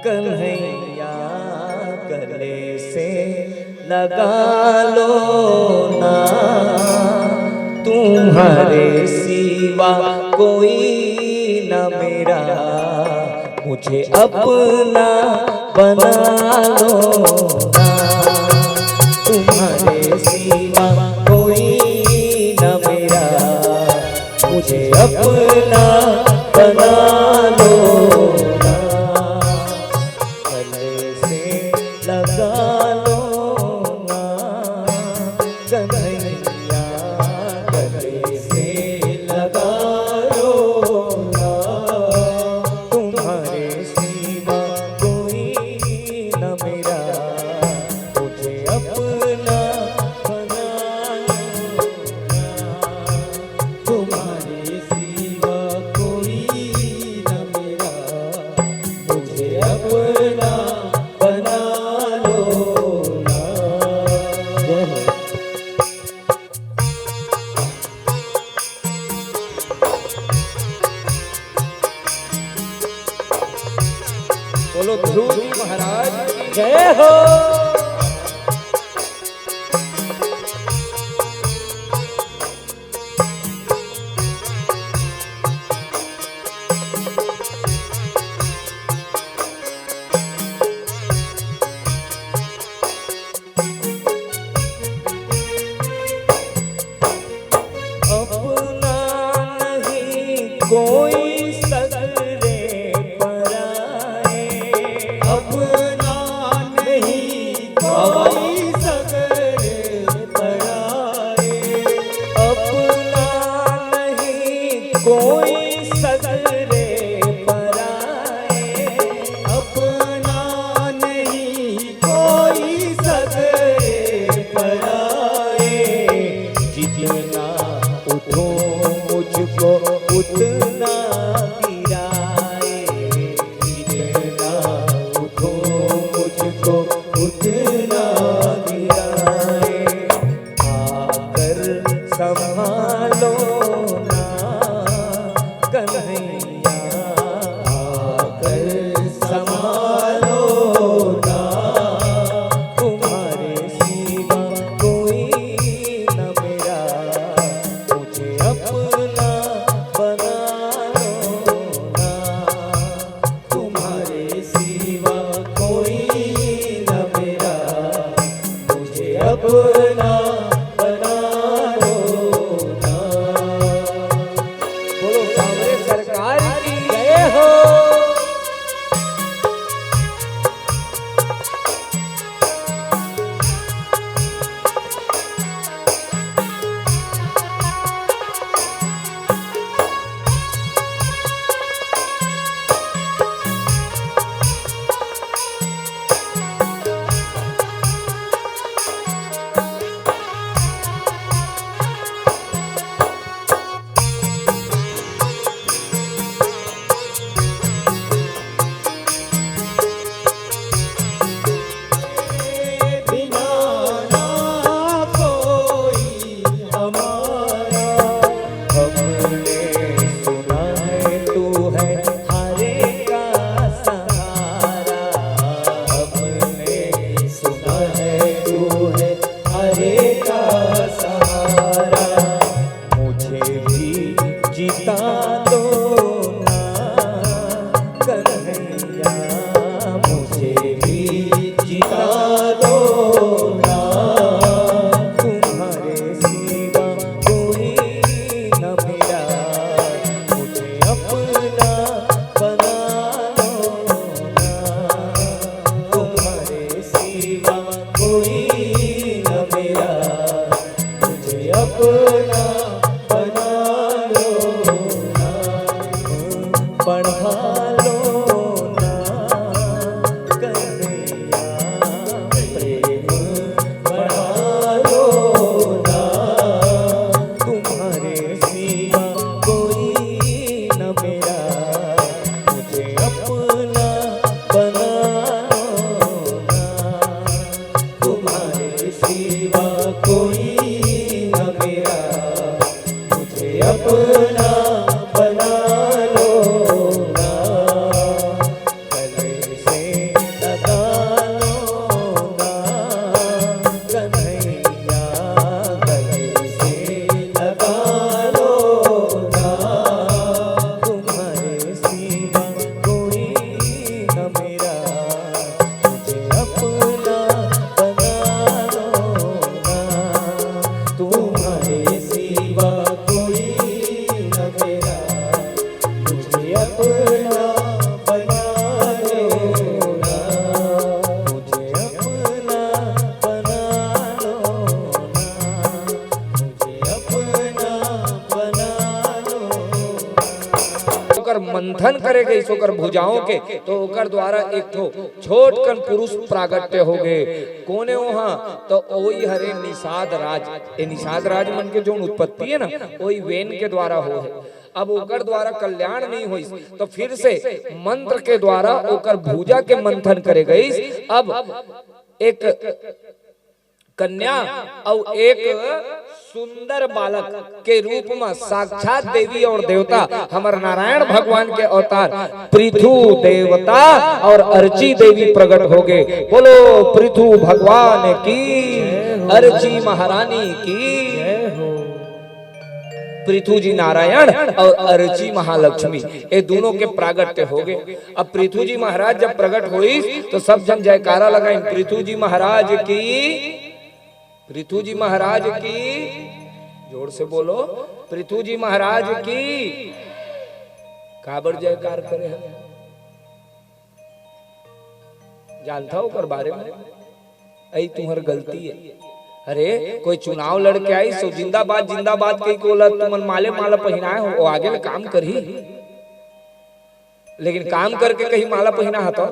कन्हैया गले से लगा लो ना, तुम्हारे सिवा कोई न मेरा, मुझे अपना बना लो ना, तुम्हारे सिवा कोई न मेरा, मुझे अपना बना लो ना, गले से लगा लो ना कन्हैया, गले से लगा लो ना, तुम्हारे सिवा कोई न मेरा, मुझे अपना बना लो ना, तुम्हारे सिवा कोई न मेरा, मुझे अपना बना लो ना। जय हो। बोलो ध्रुव जी महाराज की जय हो। अपना नहीं कोई सगरे पराए, अपना नहीं कोई सगरे पराए, अपना नहीं कोई सगरे पराए, अपना नहीं कोई सगरे पराए, जितना उठो मुझको उतना गिराए, जितना उठो मंथन करे गई सोकर भुजाओं के, तो ओकर द्वारा एक ठो छोट कन पुरुष प्रागट्य हो गए। कोने वहां तो वही हरे निषाद राज, ए निषाद राज मन के जो उत्पत्ति है ना वही वेन के द्वारा हो है। अब ओकर द्वारा कल्याण नहीं हुई तो फिर से मंत्र के द्वारा ओकर भुजा के मंथन करे गई। अब एक कन्या और एक सुंदर बालक के रूप में साक्षात देवी और देवता हमारे नारायण भगवान के अवतार पृथु देवता और अर्ची देवी प्रकट हो गए। बोलो पृथु भगवान की, अर्ची महारानी की। पृथु जी नारायण और अर्ची महालक्ष्मी ये दोनों के प्रागट्य हो गए। अब पृथु जी महाराज जब प्रकट हुई तो सब जन जयकारा लगाए, पृथु जी महाराज की, पृथु जी महाराज की, जोर से बोलो पृथु जी महाराज की। काबर जयकार करे हम जानता हो कर बारे में, ऐ तुम्हार गलती है। अरे कोई चुनाव लड़के आई सो जिंदाबाद जिंदाबाद कई को तुम माले माला पहनाए हो, वो आगे में काम कर ही, लेकिन काम करके कहीं माला पहना हतो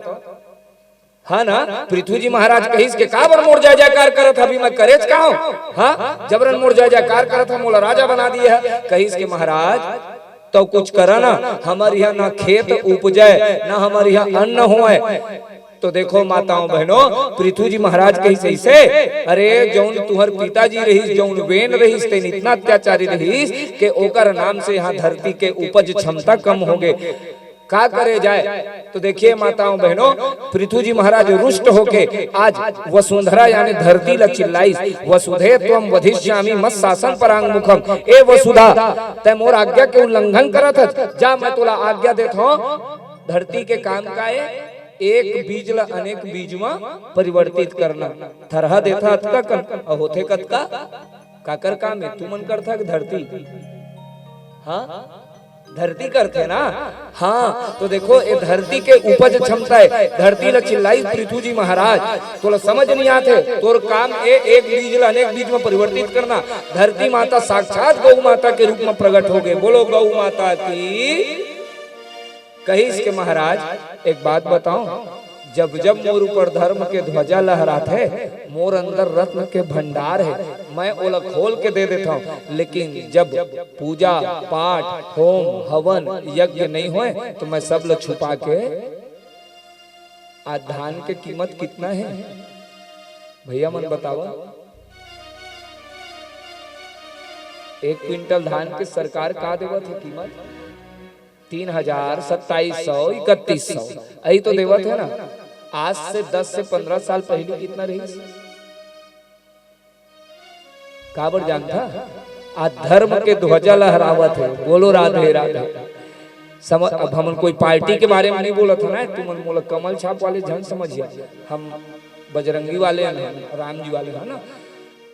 हाँ ना। पृथ्वी जी महाराज कहिस के काबर मोर जय जयकार करत, अभी मैं करेज का हूं, हाँ जबरन मोर जय जयकार करत है, मोला राजा बना दिया है। कहिस के महाराज तो कुछ करा ना, हमारे यहाँ ना खेत उपजे ना हमारे यहाँ अन्न होए। तो देखो माताओं बहनों, पृथ्वी जी महाराज कही से अरे जौन तुहर पिताजी रहीस, जौन वेन रहीस, तेन इतना अत्याचारी रहीस के ओकर नाम से यहाँ धरती के उपज क्षमता कम हो गए, का करे जाए। तो देखिए माताओं बहनों, पृथ्वी जी महाराज रुष्ट होके आज वसुंधरा यानी धरती ला चिल्लाइस, वसुधे त्वं वधिष्यामि मत शासन परांग मुखम। ए वसुधा तै मोर आज्ञा के उल्लंघन करत है, जा मैं तुला आज्ञा देत हूं धरती के काम का है एक बीज ला अनेक बीज में परिवर्तित करना। थरहा देता अतका कन और होते कतका काकर काम है तू मन करता धरती, हाँ धरती करते ना। हाँ तो देखो ये धरती के उपज क्षमता है, धरती ला चिल्लाई पृथ्वी जी महाराज तोला समझ नहीं आते, तोर काम एक बीज ला अनेक बीज में परिवर्तित करना। धरती माता साक्षात गौ माता के रूप में प्रकट हो गए। बोलो गौ माता की। कहिस के महाराज एक बात बताऊं, जब जब मोर ऊपर धर्म के ध्वजा लहराते मोर अंदर रत्न के भंडार है, मैं ओला खोल के दे देता हूँ, लेकिन जब पूजा पाठ होम हवन यज्ञ नहीं होए तो मैं सब लोग छुपा के। आज धान के कीमत कितना है भैया मन बताओ? 1 क्विंटल धान के सरकार का देवत है कीमत 3000, 2700, 3100 यही तो देवत है ना। आज से 10 से 15 साल पहले कितना रही काबर जानता? आज धर्म के ध्वजा लहरावत है। बोलो राधे राधे। समझ अब हम कोई पार्टी के बारे में नहीं बोला था ना, तुम बोला कमल छाप वाले जन समझिए, हम बजरंगी वाले हैं, राम जी वाले हैं ना,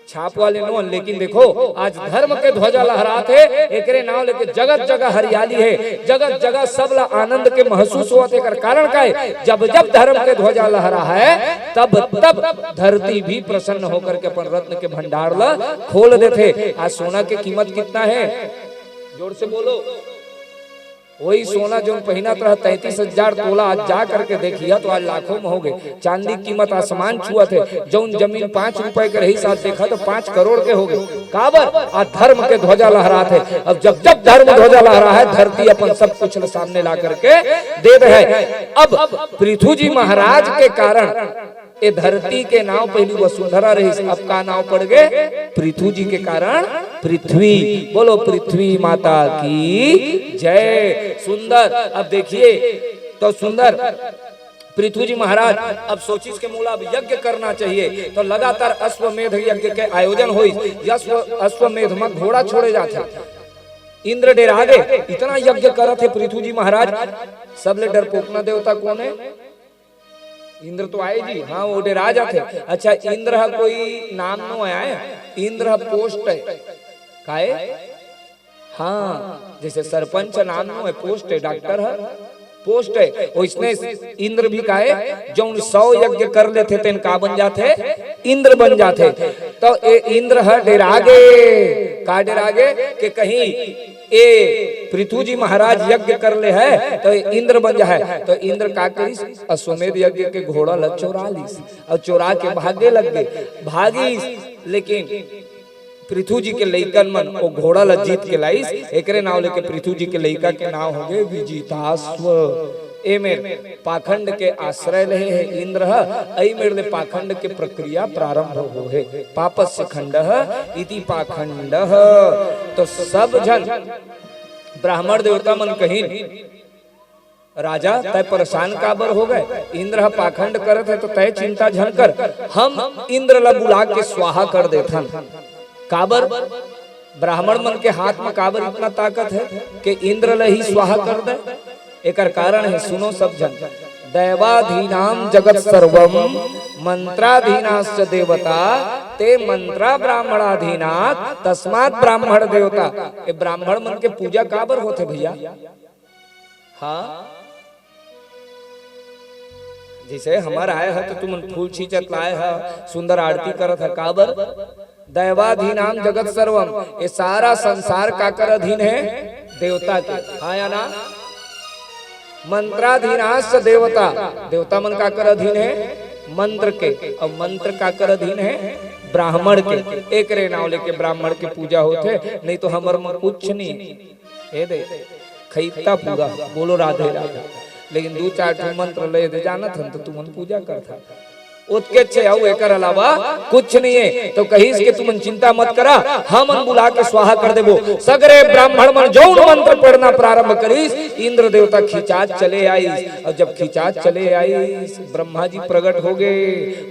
छाप वाले नो। लेकिन देखो आज धर्म के ध्वजा लहराते एकरे नाम लेके जगत जगह हरियाली है, जगत जगह सब ला आनंद के महसूस होते। कर कारण का है जब जब धर्म के ध्वजा लहरा है तब तब धरती भी प्रसन्न होकर के अपन रत्न के भंडार ला खोल देते। आज सोना की कीमत कितना है जोर से बोलो? वही सोना जो पहना था 33,000 तोला, आज जा करके देखिए तो आज लाखों में हो गए। चांदी की कीमत आसमान छुआ थे, जो जमीन 5 रुपए के रही साथ देखा तो 5 करोड़ के हो गए। काबर? आज धर्म के ध्वजा लहरा थे। अब जब जब धर्म ध्वजा लहरा है धरती अपन सब कुछ सामने ला करके दे रहे। अब पृथ्वी जी महाराज के कारण ये धरती के नाव पहली वसुंधरा रही, अब का नाव पड़ गए पृथ्वी जी के कारण पृथ्वी। बोलो पृथ्वी माता की जय। सुंदर अब देखिए तो सुंदर पृथ्वी जी महाराज अब सोचिस के मूला अब यज्ञ करना चाहिए, तो लगातार अश्वमेध यज्ञ के आयोजन हुई। अश्वमेध में घोड़ा छोड़े जाते, इंद्र डेरा गए, इतना यज्ञ कर थे पृथ्वी जी महाराज। सबले डरपोकना देवता कौन है? इंद्र तो आए जी, हाँ वो डेरा जाते। अच्छा इंद्र है कोई नाम नो आया, इंद्र पोस्ट है काए, हाँ जैसे सरपंच नाम नो है पोस्ट है, डॉक्टर है पोस्ट है, उसने इंद्र भी काए जो 100 यज्ञ कर लेते तेन का बन जाते इंद्र बन जाते। तो ए इंद्र है डेरागे का डेरागे कि कहीं ए पृथु जी महाराज यज्ञ कर ले है तो इंद्र बन जाए। तो इंद्र का करी अश्वमेध यज्ञ के घोड़ा ल चोरा लीस और चोरा के भागे लग गए। भागी लेकिन पृथु जी के लइकन मन वो घोड़ा ल जीत के लाइस। एकरे नाव लेके पृथु जी के लइका के नाव हो गए विजिताश्व। ए में पाखंड के आश्रय रहे है इंद्र ऐ मेरे पाखंड के प्रक्रिया प्रारंभ हो है। पापस्य खंड इति पाखंड। तो सब जन ब्राह्मण देवता मन कहीं राजा तय परेशान काबर हो गए। इंद्र पाखंड करत है तो तय चिंता झन कर, हम इंद्र ला बुला के स्वाहा कर देथन। काबर ब्राह्मण मन के हाथ में काबर इतना ताकत है कि इंद्र ला ही स्वाहा कर दे। एकर कारण है सुनो सब जन। दैवाधीनाम जगत सर्वम मंत्राधीनाश्च देवता ते मंत्रा ब्राह्मणाधीनात् तस्मात् ब्राह्मण देवता। ए ब्राह्मण मन के पूजा काबर होते भैया। हाँ जैसे हमारा आए है तो तुम फूल छींचत लाए है, सुंदर आरती करत है। काबर दैवाधीनाम जगत सर्वम, ये सारा संसार काकर अधीन है देवता के। हाँ या ना। मंत्राधीनाश्च देवता, देवता मन का कर अधीन है मंत्र के, और मंत्र का कर अधीन है ब्राह्मण के। एक रे नाव लेके ब्राह्मण के पूजा होते, नहीं तो हमर में कुछ नहीं है दे खैता पूरा। बोलो राधे राधे। लेकिन दो चार मंत्र ले दे जानत हन तो तुमन पूजा करता उत्के छे आउ एकर अलावा कुछ नहीं है। तो कहीं के तुम चिंता मत करा, हम बुला के स्वाहा कर देबो। सगरे ब्राह्मण मन जौन मंत्र पढ़ना प्रारंभ करीस, इंद्र देवता खिंचात चले आई। और जब खिंचात चले आई ब्रह्मा जी प्रकट हो गए।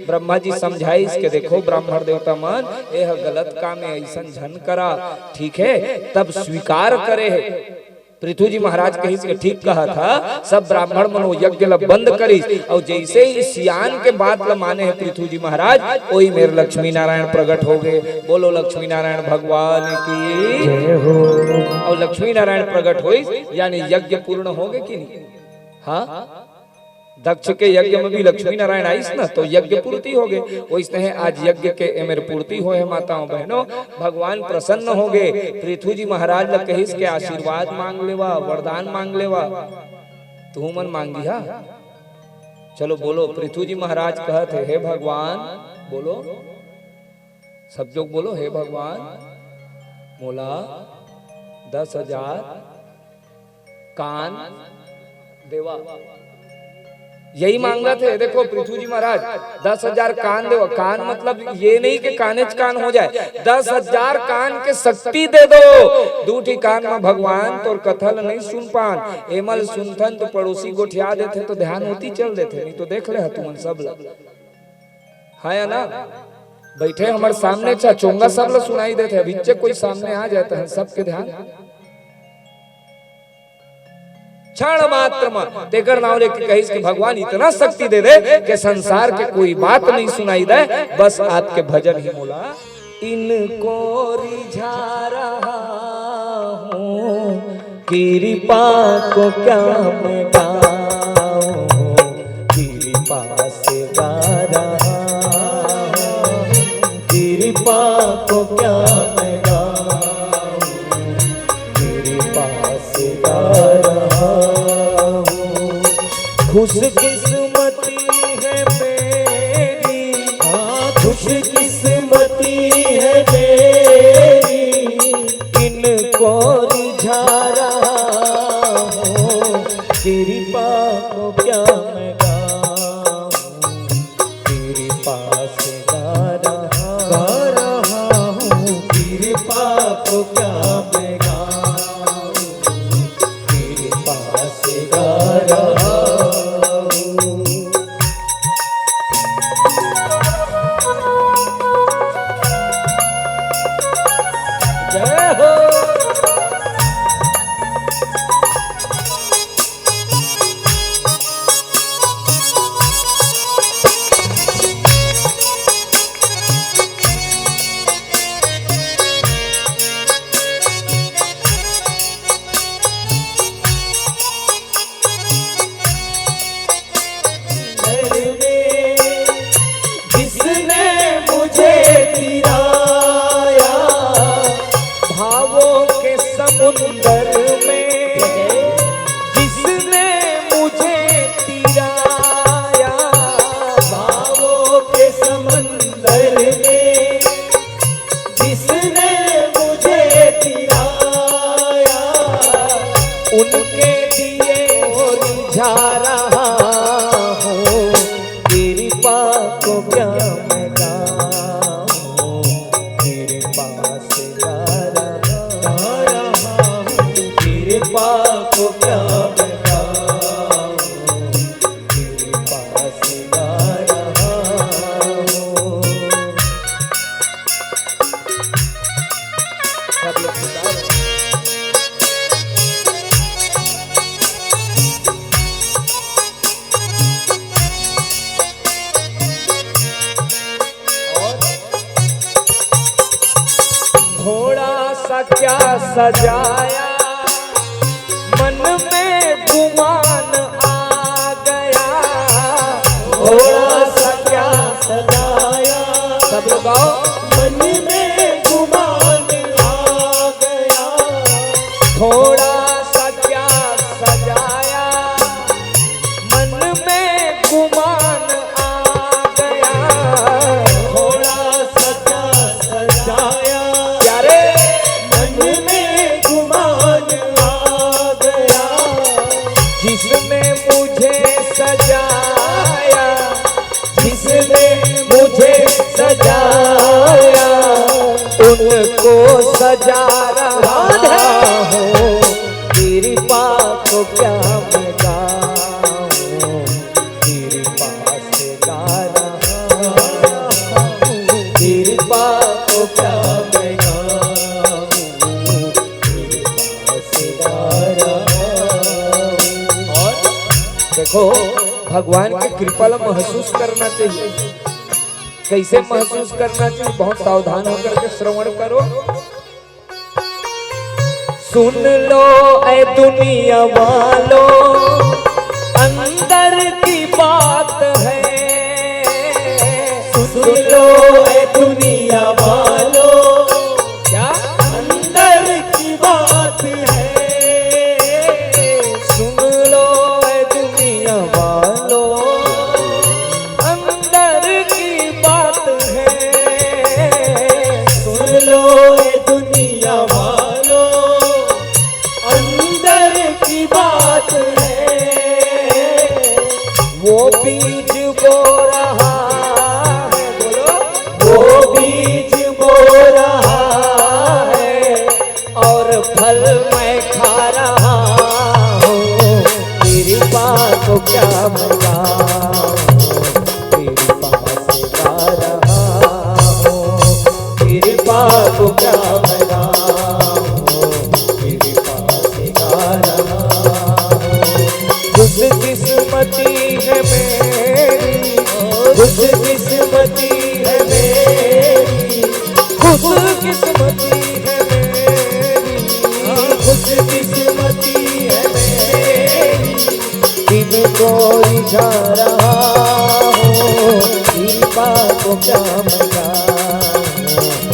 ब्रह्मा जी समझाइस के देखो ब्राह्मण देवता मन यह गलत काम है, ऐसा झन करा ठीक है। तब स्वीकार करे है। पृथु जी महाराज कही के ठीक कहा था। सब ब्राह्मण मन वो यज्ञ ला बंद करी। और जैसे ही सियान के बात ला माने है पृथु जी महाराज, वही मेरे लक्ष्मी नारायण प्रकट हो गए। बोलो लक्ष्मी नारायण भगवान की जय हो। और लक्ष्मी नारायण प्रकट हुई यानी यज्ञ पूर्ण हो गए कि नहीं। हाँ दक्ष के यज्ञ में भी लक्ष्मी नारायण आईस ना, तो यज्ञ पूर्ति हो गए। वैसे है आज यज्ञ के मेरे पूर्ति हो है। माताओं बहनों भगवान प्रसन्न हो गए। पृथु जी महाराज ला कहिस के आशीर्वाद मांग लेवा, वरदान मांग लेवा। तू मन मांगी हा। चलो बोलो पृथु जी महाराज कहते हे भगवान, बोलो सब लोग बोलो हे भगवान मोला 10,000 कान देवा। यही मांगा थे। देखो पृथु जी महाराज 10,000 कान दो। कान मतलब ये नहीं कि कानेच कान हो जाए, 10,000 कान के शक्ति दे दो। दूठी कान में भगवान तो कथल नहीं सुन पान, एमल सुनथन तो पड़ोसी गोठिया देते तो ध्यान होती चल देते, नहीं तो देख ले तुम सब लोग। हाँ या ना। बैठे हमारे सामने चोंगा सब लोग सुनाई देते, अभी कोई सामने आ जाता है सबके ध्यान क्षण मात्र में तेकर नाव लेके कहिस कि भगवान इतना शक्ति दे दे कि संसार के कोई बात नहीं सुनाई दे, बस आपके भजन ही मोला। इनको रिझा रहा हूँ कृपा को क्या मैं गाऊं, कृपा से गा रहा हूँ कृपा को क्या मैं गाऊं, कृपा से गा रहा हूँ। खुश किस्मती है मेरी, हाँ खुश किस्मती है मेरी, इनको रिझा रहा हूँ कृपा को क्या मैं गाऊं, कृपा से गा रहा हूँ कृपा को क्या मैं गाऊं, कृपा से गा रहा हूँ। जय हो। जिसने मुझे गिराया भावों के समुद्र को क्या मैं गाऊं, तेरे पास गा रहा हूँ, तेरे पास को क्या मैं गाऊं, तेरे पास गा रहा हूँ। सब लोग गा रहे हैं। थोड़ा सा क्या सजाया, मन में गुमान आ गया, थोड़ा सा क्या सजाया, सब लोग गाओ, मन में गुमान आ गया, थोड़ा सा क्या सजाया, मन में गुमान आ गया, थोड़ा सा क्या सजाया, जिसने मुझे सजाया, जिसने मुझे सजाया, उनको सजा रहा हूँ, तेरी बात को क्या मैं गाऊं, तेरी पास गा रहा हूँ, तेरी बात को क्या मैं गाऊं, तेरी पास गा रहा हूँ। देखो भगवान की कृपा महसूस करना चाहिए। कैसे महसूस करना चाहिए? बहुत सावधान होकर के श्रवण करो। सुन लो ऐ दुनिया वालों, अंदर की बात है, सुन लो ऐ दुनिया वालों, क्या अंदर की बात है, सुन लो ऐ दुनिया वालों, अंदर की बात है, सुन लो ऐ दुनिया वालों, अंदर की बात है, वो बीज बो रहा है, बोलो, वो बीज बो रहा है, और फल मैं खा रहा हूँ, तेरी बात को क्या मैं गाऊं, तेरी बात गा रहा हूँ, तेरी बात को क्या मैं गाऊं, तेरी बात गा रहा हूँ। खुशकिस्मती है मेरी, खुशकिस्मती है मेरी, खुशकिस्मती है मेरी, खुशकिस्मती है मेरी, जिनको रिझा रहा हूँ, तेरी बात को क्या मैं गाऊं,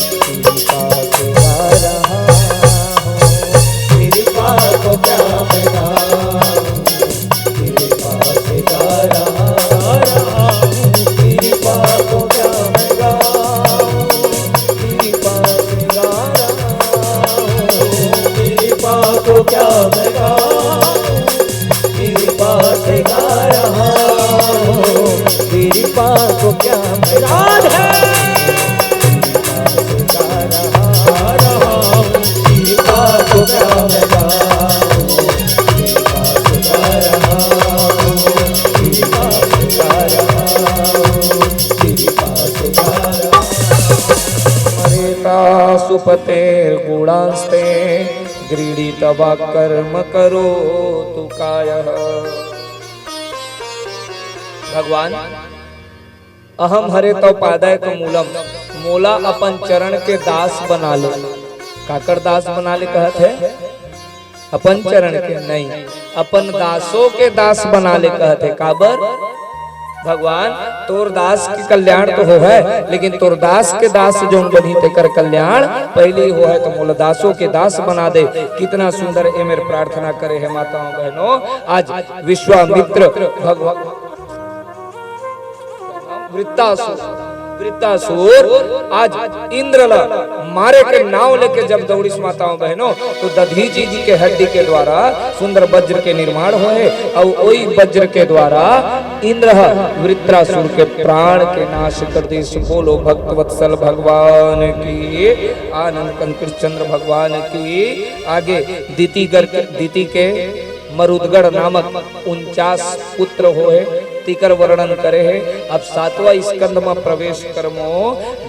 तेरी बात गा रहा हूँ, तेरी बात को क्या मैं गाऊं, तेरी बात गा रहा हूँ, तेरी बात को क्या मैं गाऊं, तेरी बात गा रहा हूँ, तेरी बात को क्या मैं गाऊं, तेरी बात गा रहा हूँ, तेरी बात को क्या मैं राधे, तेरी बात गा रहा हूँ, तेरी बात को क्या मैं गाऊं, तेरी बात गा रहा हूँ, तेरी बात गा रहा हूँ, तेरी बात गा रहा हूँ। मरेता सुपते गुणास्ते गृहीतवा कर्म करो तु कायः। भगवान अहम हरे तो पादय का मूलम, मोला अपन चरण के दास बना ले। काकर दास बना ले कहत है? अपन चरण के नहीं, अपन दासों के दास बना ले कहत है। काबर? भगवान तोर दास के कल्याण तो हो है, लेकिन तोर दास के दास जो बनी तेकर कल्याण पहले ही हो है, तो मोला दासों के दास बना दे। कितना सुंदर ये मेरे प्रार्थना करे है माताओं बहनों। आज विश्वामित्र भगवान वृत्तासुर वृत्तासुर आज इंद्र मारे के नाव लेके जब दौड़िस माताओं बहनों, तो दधीचि जी के हड्डी के द्वारा सुंदर वज्र के निर्माण हुए और वही वज्र के द्वारा इंद्र वृत्रासुर के प्राण के नाश कर दी। बोलो भक्तवत्सल भगवान की, आनंद कंद कृष्णचंद्र भगवान की। आगे दिति के मरुदगढ़ नामक 49 पुत्र होए, तिकर वर्णन करे है। अब 7वां स्कंद में प्रवेश करमो,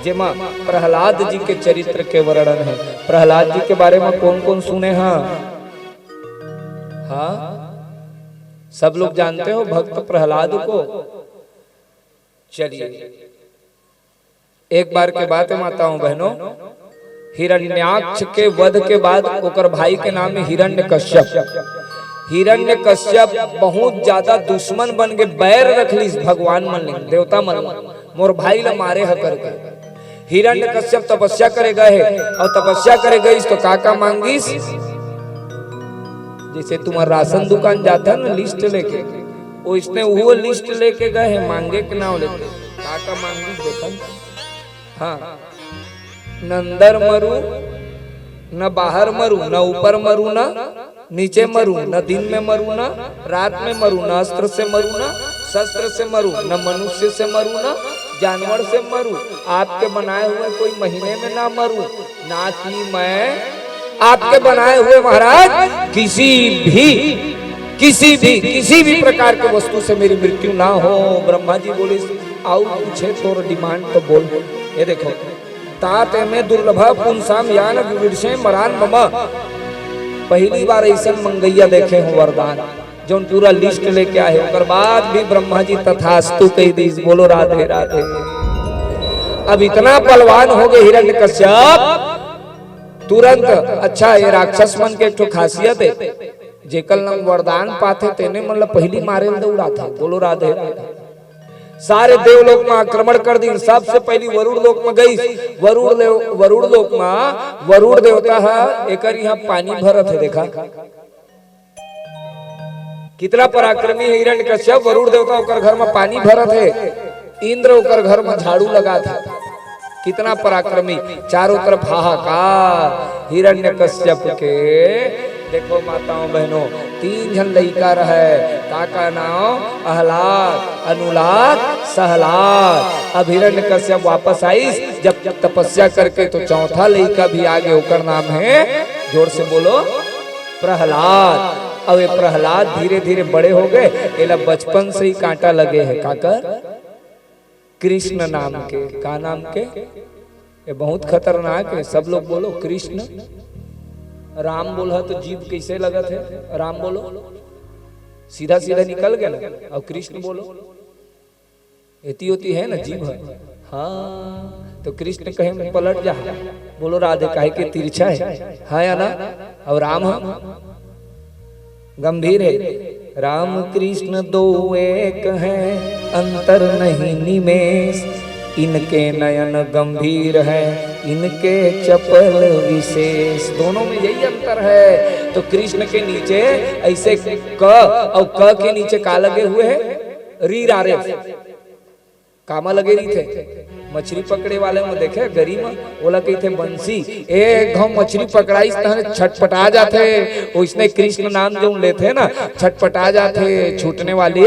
जेमा प्रहलाद जी के चरित्र के वर्णन है। प्रहलाद जी के बारे में कौन कौन सुने हैं? हाँ, सब लोग जानते हो भक्त प्रहलाद को। चलिए एक बार के बात है माताओं बहनों, हिरण्याक्ष के वध के बाद ओकर भाई के नाम है हिरण्यकश्यप। हिरण्यकश्यप बहुत ज्यादा दुश्मन बन के बैर रखली भगवान मन ले, देवता मन मोर भाई ला मारे ह करके। हिरण्यकश्यप तपस्या करे गए और तपस्या करे गई तो काका मांगीस, जैसे तुम्हारा राशन दुकान जाता है ना लिस्ट लेके, वो इसने वो लिस्ट लेके गए हैं मांगे के नाम लेके। काका मांगीस देखन, हाँ, न अंदर मरू न बाहर मरू, न ऊपर मरू न नीचे मरू, न दिन में मरू न रात में मरू, न अस्त्र से मरू न शस्त्र से मरू, न मनुष्य से मरू न जानवर से मरू, आपके बनाए हुए कोई महीने में ना मरू, ना कि मैं आपके बनाए हुए महाराज किसी भी प्रकार के वस्तु से मेरी मृत्यु ना हो। ब्रह्मा जी बोले आओ पूछे तो डिमांड तो बोल। ये देखो, ताते में दुर्लभ पुंसाम यान विविधे मरान ममा। पहली बार ऐसा मंगैया देखे हो वरदान, जो पूरा लिस्ट लेके आए, उसके बाद भी ब्रह्मा जी तथास्तु कह दी। बोलो राधे राधे। अब इतना बलवान हो गए हिरण्यकश्यप तुरंत। अच्छा, ये राक्षस मन के एक खासियत है, जेकल नाम वरदान पाते तेने मतलब पहली मारे दौड़ा था। बोलो राधे राधे। सारे देवलोक में आक्रमण कर दी। सबसे पहली वरुण लोक में गई। वरुण लोक में वरुण देवता है, एक यहाँ पानी भरत है। देखा कितना पराक्रमी है हिरण्यकश्यप। वरुण देवता ओकर घर में पानी भरत है, इंद्र ओकर घर में झाड़ू लगा था। कितना पराक्रमी। चारों तरफ हाहाकार। हिरण्यकश्यप के देखो माताओं बहनों 3 जन लड़का रहे, काका नाम अहलाद, अनुलाद, सहलाद। अब हिरण्यकश्यप वापस आई जब तपस्या करके, तो चौथा लड़का भी आगे होकर नाम है, जोर से बोलो, प्रहलाद। अब ये प्रहलाद धीरे धीरे बड़े हो गए। एला बचपन से ही कांटा लगे है। काकर कृष्ण नाम के। का नाम के? ये बहुत खतरनाक है। सब लोग बोलो कृष्ण। राम बोला तो जीभ कैसे लगत है? राम बोलो सीधा सीधा निकल गया ना। और कृष्ण बोलो एती होती है ना जीभ। हाँ, तो कृष्ण कहे पलट जा। बोलो राधे काहे के तिरछा है, हाँ या ना? और राम गंभीर है। राम कृष्ण दो एक हैं, अंतर नहीं निमेष। इनके नयन गंभीर है, इनके चपल विशेष। दोनों में यही अंतर है। तो कृष्ण के नीचे ऐसे क और क के नीचे का लगे हुए हैं? री रारे कामा लगे रही थे। मछली पकड़े वाले में देखे गरीब बोला कही थे बंसी, एक घाव मछली पकड़ाई छटपटा जाते। उसने कृष्ण नाम जो लेते ना छटपटा जाते। छूटने वाले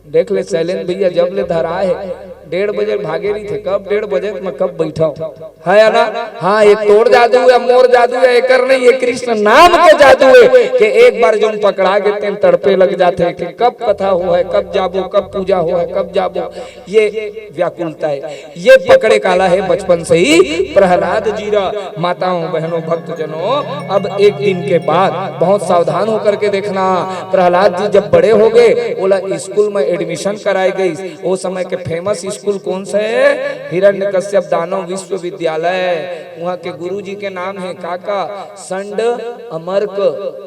देख ले शैलेंद्र भैया जब ले धरा है 1:30 बजे भागे नहीं थे। कब 1:30 बजे मैं कब बैठा है या ना? हाँ, ये तोड़ जादू है, मोर जादू है, एक नहीं, ये कृष्ण नाम के जादू है कि एक बार जो पकड़ा गए थे तड़पे लग जाते कि कब कथा हो है, कब जाबो, कब पूजा हो है, कब जाबो। ये व्याकुलता है, ये पकड़े काला है बचपन से ही प्रहलाद जीरा। माताओं बहनों भक्तजनों, अब एक दिन के बाद बहुत सावधान होकर के देखना। प्रहलाद जी जब बड़े हो गए, बोला स्कूल में एडमिशन कराई गई। वो समय के फेमस स्कूल कौन सा है? हिरण्यकश्यप दानव विश्वविद्यालय। वहाँ के गुरुजी के नाम है काका संड अमर्क।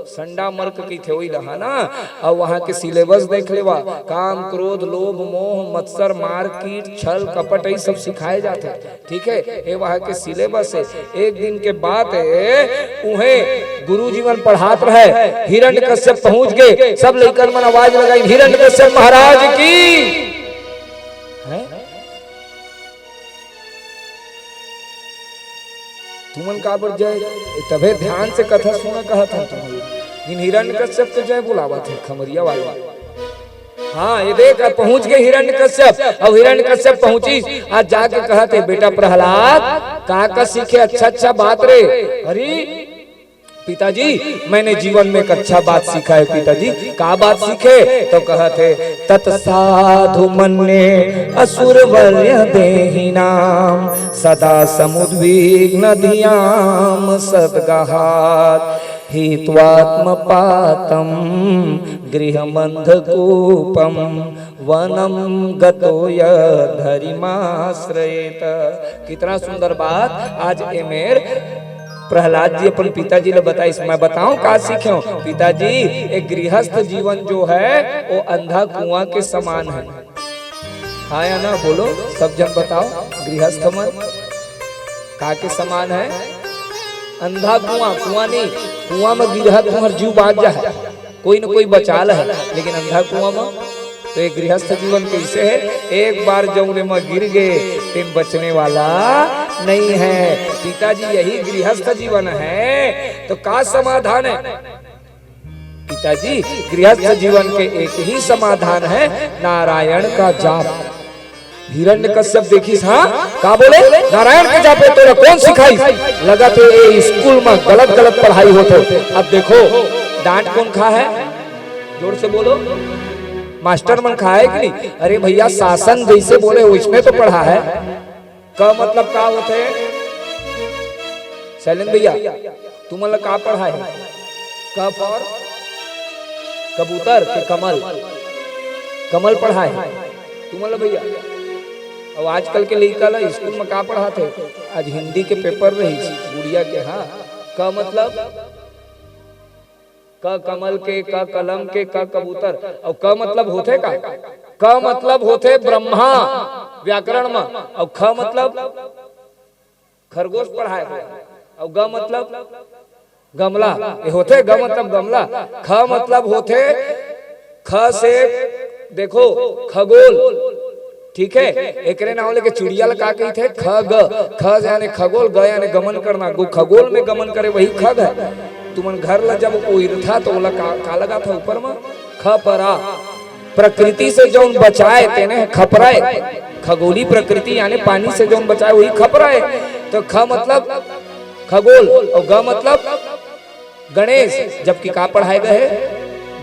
संडा मर्क की थे वही रहा ना। और वहाँ के सिलेबस देख लेवा, काम क्रोध लोभ मोह मत्सर मार कीट छल कपट यही सब सिखाए जाते हैं। ठीक है, ये वहाँ के सिलेबस है। एक दिन के बाद उन्हें गुरु जीवन पढ़ात रहे। हिरण्यकश्यप पहुंच गए। सब लेकर मन आवाज लगाई हिरण्यकश्यप महाराज की। तुमन का बर जय तबे ध्यान से कथा सुना कहा था तुम इन हिरण्यकश्यप तो जय बुलावा थे खमरिया वाला। हाँ ये देख पहुंच गए हिरण्यकश्यप और हिरण्यकश्यप पहुंची आज जाके कहते बेटा प्रहलाद का सीखे अच्छा बात रे। अरे पिताजी मैंने जीवन में एक अच्छा बात सीखा है पिताजी। का बात सीखे तो कहते तत्साधु मन्ये असुर वर्य देहिनाम सदा समुद्विग्न धियाम सद्गहात् हित्वात्म पातम गृहमंधकूपम वनम गतो यधरिमाश्रयेत। कितना सुंदर बात आज एमेर प्रहलाद जी अपन पिताजी ने बताई। मैं बताऊं का सीखे पिताजी एक गृहस्थ जीवन जो है वो अंधा कुआं के समान है। हाँ या ना बोलो सब जन बताओ गृहस्थ मन का के समान है। अंधा कुआं कुआं नहीं कुआं में गिरह तुम्हार जीव बाज जा है कोई न कोई बचाल है लेकिन अंधा कुआं में तो एक गृहस्थ जीवन कैसे है एक बार जौने में गिर गए तीन बचने वाला नहीं है। पिताजी यही गृहस्थ जीवन है तो का समाधान है पिताजी। गृहस्थ जीवन के एक ही समाधान है नारायण का जाप। हिरण्यकश्यप देखिस हाँ का बोले नारायण के जापे तोरा कौन सिखाई लगा तो ये स्कूल में गलत पढ़ाई होते। अब देखो डांट कौन खा है जोर से बोलो मास्टर मन खा है कि नहीं। अरे भैया शासन जैसे बोले उसने तो पढ़ा है। का मतलब का होते शैलेंद्र भैया तुम मतलब का पढ़ा है कब और कबूतर के कमल कमल पढ़ा है तुम मतलब भैया। अब आजकल के लड़का ला स्कूल में का पढ़ाते आज हिंदी के पेपर रही गुड़िया के। हाँ का मतलब का कमल के का कलम के का कबूतर और का मतलब होते का मतलब होते ब्रह्मा व्याकरण में और ख मतलब खरगोश पढ़ाए और ग मतलब गमला ये होते ग मतलब गमला। ख मतलब होते ख से देखो खगोल ठीक है एक नाम लेके चिड़िया का कही थे ख यानी खगोल ग यानी गमन करना खगोल में गमन करे वही खग है। तुमन घर ला जब उड़ था तो ओला का लगा था ऊपर में खपरा प्रकृति से जो बचाए तेने खपराए खगोली प्रकृति यानी पानी से जो बचाए वही खपराए। तो ख मतलब खगोल और ग मतलब गणेश जबकि का पढ़ाए गए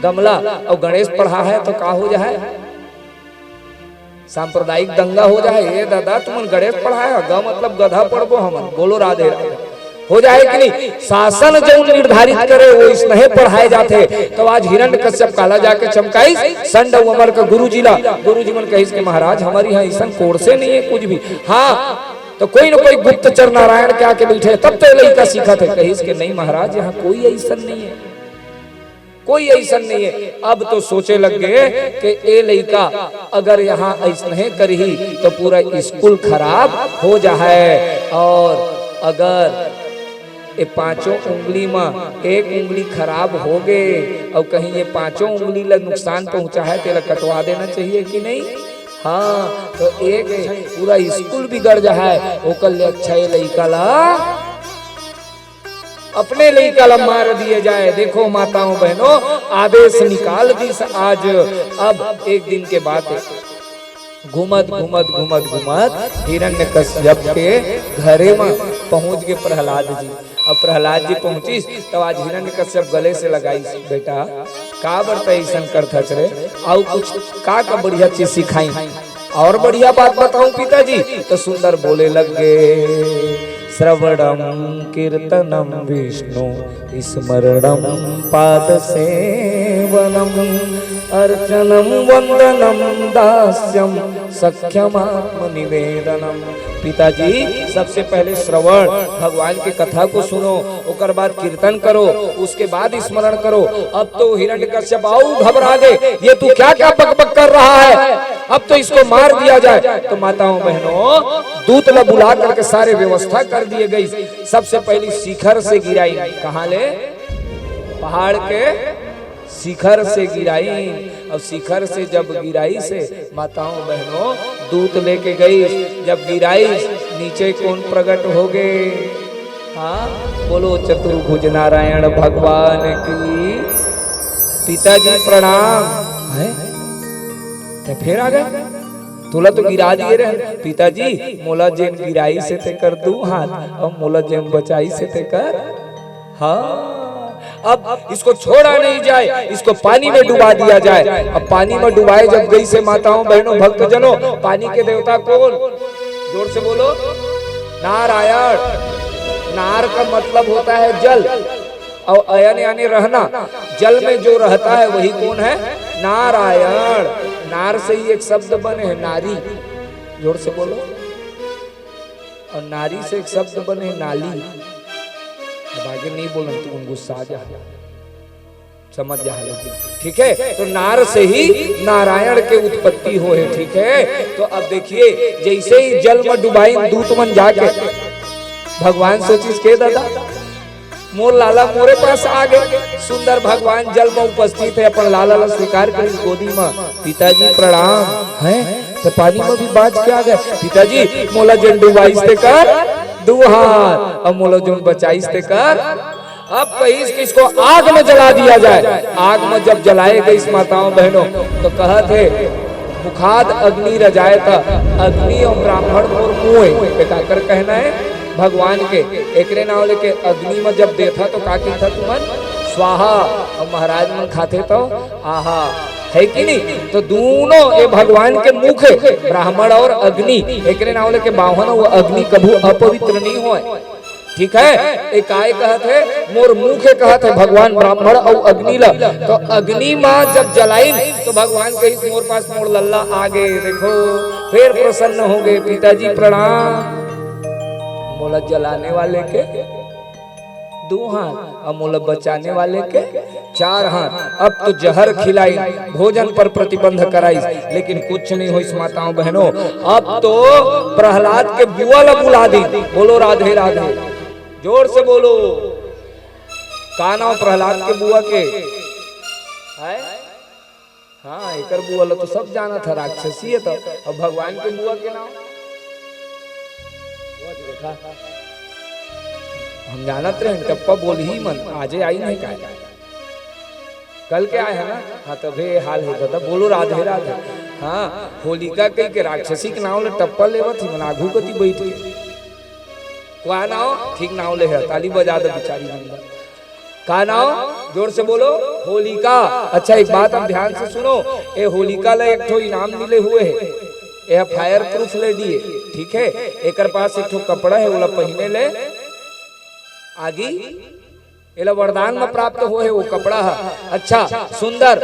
गमला और गणेश पढ़ा है तो का हो जाए सांप्रदायिक दंगा हो जाए। ये दादा तुमन गणेश पढ़ाया ग मतलब गधा पढ़बो हम बोलो राधे राधे हो जाए कि नहीं। शासन जो निर्धारित करे वो इसमें पढ़ाए जाते। तो आज हिरण्यकश्यप काला जाके चमकाई संड अमर का गुरुजी मन कही कि महाराज हमारी यहाँ ऐसा कोर्स से नहीं है कुछ भी। हाँ तो कोई न कोई गुप्तचर नारायण के आके बैठे तब तो लड़का सीखा थे कही कि नहीं महाराज यहाँ कोई ऐसा नहीं है कोई ऐसा नहीं है। अब तो सोचे लग गए कि ये लड़का अगर यहाँ ऐसा नहीं करी तो पूरा स्कूल खराब हो जाए और अगर ये पांचों उंगली में एक उंगली खराब हो गए और कहीं ये पांचों उंगली ला नुकसान पहुंचा है तेरा कटवा देना चाहिए कि नहीं। हाँ तो एक पूरा स्कूल बिगड़ जाए ओकर अच्छा ये लड़का ला अपने लड़का ला मार दिए जाए। देखो माताओं बहनों आदेश निकाल दी आज। अब एक दिन के बाद घुमत हिरण्यकश्यप के घरे में पहुंच गए प्रहलाद जी। अब प्रहलाद जी पहुंची तब आज हिरण्यकश्यप गले से लगाई बेटा का बरता ऐसा करता चले और कुछ का बढ़िया चीज सिखाई और बढ़िया बात बताऊं पिताजी तो सुंदर बोले लग गए श्रवणम कीर्तनम विष्णु स्मरणम पाद सेवनम अर्चनम वंदनम दास्यम सख्यमात्म निवेदनम। पिताजी सबसे पहले श्रवण भगवान की कथा को सुनो ओकर बाद कीर्तन करो उसके बाद स्मरण करो। अब तो हिरण्यकश्यप आओ घबरा गए ये तू क्या क्या बकबक कर रहा है अब तो इसको मार दिया जाए। तो माताओं बहनों दूत ला बुला करके सारे व्यवस्था कर दिए गई। सबसे पहली शिखर से गिराई कहाँ ले पहाड़ के शिखर से गिराई। अब शिखर से जब गिराई से माताओं बहनों दूत लेके गई जब गिराई नीचे कौन प्रकट हो गए हाँ बोलो चतुर्भुज नारायण भगवान की। पिताजी प्रणाम है तो फिर आ गए, तोला तो गिरा दिए रहे। पिताजी मोला जेन गिराई से ते कर दू हाथ, अब मोला जेन बचाई से ते कर। हाँ अब इसको छोड़ा नहीं जाए, इसको पानी में डुबा दिया जाए। अब पानी में डुबाए जब गई से माताओं बहनों भक्तजनों, पानी के देवता कौन? जोर से बोलो नारायण। नार का मतलब होता है जल, और अयन यानी रहना। जल में जो रहता है वही कौन है? नारायण। नार से ही एक शब्द बने हैं नारी, जोर से बोलो। और नारी से एक शब्द बने नाली। अब आगे नहीं बोलना, तुम गुस्सा आ जा, समझ जा, ठीक है। तो नार से ही नारायण के उत्पत्ति हो है, ठीक है। तो अब देखिए जैसे ही जल में डुबाई दूत मन जाके भगवान सोचिस के दादा मोर लाला मोरे पास आ गए। सुंदर भगवान जल में उपस्थित है, अपन लाला ला स्वीकार कर गोदी में। पिताजी प्रणाम है तो पानी में भी बाज के आ गए। पिताजी मोला जन डुबाइस ते कर दू हाथ, अब मोला जन बचाइस ते कर। अब कहीं इसको आग में जला दिया जाए। आग में जब जलाए गए इस माताओं बहनों तो कहत है मुखाद अग्नि रजाए था, अग्नि और ब्राह्मण और मुँह एकाकर कहना है भगवान के। एकरे नाव लेके अग्नि में जब देखा तो का था तुमन स्वाहा, और महाराज मन खाते तो आहा, है कि नहीं। तो दोनों ये भगवान के मुख है, ब्राह्मण और अग्नि। एकरे नाव लेके बाहन वो अग्नि कभू अपवित्र नहीं हो, ठीक है। एक आय कहत है मोर मुख कहत है भगवान ब्राह्मण और अग्नि ला। तो अग्नि माँ जब जलाई तो भगवान कही मोर पास मोर लल्ला आगे देखो, फिर प्रसन्न हो गए। पिताजी प्रणाम। मोला जलाने वाले के 2 हाथ और मोला बचाने वाले के 4 हाथ। अब तो जहर खिलाई, भोजन पर प्रतिबंध कराई, लेकिन कुछ नहीं हो इस माताओं बहनों। अब तो प्रहलाद के बुआ ला बुला दी। बोलो राधे राधे, जोर से बोलो। का नाम प्रहलाद के बुआ के है? हाँ एकर बुआ ला तो सब जाना था, राक्षसी है। तो अब भगवान के बुआ के नाम हम जानत रहे, टप्पा बोल ही मन आजे आई नहीं का कल के आए है ना। हाँ तबे हाल है दादा, बोलो राधे राधे। हाँ होलिका कई के राक्षसी के नाव ले टप्पा लेवत ही मन आघू कति बैठ के का नाव ठीक नाव ले है, ताली बजा दो बेचारी बंदा। का नाव जोर से बोलो होलिका। अच्छा एक बात आप ध्यान से सुनो, ये होलिका ला एक ठो इनाम मिले हुए है। यह फायर प्रूफ लेडी है, ठीक है। एकर पास एक ठो कपड़ा है, वो पहने ले आगी एला वरदान में प्राप्त हो है वो कपड़ा है। अच्छा सुंदर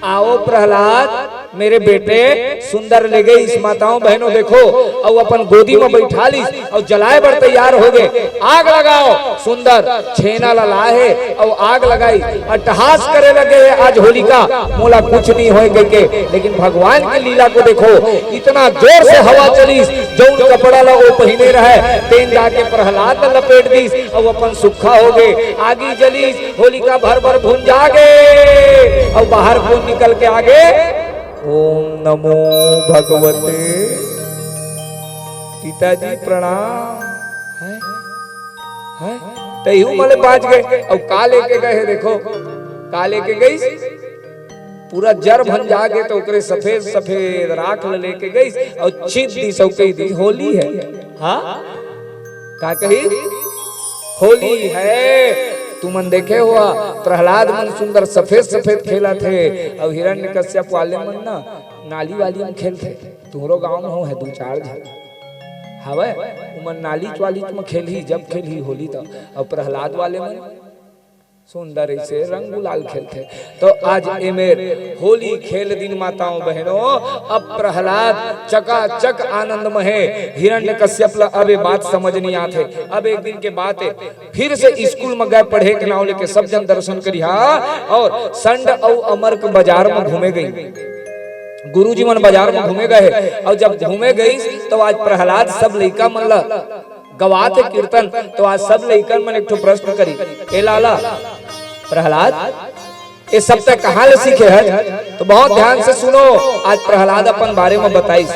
आओ प्रहलाद मेरे बेटे, सुंदर ले गई इस माताओं बहनों देखो, और अपन गोदी में बैठा ली और जलाए बर तैयार हो गए। आग लगाओ, सुंदर छेना ला है और आग लगाई, अट्टहास करे लगे आज होलिका मोला कुछ नहीं हो गए। लेकिन भगवान की लीला को देखो, इतना जोर से हवा चली, जो कपड़ा ला वो पहने रहे तेन जाके प्रहलाद लपेट दी और अपन सुखा हो गए। आगी जली, होलिका भर भर भुंजा गए और बाहर खून निकल के आगे ओम नमो भगवते। पिताजी प्रणाम है तयू मले बाज गए। और का लेके गए देखो, का लेके गई पूरा जर भन जागे तो ओकरे सफेद सफेद राख लेके गई और छिप दी सौके दी। होली है, हाँ का कही होली है। तुमन देखे हुआ प्रहलाद मन सुंदर सफेद सफेद खेला थे, और हिरण्यकश्यप वाले मन ना नाली वाली में खेलते। तुमरो गांव में हो है 2-4 जन हवे उमन नाली वाली में खेली, जब खेली होली तो। और प्रहलाद वाले मन सुंदर ऐसे रंग गुलाल खेलते। तो आज एमेर होली खेल दिन माताओं बहनों, अब प्रहलाद चकाचक आनंद में है। हिरण्यकश्यप ला अब बात समझ नहीं आते। अब एक दिन के बात है, फिर से स्कूल में गए पढ़े के नाव लेके सब जन दर्शन करिया, और संड और अमर के बाजार में घूमे गई। गुरुजी मन बाजार में घूमे गए, और जब घूमे गई तो आज प्रहलाद सब लइका मन ला गवात है कीर्तन। तो आज सब लइकन मन एक ठो प्रश्न करी, ए लाला प्रहलाद ये सब तक कहाँ ले सीखे है? तो बहुत ध्यान से सुनो, आज प्रहलाद अपन बारे में बताई।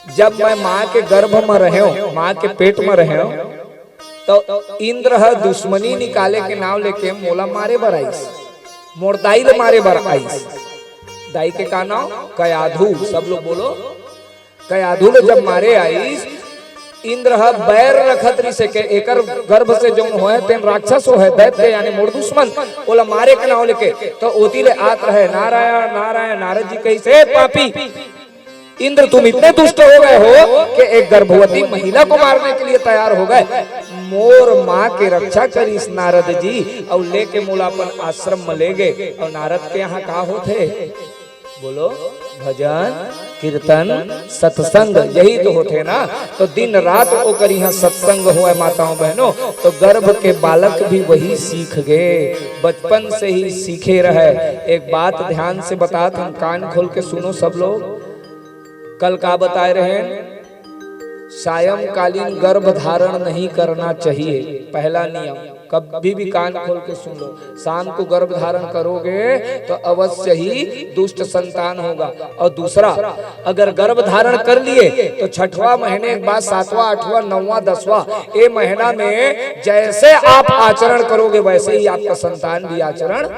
जब मैं माँ के गर्भ में रहे, माँ के पेट में रहे, तो इंद्र ह दुश्मनी निकाले के नाम लेके मोला मारे बर आईस, मोर दाई ले मारे बर आईस। दाई के का नाम? कयाधु। सब लोग बोलो। कयाधु ले जब मारे आईस, इंद्र ह बैर रखत रही से के एकर गर्भ से जो होए तेन राक्षस हो है दैत्य यानी मोर दुश्मन, ओला मारे के नाम लेके तो ओती ले आत रहे नारायण नारायण। नारद जी कही से पापी इंद्र तुम इतने दुष्ट हो गए हो कि एक गर्भवती महिला को मारने के लिए तैयार हो गए। मोर माँ के रक्षा करीस नारद जी और लेके मोला अपन आश्रम में ले गए। और नारद के यहाँ का होते? बोलो, भजन कीर्तन सत्संग, यही तो होते ना। तो दिन रात ओकर यहाँ सत्संग हुआ माताओं बहनों, तो गर्भ के बालक भी वही सीख गए, बचपन से ही सीखे रहे। एक बात ध्यान से बता, तुम कान खोल के सुनो सब लोग। कल का बताए रहे? सायंकालीन गर्भ धारण नहीं करना चाहिए, पहला नियम। कभी भी कान खोल के सुन लो। शाम को गर्भ धारण करोगे तो अवश्य ही दुष्ट संतान होगा। और दूसरा, अगर गर्भ धारण कर लिए तो 6वां महीने के बाद 7वां 8वां 9वां 10वां ये महीना में जैसे आप आचरण करोगे वैसे ही आपका संतान भी आचरण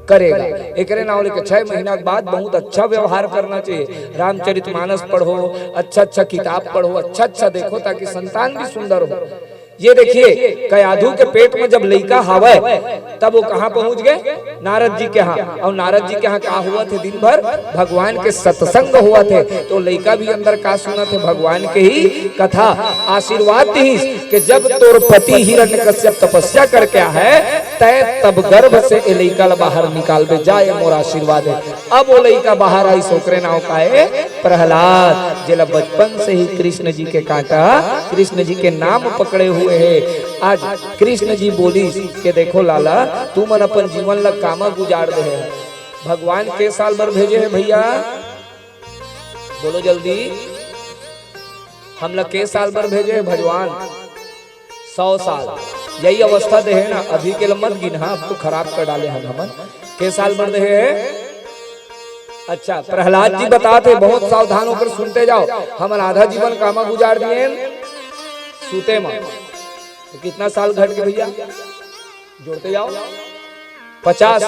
करेगा। एक नाव लेके 6 महीना के बाद बहुत अच्छा व्यवहार करना चाहिए। रामचरितमानस पढ़ो, अच्छा किताब पढ़ो, अच्छा देखो ताकि संतान भी सुंदर हो। ये देखिए, कयाधु के पेट में जब लड़का हावे तब वो कहाँ पहुंच गए? नारद जी के यहाँ। और नारद जी के यहाँ क्या हुआ थे? दिन भर भगवान के सत्संग हुआ थे। तो लड़का भी अंदर का सुना थे? भगवान के ही कथा। आशीर्वाद दी कि जब तोर पति हिरण्यकश्यप तपस्या करके है तय तब गर्भ से लड़का बाहर निकाल दे जाए, मोर आशीर्वाद है। अब वो लड़का बाहर आई, सोकरे नाव का है प्रहलाद, जिला बचपन से ही कृष्ण जी के कांटा, कृष्ण जी के नाम पकड़े हुए है। आज कृष्ण जी बोली के देखो लाला, तू मन अपन जीवन ला कामा गुजार दे है। भगवान के साल भर भेजे है भैया? बोलो जल्दी। हम लोग के साल भर भेजे है भगवान? 100 साल। यही अवस्था दे है ना। अभी के मत गिन, हाँ अब तो खराब कर डाले हम। हमन के साल भर दे है? अच्छा, प्रहलाद जी बताते, बहुत सावधान होकर सुनते जाओ। हम आधा जीवन कामा गुजार दिए सूते में। तो कितना साल घट के भैया? जोड़ते जाओ। 50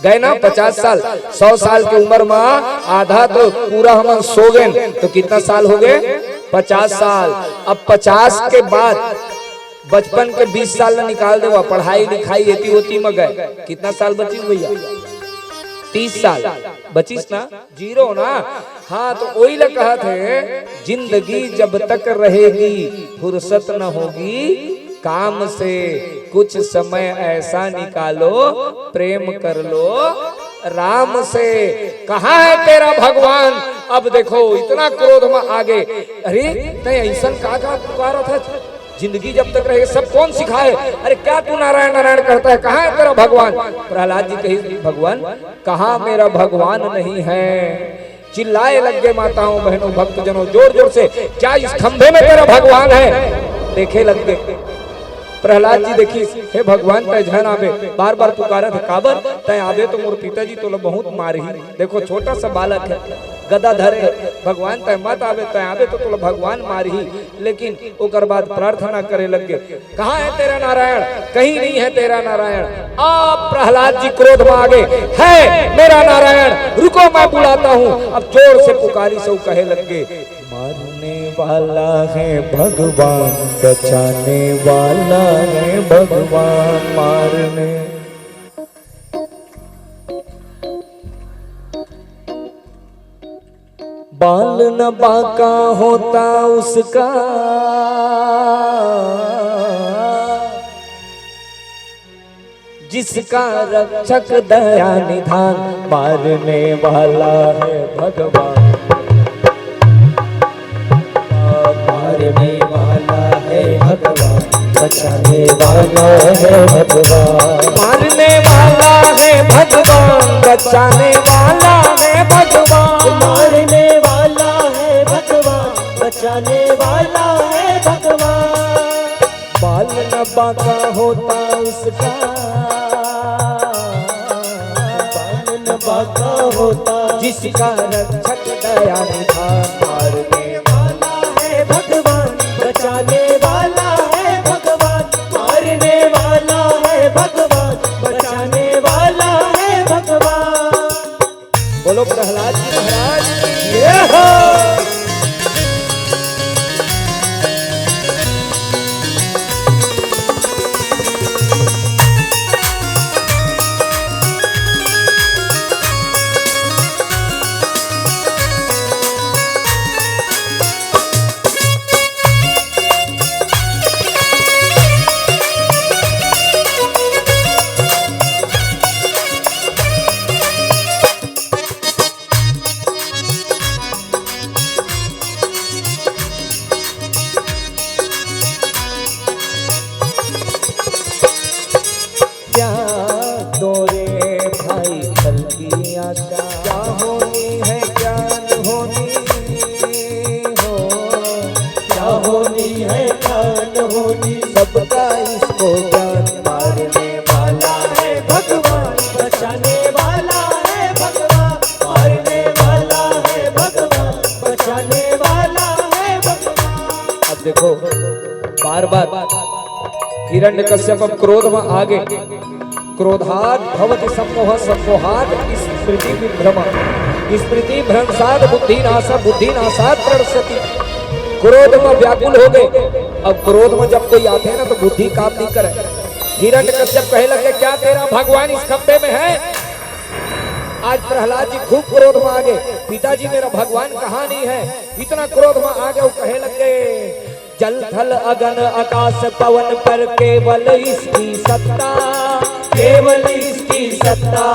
गए ना, 50 साल। 100 साल की उम्र में आधा तो पूरा हम सो गए, तो कितना साल हो गए? 50 साल। अब 50 के बाद बचपन के 20 साल निकाल दो, पढ़ाई लिखाई एती होती में गए, कितना साल बची भैया? 30 साल बचिस ना, 0 ना। हाँ, तो वही लग कहा थे, जिंदगी जब तक रहेगी फुर्सत न होगी काम से, कुछ समय ऐसा निकालो प्रेम कर लो राम से। कहाँ है तेरा भगवान? अब देखो इतना क्रोध में आगे। अरे नहीं, ऐसा का पुकारा था? जिंदगी जब तक रहे सब कौन सिखाए? अरे क्या तू नारायण नारायण करता है? कहाँ है तेरा भगवान? प्रहलाद जी कही, भगवान कहाँ? मेरा भगवान नहीं है। चिल्लाए लग गए माताओं बहनों भक्तजनों जोर जोर से, क्या इस खंभे में तेरा भगवान है? देखे लग गए। प्रहलाद जी देखी, हे भगवान तय झन आवे, बार बार पुकारा था, काबर तय आवे तो मोर पिताजी तो बहुत मार ही। देखो छोटा सा बालक है, गदाधर है, भगवान तय मत आवे, तय आवे तो भगवान मार ही। लेकिन ओकर बाद प्रार्थना करे लग गए, कहाँ है तेरा नारायण? कहीं नहीं है तेरा नारायण। अब प्रहलाद जी क्रोध में आगे, है मेरा नारायण, रुको मैं बुलाता हूँ। अब जोर से पुकारी से कहे लग गए, मारने वाला है भगवान, बचाने वाला है भगवान, मारने। बाल न बाका होता उसका, जिसका रक्षक दया निधान, मारने वाला है भगवान, मारने वाला है भगवान, बचाने वाला है भगवान, मारने वाला है भगवान, बचाने वाला है भगवान, मारने वाला है भगवान, बचाने वाला है भगवान। बाल न बाका होता उसका, बाल न बाका होता, जिसका रक्षक दया निधान, मारने वाला है भगवान, बचाने वाला है भगवान। बचाने वाला है भगवान। अब देखो बार बार हिरण्यकश्यप अब क्रोध में आ गए। क्रोधात भवति सम्मोह सम्मोहात स्मृति विभ्रम स्मृति भ्रंशात बुद्धिनाशात प्रणश्यति। क्रोध में व्याकुल हो गए। अब क्रोध में जब कोई आते हैं ना तो बुद्धि काम नहीं करे। हिरण्यकश्यप कहे लगे क्या तेरा भगवान इस खंबे में है? आज प्रहलाद जी खूब क्रोध में आ गए, पिताजी मेरा भगवान कहाँ नहीं है। इतना क्रोध में आ गए वो कहे लगे जल थल अगन आकाश पवन पर केवल इसकी सत्ता, केवल इसकी सत्ता।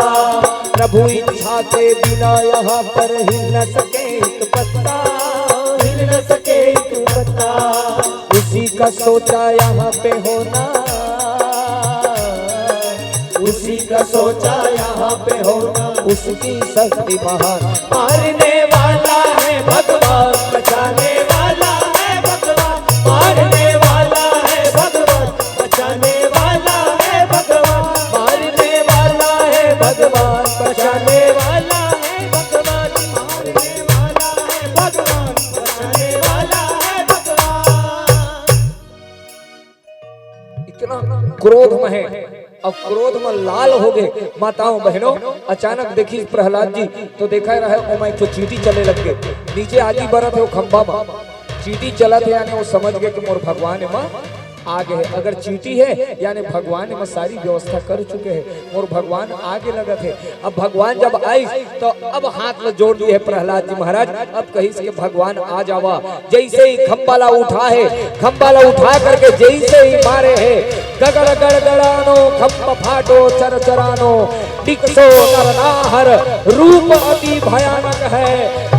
प्रभु इच्छा के बिना यहाँ पर हिल न सके एक पत्ता, हिल न सके एक पत्ता। उसी का सोचा यहाँ पे होना, उसी का सोचा यहाँ पे होना। उसकी शक्ति महान। मारने वाला है भगवान, बचाने वाला है भगवान। मारने वाला है भगवान, बचाने वाला है भगवान। मारने वाला है भगवान, बचाने वाला है भगवान। मारने वाला है भगवान, बचाने वाला है भगवान। इतना क्रोध में है। अब क्रोध में लाल हो गए। माताओं बहनों अचानक देखी प्रहलाद जी तो देखा रहा है ओमाई तो चींटी चले लग गए। नीचे आदि बरत है वो खंबा में चींटी चला थे, यानी वो समझ गए कि मोर भगवान में आगे है। अगर चींटी है यानी भगवान में सारी व्यवस्था कर चुके हैं और भगवान आगे लगा थे। अब भगवान जब आई तो अब हाथ में जोड़ दिए प्रहलाद जी महाराज। अब कहीं से भगवान आ जावा। जैसे ही खंबाला उठा है, खंबाला उठा करके जैसे ही मारे है गगड़ गड़गड़ानो खंब फाटो चर चरानो डिक्सो नरनाहर रूप अति भयानक है।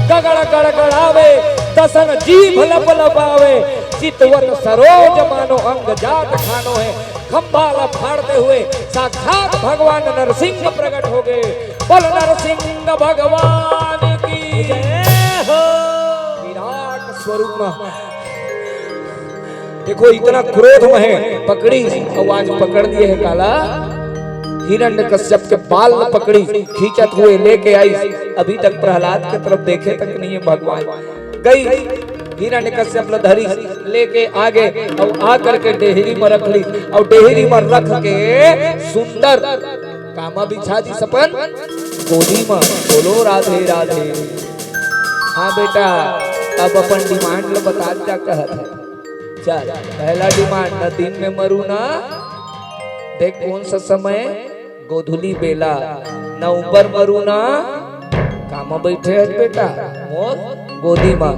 गगड़ गड़गड़ावे दसन जीभ लब लबावे चितवन सरोज मानो अंग जात खानो है। खंबाला फाड़ते हुए साक्षात भगवान नरसिंह प्रकट हो गए। बोल नरसिंह भगवान की जय हो। विराट स्वरूप में देखो इतना क्रोध में है। पकड़ी आवाज पकड़ दिए है काला। हिरण्यकश्यप के बाल पकड़ी खींचत हुए लेके आई। अभी तक प्रहलाद के तरफ देखे तक नहीं है भगवान। गई हिरण्यकश्यप धरी लेके आगे और आ करके डेहरी में रख ली और डेहरी में रख के सुंदर कामा बिछा दी सपन गोदी में। बोलो राधे राधे। हाँ बेटा अब अपन डिमांड लो बता क्या कहत है। चल पहला डिमांड न दिन में मरू ना। देख कौन सा समय गोधुली बेला न ऊपर मरू ना। कामा बैठे है बेटा मोर गोदी में।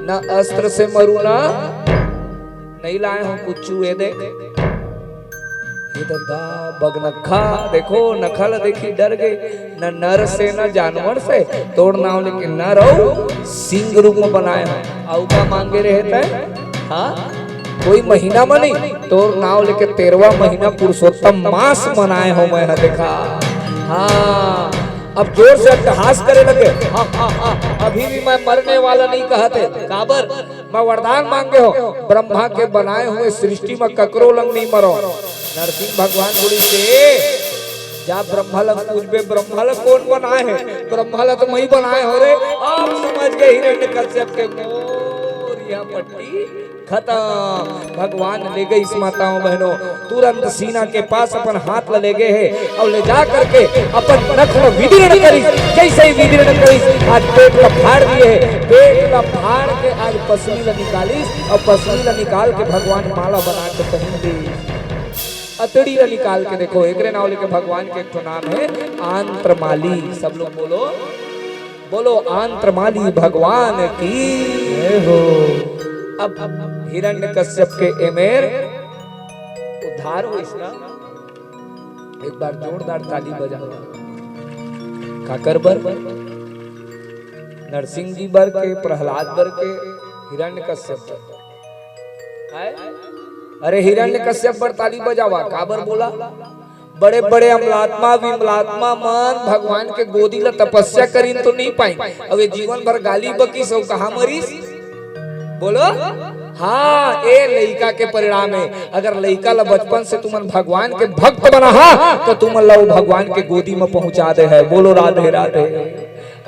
न अस्त्र से मरू ना। नहीं लाए हूं कुछ ये देख ये दादा बगनखा देखो नखल देखी डर गए। न नर से न जानवर से तोड़ नाव लेके न रहो सिंह रूप में बनाए हैं। आउ का मांगे रहते हैं। हाँ कोई महीना में नहीं तोड़ नाव लेके 13वां महीना पुरुषोत्तम मास मनाए हो मैं देखा। हाँ अब जोर से अट्टहास करे लगे। हाँ हाँ हाँ अभी भी मैं मरने वाला नहीं कहते। काबर मैं वरदान मांगे हो ब्रह्मा के बनाए हुए सृष्टि में ककरो लंग नहीं मरो। नरसिंह भगवान बोली से जा ब्रह्मा लंग पूछबे। ब्रह्मा लंग कौन बनाए हैं? ब्रह्मा लंग तो मैं ही बनाए हो रे। आप समझ गए हिरण्यकश्यप के मोरिया पट्टी खत्म। भगवान ले गई इस माताओं बहनों तुरंत सीना के पास अपन हाथ ले गए है और ले जा करके अपन नख में विदीर्ण करी। जैसे ही विदीर्ण करी आज पेट का फाड़ दिए है। पेट का फाड़ के आज पसली निकाली और पसली निकाल के भगवान माला बना के पहन दी। अतड़ी निकाल के देखो एक नाव लेके भगवान के एक तो नाम है आंत्रमाली। सब लोग बोलो बोलो आंत्रमाली भगवान की जय हो। अब हिरण्यकश्यप के एमेर उद्धार हो इसका। एक बार जोरदार ताली बजाओ। काकर बर नरसिंह जी बर के प्रहलाद बर के हिरण्यकश्यप अरे हिरण्यकश्यप बर ताली बजावा। काबर बोला बड़े बड़े अमलात्मा विमलात्मा मन भगवान के गोदी ला तपस्या करीन तो नहीं पाई। अब ये जीवन भर गाली बकी सो कहा मरीस बोलो। हाँ ए लइका के परिणाम है। अगर लइका ला बचपन से तुमन भगवान के भक्त बना तो तुमन ला भगवान के गोदी में पहुंचा दे है। बोलो राधे राधे।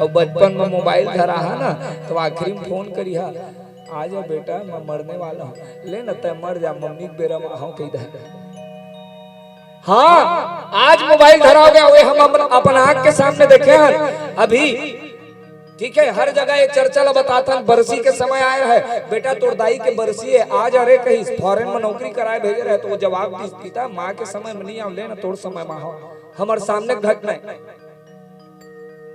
और बचपन में मोबाइल धरा है ना तो आखिरी में फोन करिहा, आ जा बेटा मैं मरने वाला हूँ, ले न तय मर जा, मम्मी के बेरा में आहू कही दे। हाँ आज मोबाइल धरा हो गया, वे हम अपन आंख के सामने देखे हैं अभी, ठीक है। हर जगह ये चर्चा बताता बरसी के समय आया है, बेटा तोर दाई के बरसी है, आज अरे कहीं फॉरेन में नौकरी कराए भेजे रहे, तो वो जवाब दीता माँ के समय में नहीं आवले ना तोर समय में हो, हमारे सामने घटना।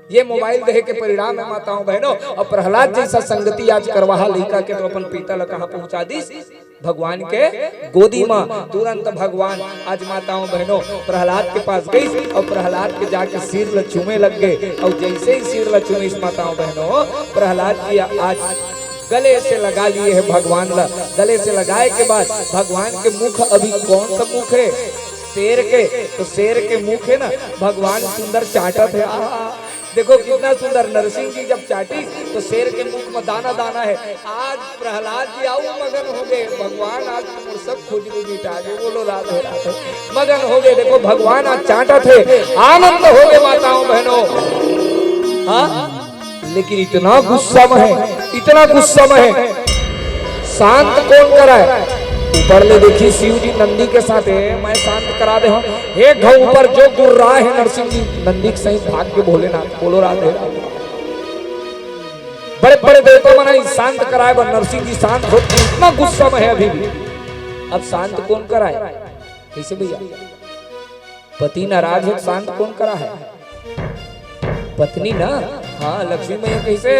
ये मोबाइल देह के परिणाम है माताओं बहनों। और प्रहलाद जैसा संगति आज करवाहा लड़का के तो अपन पिता ला कहां पहुंचा दी, भगवान के गोदी में। तुरंत भगवान आज माताओं बहनों प्रहलाद के पास गई और प्रहलाद के जाके सिर ल चूमे लग गए। और जैसे ही सिर ल चूमे इस माताओं बहनों प्रहलाद जी आज गले से लगा लिए है भगवान ला। गले से लगाए के बाद भगवान के मुख अभी कौन सा मुख है, शेर के, तो शेर के मुख है ना भगवान सुंदर चाटत है। देखो कितना सुंदर नरसिंह जी जब चाटी तो शेर के मुख में दाना दाना है। आज प्रहलाद जी आओ मगन हो गए, भगवान आज सब खुजली मिटा गए, बोलो राधे राधे, मगन हो गए। देखो भगवान आज चाटा थे, आनंद हो गए माताओं बहनों। हाँ लेकिन इतना गुस्सा में है, इतना गुस्सा में है, शांत कौन कराए? ऊपर ले देखी शिव जी नंदी के साथ है, मैं शांत करा दे हूं। हे घौ ऊपर जो गुर रहा है नरसिंह जी नंदी के सहित भाग के भोलेनाथ, बोलो राधे राधे। बड़े बड़े देवता मना शांत कराए, पर नरसिंह जी शांत हो, इतना गुस्सा में है अभी भी। अब शांत कौन कराए? कैसे भैया? पति नाराज है, शांत कौन करा है? पत्नी ना। हाँ लक्ष्मी मैया कैसे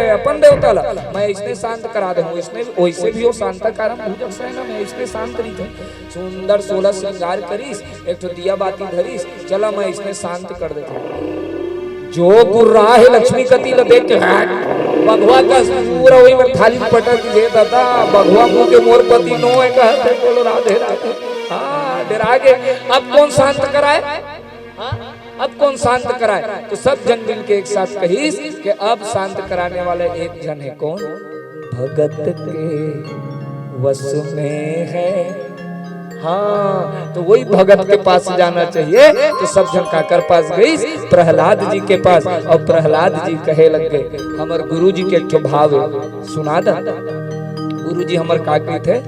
अपन देवता ला मैं इसने शांत करा दे, इसने वैसे भी हो शांता कारण भूजक से ना, मैं इसने शांत रही थे, सुंदर 16 श्रृंगार करीस, एक तो दिया बाती धरीस, चला मैं इसने शांत कर देता। जो गुर्रा है लक्ष्मी कति ल देख के बघवा का पूरा वही में थाली पटक दे दादा, बघवा मुंह के मोर पति नो है कहते, बोलो राधे राधे। हाँ डरा गए। अब कौन शांत कराए? अब कौन शांत कराए? तो सब जन मिल के एक साथ कही कि अब शांत कराने वाले एक जन है, कौन? भगत के वश में है। हाँ तो वही भगत के पास जाना चाहिए। तो सब जन काकर पास गई? प्रहलाद जी के पास। और प्रहलाद जी कहे लग गए, हमार गुरु जी के एक भाव सुना दा। गुरु जी हमार का थे,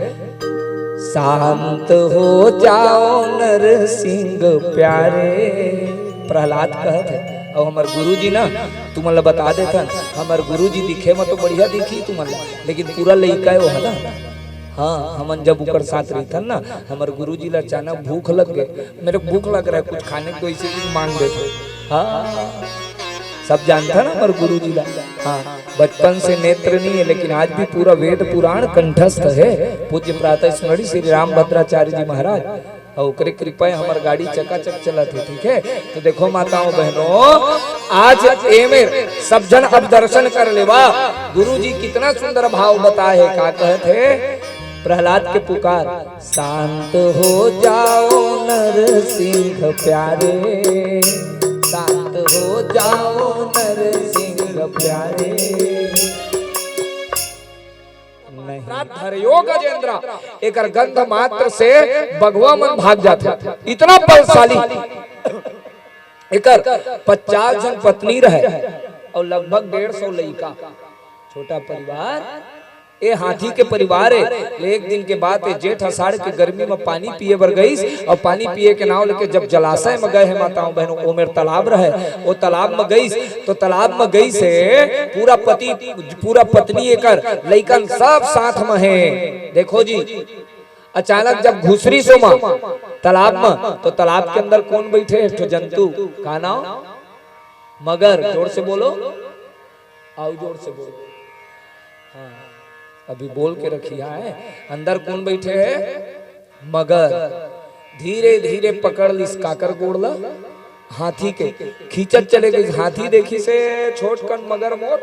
शांत हो जाओ नरसिंह प्यारे। प्रहलाद कहते और हमार गुरुजी ना तुमला बता देता, हमार गुरुजी दिखे में तो बढ़िया दिखी तुमला, लेकिन पूरा लइका है वो है ना। हाँ हमन जब ऊपर साथ रही था ना, हमारे गुरुजी ला अचानक भूख लग गए, मेरे भूख लग रहा है कुछ खाने को, इसी चीज मांग देते। हाँ सब जानता ना हमारे गुरुजी ला। हाँ बचपन से नेत्र नहीं है, लेकिन आज भी पूरा वेद पुराण कंठस्थ है। पूज्य प्रातः स्मृति श्री राम भद्राचार्य जी महाराज, और कृपा हमार गाड़ी चकाचक चला थे। ठीक है तो देखो माताओं बहनों आज एमेर सब जन अब दर्शन कर ले। वाह गुरु जी कितना सुंदर भाव बताए। का कहते प्रहलाद के पुकार, शांत हो जाओ नरसिंह प्यारे, शांत हो जाओ नरसिंह प्यारे। धरयो गजेंद्र एक गंध मात्र से बघवा मन भाग जाता, इतना बलशाली। एक 50 जन पत्नी रहे और लगभग 150 लड़का, छोटा परिवार। ये हाथी के परिवार है। एक दिन के बाद जेठ आषाढ़ के गर्मी में पानी पिए बर गई, और पानी पिए के नाव लेके जब जलाशय में गए हैं माताओं बहनों, वो मेरे तालाब रहे, वो तालाब में गई तो तालाब में गई से पूरा पति पूरा पत्नी एक लइकन सब साथ में है। देखो जी अचानक जब घुसरी सो मां तालाब में, तो तालाब के अंदर कौन बैठे? एक जंतु, का नाम? मगर। जोर से बोलो, आओ जोर से बोलो। हाँ अभी बोल के रखिया है। अंदर कौन बैठे है? मगर। धीरे धीरे पकड़ ली काकर गोड़ला हाथी के, खींचत चले गई। हाथी देखी से छोट कन मगर मोर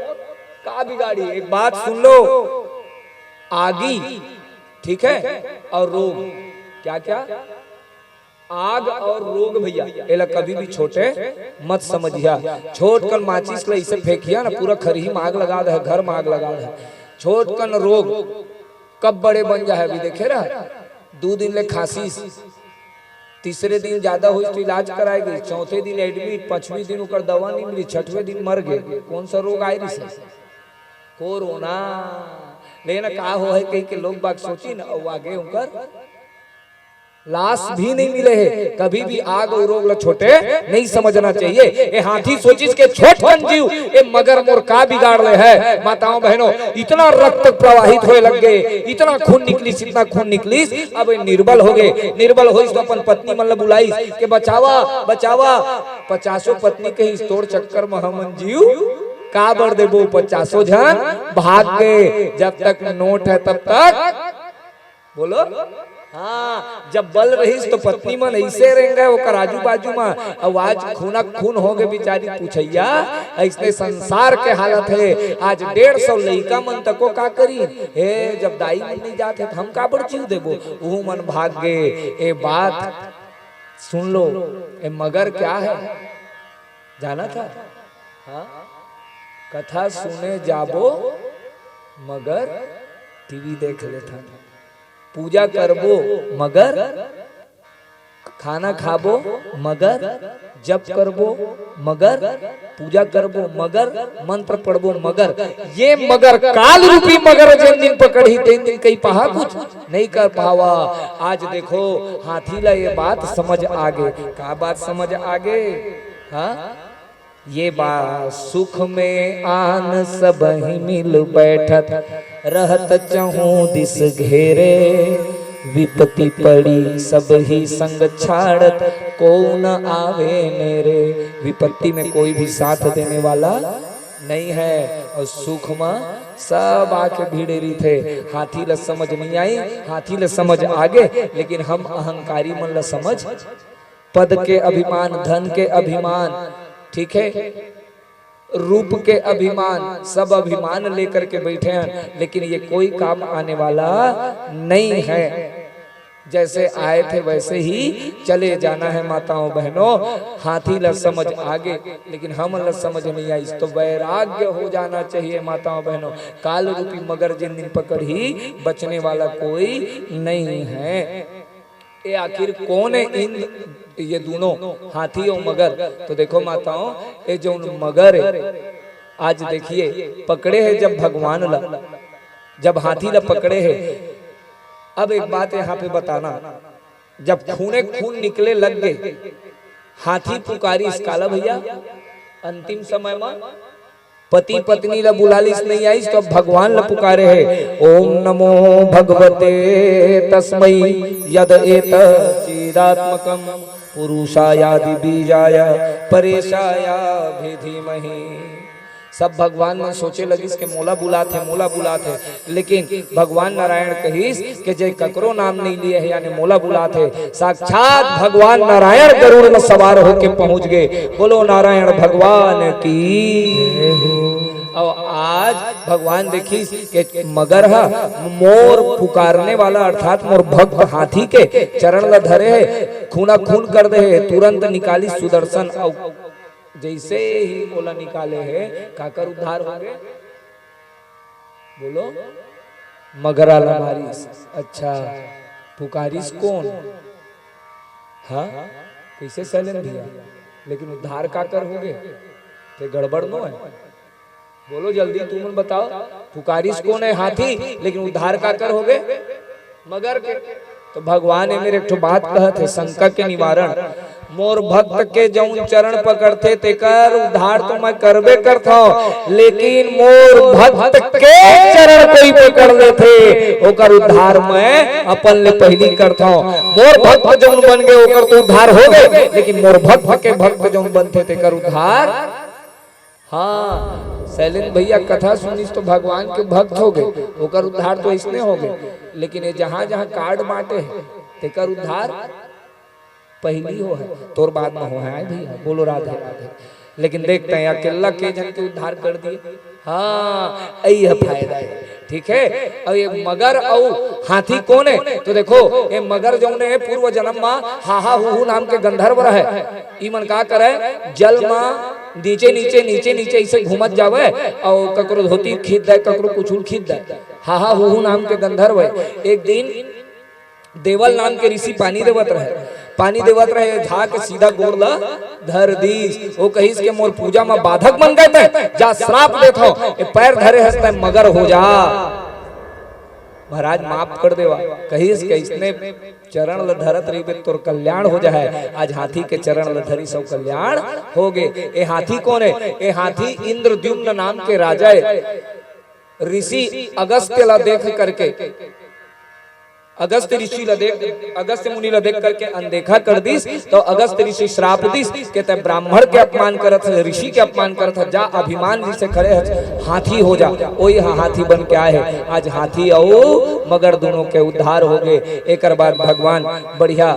का बिगाड़ी। एक बात सुन लो, आगी ठीक है और रोग, क्या क्या? आग और रोग भैया एला कभी भी छोटे मत समझिया। छोट कन माचिस ले इसे फेंकिया ना, पूरा खरही में आग लगा दे, घर में आग लगा दे। छोट कन रोग कब बड़े बन जाए अभी देखे रहा। 2 दिन ले खांसी, तीसरे दिन ज्यादा हुई तो इलाज कराएगी, चौथे दिन एडमिट, पांचवें दिन ओकर दवा नहीं मिली, छठवें दिन मर गए। कौन सा रोग आए रही से? कोरोना। लेकिन का हो है कहीं के लोग बाग सोची ना, और आगे उनकर लाश भी नहीं मिले है। कभी भी आग और रोग छोटे नहीं समझना चाहिए। ये हाथी सोचिस के छोट जीव ये मगर मोर का बिगाड़ ले है। माताओं बहनों, इतना रक्त प्रवाहित होए लग गए, इतना खून निकलिस, इतना खून निकलिस, अब निर्बल हो गए। निर्बल हो तो अपन पत्नी मन बुलाई के बचावा बचावा। 50 पत्नी के इस तोड़ चक्कर में हमन जीव का बढ़ देबो। 50 जन भाग गए। जब तक नोट है तब तक बोलो। हाँ, जब बल रही तो पत्नी मन ऐसे रहेंगे ओकर आजू बाजू में आवाज खूना खून हो गए। बेचारी पूछैया ऐसने संसार के हालत है। आज 150 लड़का मन तको का करी हे। जब दाई मन नहीं जाते तो हम का बड़ चीज देबो। वो मन भाग गए। ये बात सुन लो। ये मगर क्या है जाना था? हाँ, कथा सुने जाबो मगर टीवी देख लेता, पूजा करबो मगर, खाना खाबो मगर, जप करबो मगर, पूजा करबो मगर, मंत्र पढ़बो मगर। ये मगर काल रूपी मगर जिन दिन पकड़ी तीन दिन कहीं पहा कुछ नहीं कर पावा। आज देखो हाथी ला ये बात समझ आगे। क्या बात समझ आगे? हाँ, ये बात सुख में आन सब ही मिल बैठत, रहत चहूं दिस घेरे, विपत्ति पड़ी सब ही संग छाड़त, को न आवे मेरे। विपत्ति में कोई भी साथ देने वाला नहीं है, और सुख में सब आके भिड़ेरी थे। हाथी ला समझ नहीं आई, हाथी ला समझ आगे, लेकिन हम अहंकारी मन ला समझ पद के अभिमान, धन के अभिमान, ठीक है, रूप के अभिमान, सब अभिमान लेकर के बैठे हैं, लेकिन ये कोई काम आने वाला नहीं है। जैसे आए थे वैसे ही चले जाना है। माताओं बहनों, हाथी ला समझ आगे, लेकिन हम ला समझ नहीं आई, तो वैराग्य हो जाना चाहिए। माताओं बहनों, काल रूपी मगर जिन दिन पकड़ ही बचने वाला कोई नहीं है। ये आखिर कौन है इन ये दोनों, हाथी और मगर? तो देखो माताओं, ये जो मगर है आज देखिए पकड़े है जब भगवान ला, जब हाथी ला पकड़े है। अब एक बात यहाँ पे बताना, जब खूने खून निकले लग गए, हाथी पुकारी इस काला भैया अंतिम समय में पति पत्नी ला बुलालिस नहीं आई, तो भगवान ला पुकारे है। ओम नमो भगवते तस्मै यद एत चिदात्मकम पुरुषायादि बीजाय परेशाया धीमहि। सब भगवान में सोचे लगिस के मोला बुलाते, मोला बुलाते, लेकिन भगवान नारायण कहिस के जे ककरो नाम नहीं लिए है, यानी मोला बुलाते। साक्षात भगवान नारायण गरुड़ में सवार होके पहुंच गए। बोलो नारायण भगवान की। और आज भगवान देखिस के मगर है मोर पुकारने वाला, अर्थात मोर भक्त हाथी के चरण ला धरे है, खूना खून कर दे है, तुरंत निकाली सुदर्शन। और जैसे ही बोला निकाले है, काकर उद्धार हो गए? बोलो, मगरा लमारिस। अच्छा, पुकारिस कौन? हाँ, कैसे सैलन दिया, लेकिन उद्धार काकर हो गए? ते गड़बड़ नो है? बोलो जल्दी, तुम बताओ, पुकारिस कौन है? हाथी, लेकिन उद्धार काकर हो गए? मगर के। तो भगवान ने मेरे एक बात कहते, शंका के निवारण, मोर भक्त के जौन चरण पकड़ते तेकर उद्धार तो मैं करबे करता हूं, लेकिन मोर भक्त के चरण कोई पकड़ लेते ओकर उद्धार मैं अपन ले पहली करता हूं। मोर भक्त जौन बन गए ओकर तो उद्धार हो गए, लेकिन मोर भक्त के भक्त जौन बनते तेकर उद्धार। हाँ, शैलेंद्र भैया कथा सुनिस तो भगवान के भक्त हो गए, ओकर उद्धार तो इसने हो गए, लेकिन ये जहां जहां कार्ड बांटे है तेकर उद्धार पहली हो है, तोर बाद में हो है भैया। बोलो राधे राधे। लेकिन देखते हैं अकेला के जन के उद्धार कर दिए। हाँ, यही फायदा है, ठीक है। और ये मगर और हाथी कौन है? तो देखो ये मगर जो ने पूर्व जन्म में हाहा हु नाम के गंधर्व रहे। ई मन का करे, जल में नीचे नीचे नीचे नीचे ऐसे घूमत जावे, और ककरो धोती खींच दे, ककरो कुछ खींच दे। हाहा हु नाम के गंधर्व है। एक दिन देवल नाम के ऋषि पानी देवत रहे, पानी देवत रहे झा के सीधा गोड़ला धर दीस। वो कहिस के मोर पूजा में बाधक बन गए थे, जा श्राप देत हो, पैर धरे हंसते मगर हो जा। महाराज माफ कर देवा, कहिस के इसने चरण ल धरत रही तोर कल्याण हो जाए। आज हाथी के चरण ल धरी सब कल्याण हो गए। ए हाथी कौन है? ए हाथी इंद्रद्युम्न नाम के राजा है। ऋषि अगस्त्य ला देख करके, अगस्त ऋषि ला देख, अगस्त मुनि ला देख करके अनदेखा कर दिस, तो अगस्त ऋषि श्राप दिस के ते ब्राह्मण के अपमान करत है, ऋषि के अपमान करत है, जा अभिमान जी से खड़े है, हाथी हो जा। ओ यहाँ हाथी बन के आए है। आज हाथी आओ मगर दोनों के उद्धार हो गए। एक बाद भगवान बढ़िया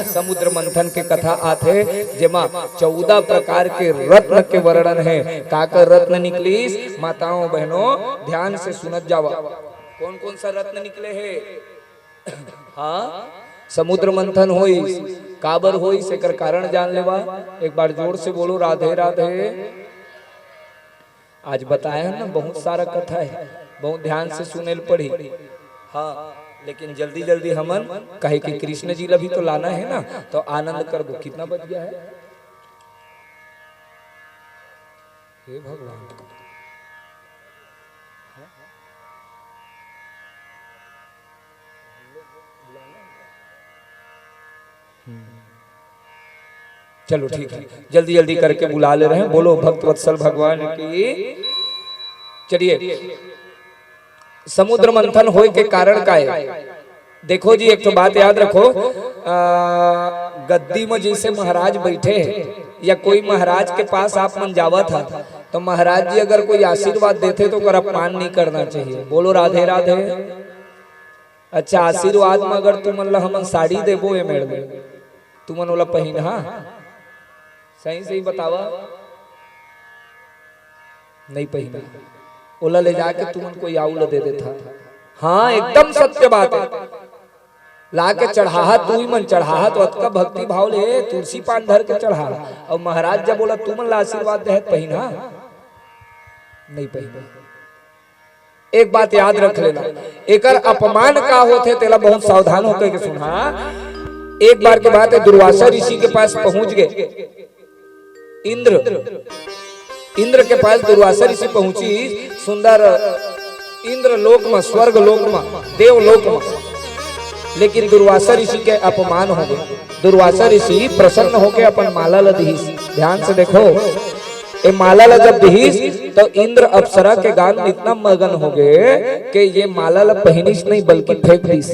समुद्र मंथन के कथा आते, जेमा 14 प्रकार के रत्न के वर्णन है। काकर रत्न निकलीस, माताओं बहनों ध्यान से सुनत जावा। कौन कौन सा रत्न निकले है? हाँ, समुद्र मंथन होई, काबर होई, सेकर कारण जान लेवा। एक बार जोर से बोलो राधे राधे। आज बताया ना बहुत सारा कथा है, बहुत ध्यान से सुने पड़ी। हाँ, लेकिन जल्दी जल्दी हमन कहे कि कृष्ण जी ला भी तो लाना है ना, तो आनंद कर दो। कितना बज गया है? हे भगवान, चलो ठीक है, जल्दी जल्दी करके बुला ले रहे हैं। बोलो भक्त वत्सल भगवान की। चलिए, समुद्र मंथन होए के कारण का है? देखो जी, एक तो बात याद रखो, गद्दी में जैसे महाराज बैठे हैं या कोई महाराज के पास आप मन जावा था, तो महाराज जी अगर कोई आशीर्वाद देते तो कर अपमान नहीं करना चाहिए। बोलो राधे राधे। अच्छा, आशीर्वाद में अगर तुमन हमन साड़ी देबो, ये मेड़ में तुमन ओला पहिन, हाँ सही सही बतावा, नहीं पहिना, ओला ले जाके तुमन कोई आउला दे देता। हाँ एकदम सत्य बात है। ला के चढ़ाहा तू ही मन चढ़ाहा, तो अतका भक्ति भाव ले तुलसी पान धर के चढ़ा। और महाराज जब बोला तुमन ला आशीर्वाद दे पहिना, नहीं पहिना। एक बात याद रख लेना, एकर अपमान का होते तेला बहुत सावधान होकर के सुना। एक बार की बात है, दुर्वासा ऋषि के पास पहुंच गए इंद्र के पास दुर्वासा ऋषि पहुंची। सुंदर इंद्र लोक में, स्वर्ग लोक में, देव लोक में, लेकिन दुर्वासा ऋषि के अपमान हो गए। दुर्वासा ऋषि प्रसन्न होकर अपन माला ला दीस। ध्यान से देखो, ये माला ला जब दीस तो इंद्र अप्सरा के गान में इतना मगन हो गए कि ये माला ला पहनिस नहीं बल्कि फेंक दीस।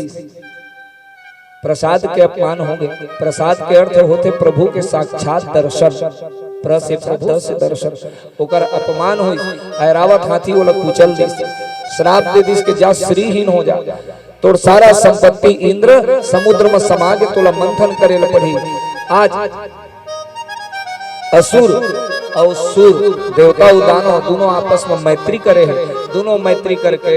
प्रसाद के अपमान होंगे। प्रसाद के अर्थ होते प्रभु के साक्षात दर्शन। से प्रभु से दर्शन, ओकर अपमान हुई। ऐरावत हाथी वो लोग कुचल दिस, श्राप दे दिस के जा श्रीहीन हो जा। तोर सारा संपत्ति इंद्र समुद्र में समा के तोला मंथन करे ल पड़ी। आज असुर और सुर, देवता दानव दोनों आपस में मैत्री करे हैं। दोनों मैत्री करके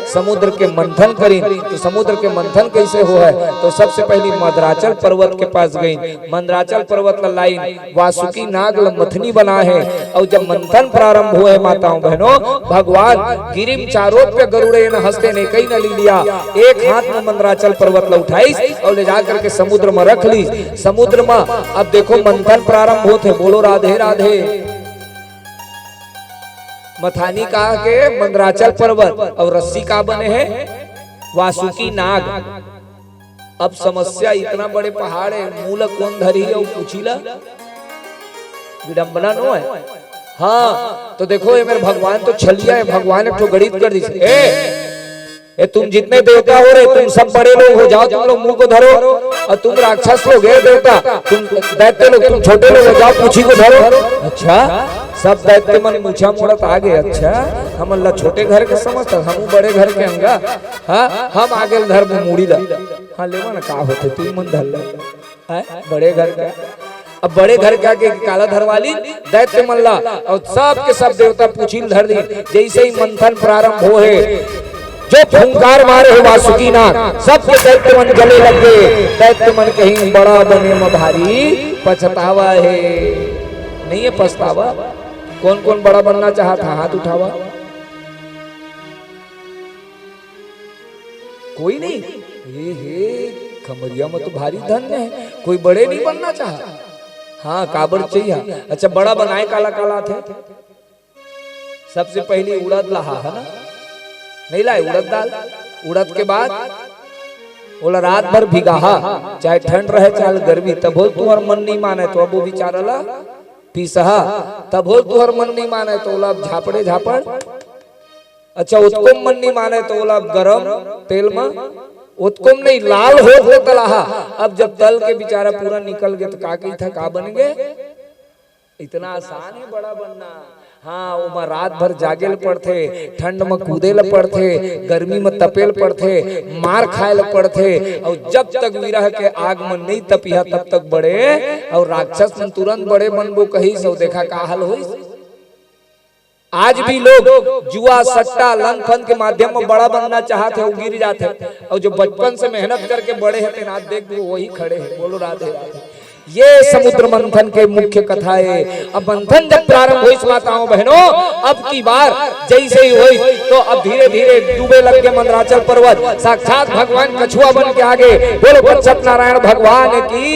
समुद्र के मंथन करी। तो समुद्र के मंथन कैसे हो है? तो सबसे पहली मंदराचल पर्वत के पास गई। मंदराचल पर्वत लाइन वासुकी नाग मथनी बना है। और जब मंथन प्रारंभ हुए माताओं बहनों, भगवान गिरिम चारों पे गरुड़े न हंसते ने कई न ली लिया। एक हाथ में मंदराचल पर्वत उठाई और ले जाकर के समुद्र में रख ली। समुद्र में अब देखो मंथन प्रारंभ होते। बोलो राधे राधे। मथानी कहा के मंदराचल पर्वत और रस्सी का बने हैं वासुकी नाग। अब समस्या, इतना बड़े पहाड़ है, मूल कौन धरी है? पूछीला, विडंबना नो है। हाँ तो देखो ये मेरे भगवान तो छलिया है। भगवान एक तो गणित कर दी, ए तुम जितने देवता हो रहे तुम सब बड़े लोग हो जाओ, तुम लोग मुंह को धरो। और तुम राक्षस लोग है देवता, तुम दैत्य लोग तुम छोटे लोग हो जाओ, पूछी को धरो। अच्छा, सब दैत्य मन मूछा मोड़त आ गए। अच्छा, हम अल्लाह छोटे घर के समझता, हम बड़े घर के अंगा। हाँ हम आगे धर्म मूड़ी ला। हाँ लेवा ना का होते तू मन धर ले बड़े घर का। अब बड़े घर के आगे काला धरवाली दैत्य मल्ला और सब के सब देवता पूछिल धर दी। जैसे ही मंथन प्रारंभ हो है, जो फुंकार मारे है वासुकी नाग, सबके दैत्य मन गले लग गए। दैत्य मन कहीं बड़ा बने में भारी पछतावा है। नहीं है पछतावा? कौन कौन बड़ा बनना चाहता? हाथ उठावा। कोई नहीं? हे कमरिया में तो भारी धन्य है, कोई बड़े नहीं बनना चाहा। हाँ काबर चाहिए। अच्छा बड़ा बनाए काला काला थे। सबसे पहले उड़द लहा है ना, नहीं लाए उड़द दाल। उड़द के बाद बोला रात भर भिगाहा, चाहे ठंड रहे चाहे गर्मी, तब बोल तुम्हारा मन नहीं माने तो अब वो बेचारा ला पीसहा, तब बोल तुम्हारा मन नहीं माने तो बोला झापड़े झापड़। अच्छा उसको मन नहीं माने तो बोला गरम तेल में, उसको नहीं लाल हो तलाहा। अब जब तल के बेचारा पूरा निकल गया तो का कही था का बन गए। इतना आसान है बड़ा बनना। हाँ वो रात भर जागेल पड़थे, ठंड में कूदेल पड़थे, गर्मी में तपेल पड़थे, मार खाएल पड़थे, और जब तक विरह के आग में नहीं तपिया तब तक बड़े, और राक्षस में तुरंत बड़े बनबो कही सो देखा का हाल होई। आज भी लोग जुआ सट्टा लन फन के माध्यम में बड़ा बनना चाहते हैं, गिर जाते हैं, और जो बचपन से मेहनत करके बड़े हैं आज देख वही खड़े हैं। बोलो राधे राधे। ये समुद्र मंथन के मुख्य कथा है। अब मंथन जब प्रारंभ हुई माताओं बहनों, अब की बार जैसे ही हुई तो अब धीरे धीरे डूबे लग गए मंदराचल पर्वत। साक्षात भगवान कछुआ बन के आगे, बोलो सत्यनारायण भगवान की।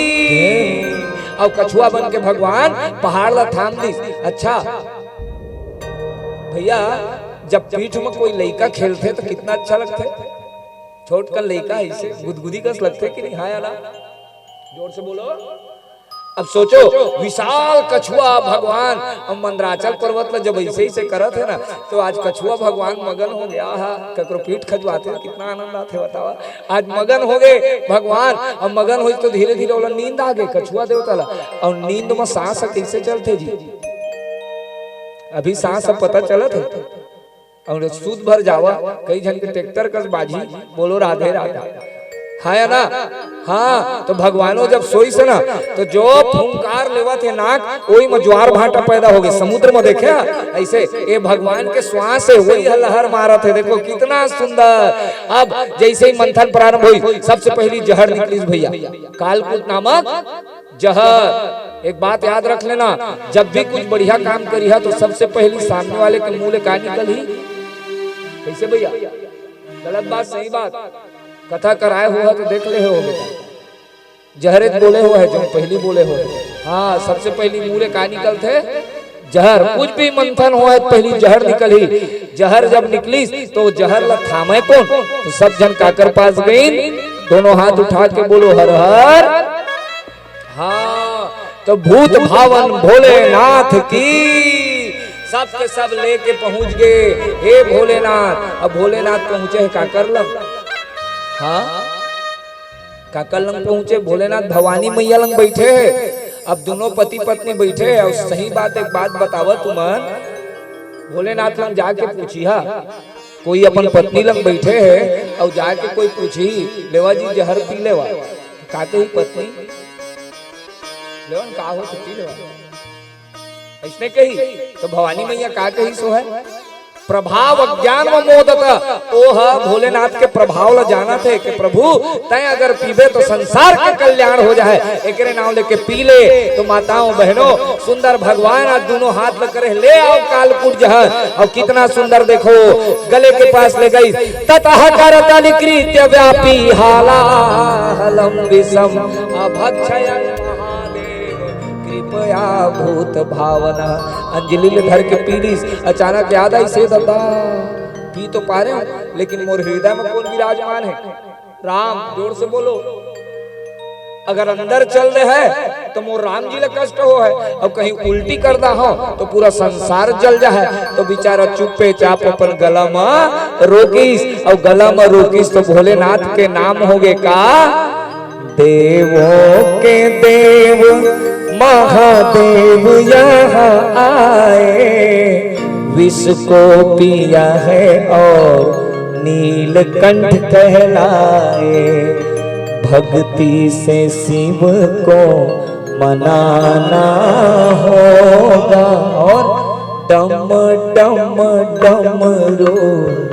अब कछुआ बन के भगवान पहाड़ ला थाम दी। अच्छा भैया जब पीठ में कोई लड़का खेलते तो कितना अच्छा लगते। छोट का लड़का ऐसे गुदगुदी कस लगते कि नहीं। हाँ या ना, जोर से बोलो। अब सोचो विशाल कछुआ भगवान अब मंदराचल पर्वत में जब ऐसे ही से करत है ना, तो आज कछुआ भगवान मगन हो गया। ककरो पीठ खजवाते कितना आनंद आते बतावा। आज मगन हो गए भगवान। अब मगन हुई तो धीरे धीरे बोला नींद आ गई कछुआ देवता ला। और नींद में सांस कैसे चलते जी, अभी सांस सब पता चलत है। और सूद भर जावा कई जन के ट्रैक्टर कस बाजी। बोलो राधे राधे। हाँ या ना। हाँ तो भगवानो जब सोई से ना तो जो फुंकार लेवा थे नाक वही में ज्वार भाटा पैदा हो गए। समुद्र में देखे ऐसे ये भगवान के श्वास से वही लहर मारा थे। देखो कितना सुंदर। अब जैसे ही मंथन प्रारंभ हुई सबसे पहली जहर निकली भैया, कालकूट नामक जहर। एक बात याद रख लेना, जब भी कुछ बढ़िया काम करिया तो सबसे पहली सामने वाले के मुंह ले का निकल ही कैसे भैया। गलत बात सही बात कथा कराए हुआ तो देख ले हो बेटा। जहरे बोले हुआ है जो पहली बोले हो। हाँ सबसे पहली मुंह का निकल थे जहर। कुछ भी मंथन हुआ है पहली जहर निकली। जहर जब निकली तो जहर ला थामे कौन, तो सब जन काकर पास गई, दोनों हाथ उठा के बोलो हर हर। हाँ तो भूत भावन भोलेनाथ की सब के सब लेके पहुंच गए। हे भोलेनाथ। अब भोलेनाथ पहुंचे है काकर लंग। हाँ काकर लंग पहुंचे भोलेनाथ भवानी मैया लंग बैठे है। अब दोनों पति पत्नी बैठे है। और सही बात एक बात बतावा तुमन, भोलेनाथ लंग जाके पूछी हा कोई अपन पत्नी लंग बैठे है और जाके कोई पूछी लेवा जी जहर पी लेवा, काते ही पत्नी लेवन का हो तो पी लेवा इसने कही। तो भवानी मैया का कही सो है प्रभाव ज्ञान मोदत। ओह भोलेनाथ के प्रभाव ला जाना थे कि प्रभु तय अगर पीबे तो संसार के कल्याण हो जाए, एकरे नाम लेके पी ले। तो माताओं बहनों सुंदर भगवान आज दोनों हाथ में करे ले आओ कालकूट जहर। और कितना सुंदर देखो गले के पास ले गई। ततः करतल कृत्य व्यापी हालाहलम विषम अभक्षयं कृपया भूत भावना। अंजलि धर के पीली। अचानक याद आई से दादा पी तो पा रहे हो लेकिन मोर हृदय में कौन विराजमान है, राम। जोर से बोलो। अगर अंदर चल रहे है तो मोर राम जी ले कष्ट हो है, और कहीं उल्टी करना हो तो पूरा संसार जल जाए। तो बेचारा चुप्पे चाप अपन गला में रोकीस। और गला में रोकीस तो भोलेनाथ के नाम हो गए का देवों के देव महादेव यहाँ आए। विष को पिया है और नीलकंठ कहलाए। भक्ति से शिव को मनाना होगा और डम डम डमरू।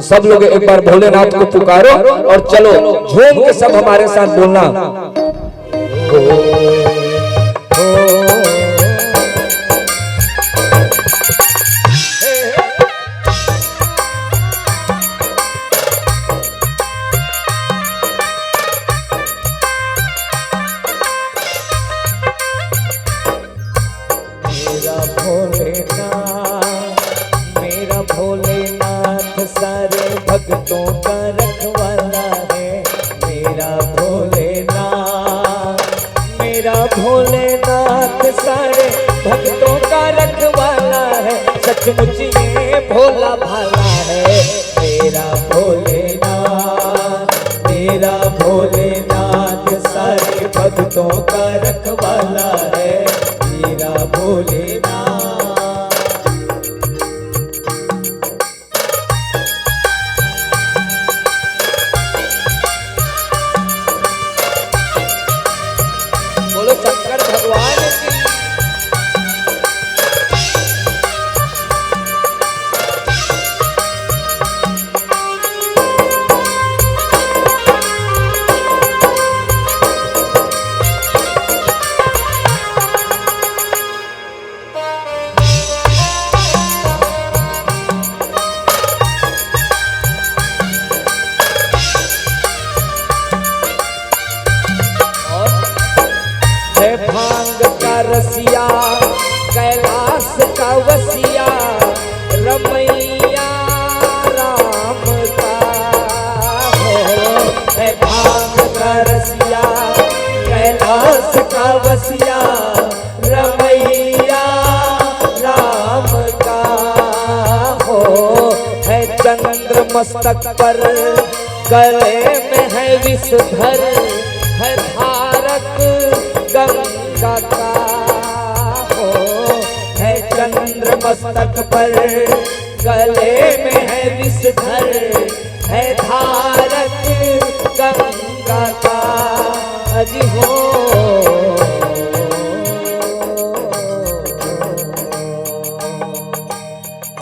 सब लोग एक बार भोलेनाथ को पुकारो और चलो झूम के सब हमारे साथ बोलना। भोलेनाथ सारे भक्तों का रखवाला है मेरा भोलेनाथ। मेरा भोलेनाथ सारे भक्तों का रखवाला है, सचमुच ये भोला भाला है मेरा भोलेनाथ। मेरा भोलेनाथ सारे भक्तों का रखवाला है मेरा भोलेनाथ। बोलो शंकर भगवान की। है भांग का रसिया कैलाश का वसिया रमैया राम का है भांग का रसिया कैलाश का वसिया रमैया राम का हो। है चंद्र मस्तक पर गले में है विषधर है धारक गंगा का हो। है चंद्र मस्तक पर गले में है विषधर है धारक गंगा का अजी हो।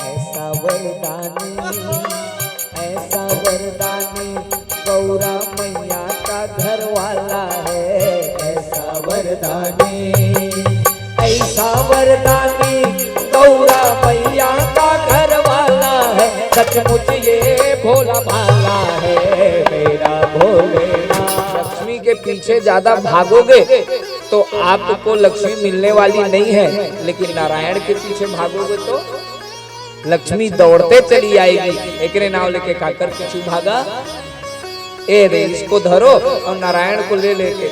ऐसा वरदानी गौरा मैया का घर वाला है। ऐसा वरदानी गौरा मैया का घर वाला है, सचमुच ये भोला भाला है मेरा भोलेनाथ। लक्ष्मी के पीछे ज्यादा भागोगे तो आपको लक्ष्मी मिलने वाली नहीं है, लेकिन नारायण के पीछे भागोगे तो लक्ष्मी दौड़ते चली आएगी। एक नाव लेके काकर पीछू भागा, ए रे इसको धरो और नारायण को ले लेके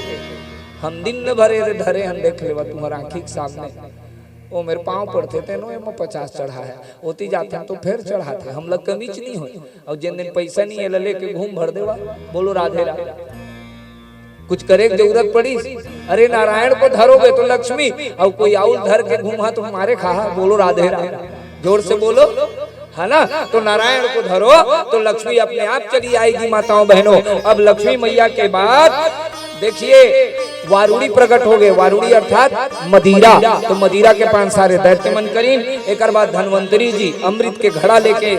हम दिन न भरे रे धरे हम देख लेवा तुम्हारा आँखी के सामने। वो मेरे पाँव पड़ते थे नो 50 चढ़ा है होती जाते हैं तो फिर चढ़ाते हम लोग कमीच नहीं हो। और जिन दिन पैसा नहीं है लेके घूम भर देवा। बोलो राधे राधे। कुछ करे की जरूरत पड़ी, अरे नारायण को धरोगे तो लक्ष्मी और कोई आउल धर के घूमा तो हमारे खा। बोलो राधे राधे, जोर से बोलो है ना। तो नारायण को धरो तो लक्ष्मी अपने आप चली आएगी। माताओं बहनों, अब लक्ष्मी मैया के बाद देखिए वारुणी प्रकट हो गए। वारुणी अर्थात मदिरा, तो मदिरा के 5 सारे दैत्य मन करीन। एक बाद धन्वंतरी जी अमृत के घड़ा लेके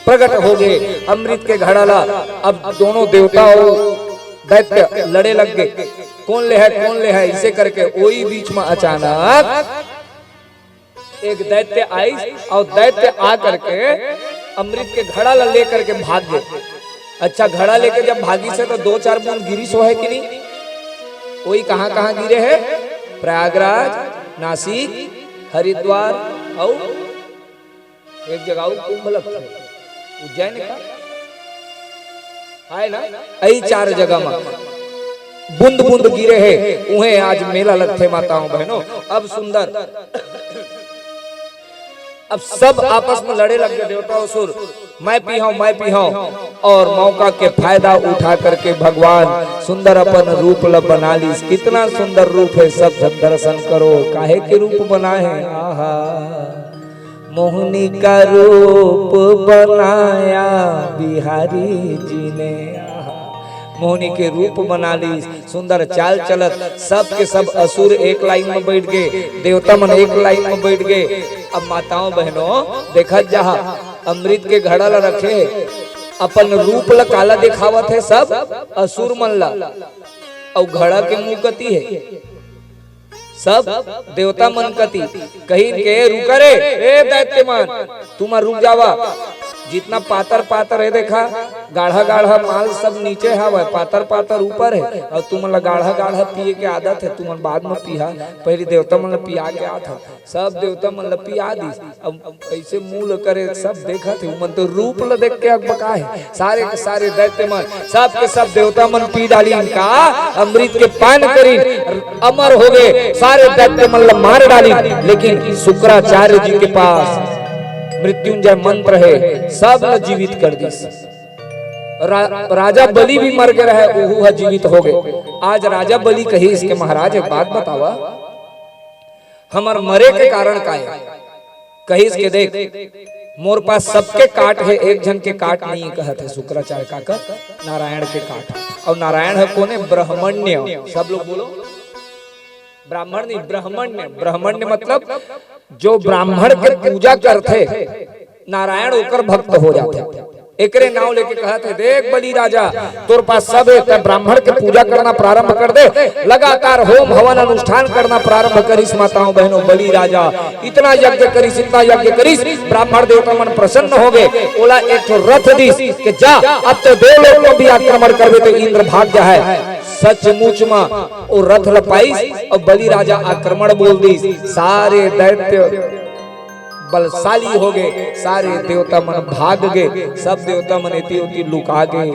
प्रकट हो गए। अमृत के घड़ा ला अब दोनों देवताओं दैत्य लड़े लग गए, कौन ले है इसे करके। वही बीच में अचानक एक दैत्य आई और दैत्य आ करके अमृत के घड़ा ला लेकर के भाग गए। अच्छा घड़ा लेके जब भागी से तो 2-4 बूंद गिरी सो है कि नहीं। वही कहाँ गिरे हैं, प्रयागराज, नासिक, हरिद्वार और एक जगह कुंभलक उज्जैन का है ना। यही 4 जगह में बूंद बूंद गिरे हैं। उन्हें आज मेला लगते माताओं बहनों। अब सुंदर अब सब आपस में लड़े लग गए देवता असुर, मैं पिहाऊं और मौका के फायदा उठा करके भगवान सुंदर अपन रूप बना ली। कितना सुंदर रूप है, सब दर्शन करो। काहे के रूप बनाए हैं, आहा मोहिनी का रूप बनाया बिहारी जी ने। मोहिनी के रूप बना ली, सुंदर चाल चलत। सब के सब असुर एक लाइन में बैठ गए, देवता मन एक लाइन में बैठ गए। अब माताओं बहनों देखा जहा अमृत के घड़ा ला रखे अपन रूप ला काला दिखावत है सब असुर मन ला, और घड़ा के मुंह कती है सब देवता मन कती। कहीं के रुका रे ए दैत्य मन, तुम रुक जावा। जितना पातर है देखा गाढ़ा गाढ़ा माल सब नीचे हवा, पातर पातर ऊपर है, और तुमन गाढ़ा गाढ़ा पिए के आदत है, तुमन बाद में पिया, पहले देवता मन पिया के आता, सब देवता मन पिया दी। अब ऐसे मूल करे सब देखा थे, मन तो रूप ल देख के बका है, सारे के सारे दैत्य मन सब के सब देवता मन पी डाली, इनका अमृत के पान करी, अमर हो गए, सारे दैत्य मन मार डाली। लेकिन शुक्राचार्य जी के पास मृत्युंजय मंत्र है, सब न जीवित कर दी। राजा बलि भी मर गए रहे, ओहू जीवित हो गए। आज राजा बलि कही इसके महाराज एक बात बतावा, हमार मरे के कारण का है? कही इसके देख मोर पास सबके काट है, एक जन के काट नहीं कहते शुक्राचार्य का कर, नारायण के काट। और नारायण है कौन है? ब्रह्मण्य। सब लोग बोलो ब्राह्मण नहीं, ब्राह्मण्य। ब्राह्मण्य मतलब जो ब्राह्मण के पूजा करते नारायण होकर भक्त हो जाते। एकरे नाव लेके कहते देख बलि राजा तोर पास सब है, तब ब्राह्मण के पूजा करना प्रारंभ कर दे, लगातार होम हवन अनुष्ठान करना प्रारंभ करिस। माताओं बहनों, बलि राजा इतना यज्ञ करिस, इतना यज्ञ करिस, ब्राह्मण देवता मन प्रसन्न हो गए। बोला एक तो रथ दिस कि जा, अब तो देवलोक को भी आक्रमण करबे तो इंद्र भाग जाए। सचमुच में वो रथ लपाइस और बलि राजा आक्रमण बोल दी, सारे दैत्य बलशाली हो गए, सारे देवता मन भाग गए, सब देवता मन इति उति लुका गए।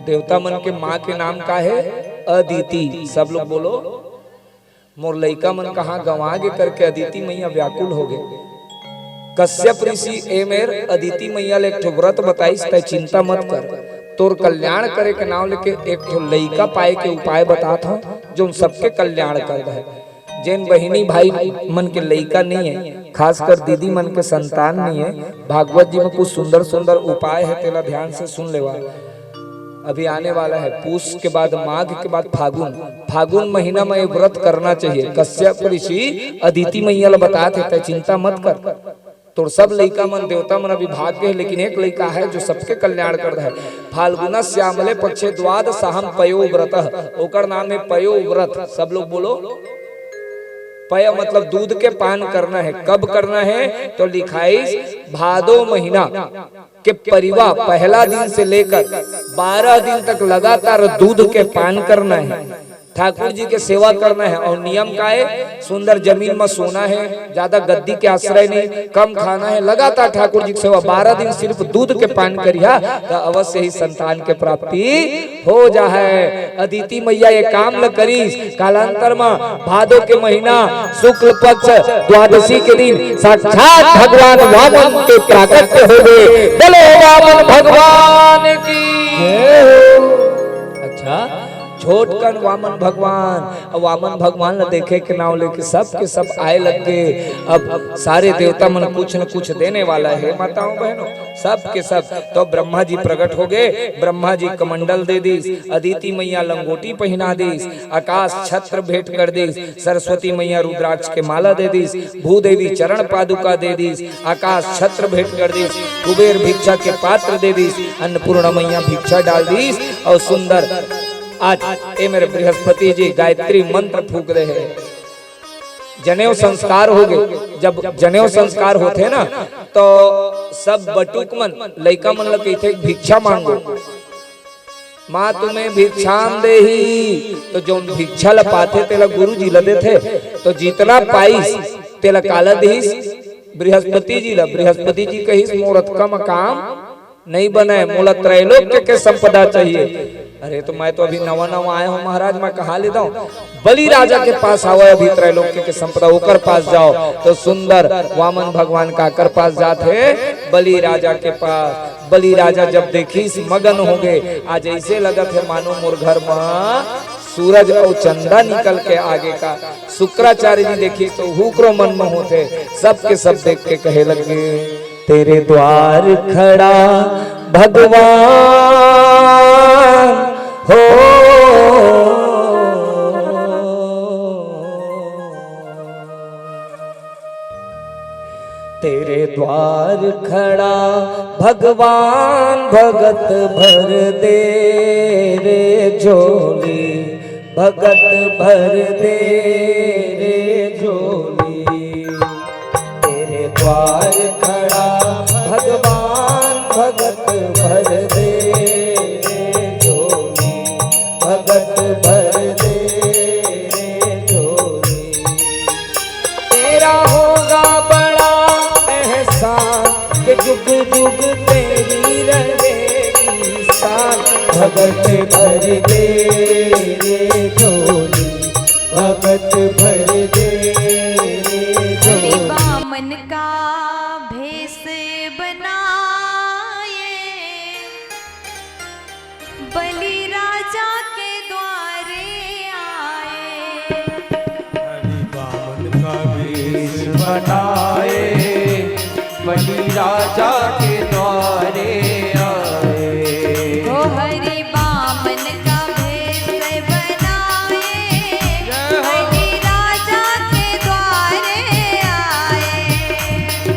देवता मन के माँ के नाम का है? अदिति। सब लोग बोलो मोर लइका मन कहाँ गंवा गे करके अदिति मैया व्याकुल हो गए। कश्यप ऋषि ए मेर अदिति मैया ले एक व्रत बताइस, तय चिंता मत कर, तोर कल्याण करे के नाम लेके एक लइका पाए के उपाय बताता हूँ जो सबके कल्याण कर दे। जैन बहिनी भाई मन के लइका नहीं है, खासकर दीदी मन के संतान नहीं है, भागवत जी में कुछ सुंदर सुंदर उपाय है, तेरा ध्यान से सुन लेवा। अभी आने वाला है पूस के बाद माघ के बाद फागुन, फागुन महीना में व्रत करना चाहिए। कश्यप ऋषि अदिति मैया बताते थे चिंता मत कर, तो सब लइका मन देवता मन अभी भाग गए, लेकिन एक लइका है जो सबके कल्याण कर है। फाल्गुन श्यामले पक्षे द्वादशाहम पयो व्रत, ओकर नाम है पयो व्रत। सब लोग बोलो पय मतलब दूध के पान करना है। कब करना है? तो लिखाई भादो महीना के परिवा पहला दिन से लेकर 12 दिन तक लगातार दूध के पान करना है, ठाकुर जी के सेवा करना है। और नियम का है सुंदर जमीन में सोना है, ज्यादा गद्दी के आश्रय नहीं, कम खाना है, लगातार ठाकुर जी की सेवा। 12 दिन सिर्फ दूध के पान करिया तो अवश्य ही संतान के प्राप्ति हो जाए। अदिति मैया ये काम ल करीस, कालांतर में भादो के महीना शुक्ल पक्ष द्वादशी के दिन साक्षात भगवान वामन के प्राकट्य हो गए। बोलो वामन भगवान की जय हो। अच्छा छोटकन वामन भगवान, वामन भगवान ने देखे के नाव लेके सब के सब आए लग गए। अब सारे देवता मन कुछ न कुछ देने वाला है माताओं बहनों, सब के सब। तो ब्रह्मा जी प्रकट हो गए, ब्रह्मा जी कमंडल दे दी, अदिति मैया लंगोटी पहना दी, आकाश छत्र भेंट कर दी, सरस्वती मैया रुद्राक्ष के माला दे दी, भूदेवी चरण पादुका दे दी, आकाश छत्र भेंट कर दी, कुबेर भिक्षा के पात्र दे दी, अन्नपूर्णा मैया भिक्षा डाल दी। और सुंदर आज ए मेरे बृहस्पति जी गायत्री मंत्र फूक रहे हैं, जनेऊ संस्कार हो गए। जब जनेऊ संस्कार होते ना तो सब बटुक मन लइका मन लगे थे भिक्षा मांगो, माँ तुम्हें भिक्षाम दे ही, तो जो भिक्षा ला पाते तेला गुरु जी ला देते, तो जितना पाइस तेला काला दीस बृहस्पति जी ला। बृहस्पति जी कहिस मोरत का मकाम नहीं बनाए, मोला त्रैलोक्य के संपदा चाहिए। अरे तो मैं तो अभी नवा नवा आया हूँ महाराज, मैं कहा लेता हूँ, बलि राजा के पास आओ, अभी त्रैलोक्य के संपदा होकर पास जाओ। तो सुंदर वामन भगवान का कर पास जाते बलि राजा के पास। बलि राजा जब देखी मगन हो गए, आज ऐसे लगा थे मानो मोर घर में सूरज और चंदा निकल के आगे का। शुक्राचार्य जी देखिए तो हुक्रो मन में होते, सबके सब देख के कहे लगे तेरे द्वार खड़ा भगवान हो, तेरे द्वार खड़ा भगवान भगत भर दे रे झोली, भगत भर दे रे झोली। तेरे द्वार खड़ा भगवान भगत भर दे भगत भर दे रे झोली, भगत भर दे रे हरि झोली। बामन का भेष बनाए, बलि राजा के द्वारे आए। हरि बामन का भेष बनाए, बलि राजा के द्वारे आए। ओ हरि बामन का भेष बनाए, बलि राजा के द्वारे आए।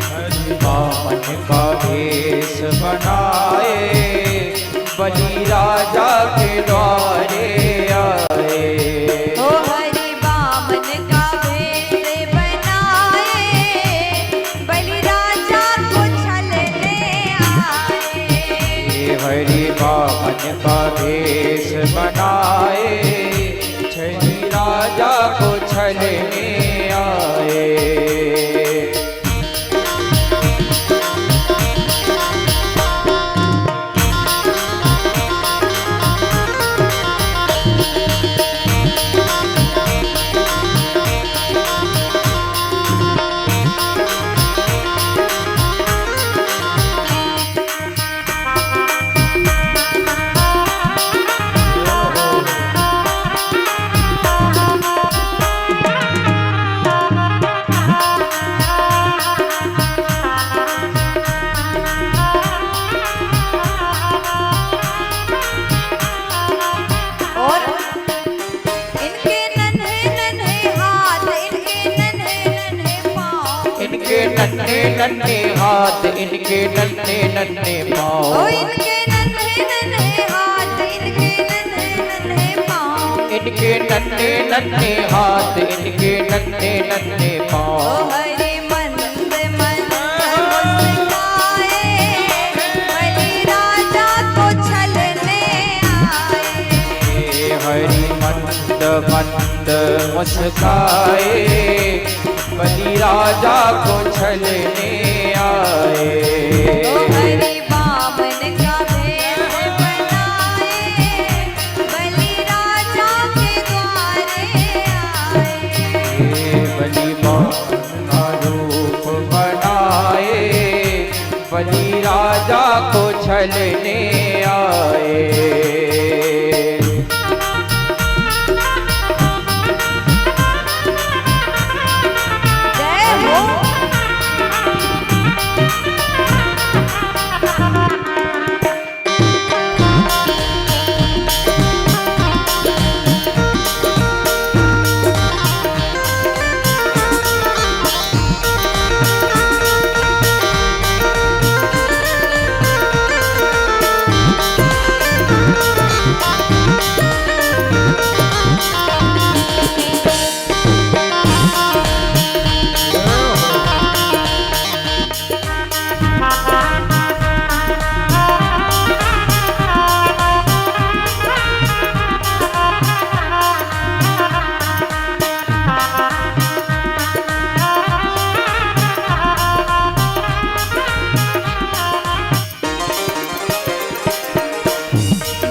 हरि बामन का भेष बनाए, बलि राजा के द्वारे आए। ओ हरि बामन का भेष बनाए, बलि राजा को छलने आए। हरि बामन का भेष बनाए, छली राजा को छलने आए। और इनके नन्हे नन्हे हाथ, इनके नन्हे नन्हे पाँव, इनके नन्हे नन्हे हाथ, इनके नन्हे नन्हे ओ पाँव। इनके नन्हे नन्हे हाथ, इनके नन्हे नन्हे पाँव। इनके नन्हे नन्हे हाथ, इनके नन्हे नन्हे ओ पाँव। हरि मंद मंद मुस्काए, बलि राजा को छलने आए। हरि मंद मंद मुस्काए, बलि राजा को छलने आए। ओ हरि बामन का भेष बनाए, बलि राजा के द्वारे आए। बलि बामन का रूप बनाए, बलि राजा को छलने आए। जय हो।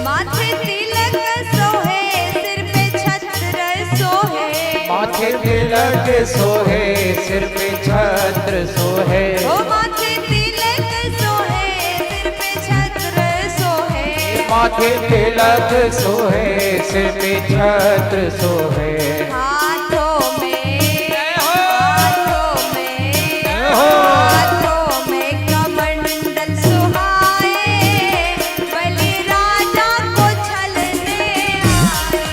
माथे तिलक सोहे, सिर पे छत्र सोहे। माथे तिलक सोहे, सिर पे छत्र सोहे। ओ माथे तिलक सोहे, सिर पे छत्र सोहे। माथे तिलक सोहे, सिर पे छत्र सोहे। हाथों में कमंडल सुहाए, बलि राजा को छलने आए।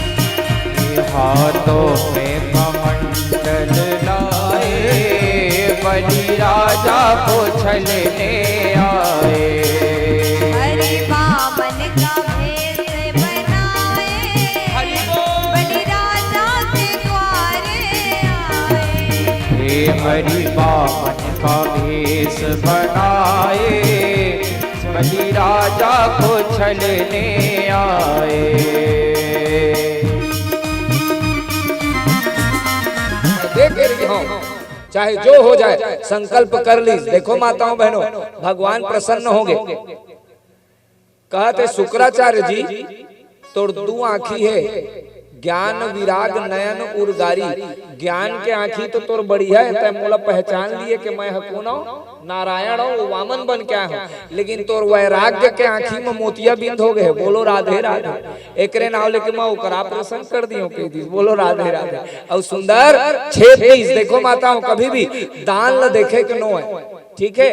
हाथों में कमंडल लाए, बलि राजा को छलने आए। हरि बामन का भेष बनाए, बलि राजा के द्वारे आए। हे हरि बामन का भेष बनाए, बलि राजा को छलने आए। देख रही हो, चाहे जो हो जाए संकल्प कर ली। देखो माताओं बहनों, भगवान प्रसन्न होंगे। कहते शुक्राचार्य जी तोर दू आँखी है, ज्ञान विराग नयन उर्गारी। ज्ञान के आँखी तो तोर बढ़िया है, तय मोला पहचान लिए कि मैं कौन हूँ, नारायण हूँ, वामन बन के आया हूँ। लेकिन तोर वैराग्य के आँखी में मोतिया बिंद हो गए। बोलो राधे राधे। एकरे नाव लेके मैं ओकर ऑपरेशन कर दियो के दी। बोलो राधे राधे। और सुंदर 6 पीस देखो माताओं, कभी भी दान ल देखे के नो है, ठीक है।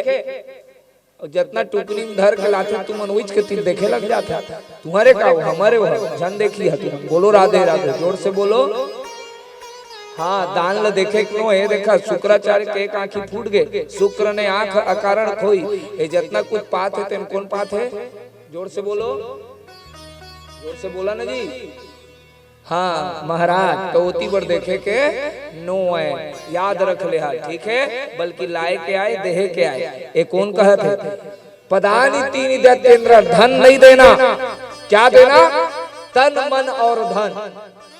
और जितना टुकनी में धर के लाते तुम मनोज के तीर देखे लग जाता। तुम्हारे का हो, हमारे हो, जन देखी है। बोलो राधे राधे, जोर से बोलो। हाँ, दान ल देखे क्यों है। देखा शुक्राचार्य के एक आंखी फूट गए, शुक्र ने आंख अकारण खोई। ये जितना कुछ पात है तेन कौन पात है, जोर से बोलो, जोर से बोला ना जी। हाँ महाराज, तो उती पर देखे के नो है, याद रख ले हाल, ठीक है। बल्कि लाए के आए, देहे के आए। एक कौन कहते पदानी तीन दैत्येंद्र, धन नहीं देना, क्या देना, तन मन और धन।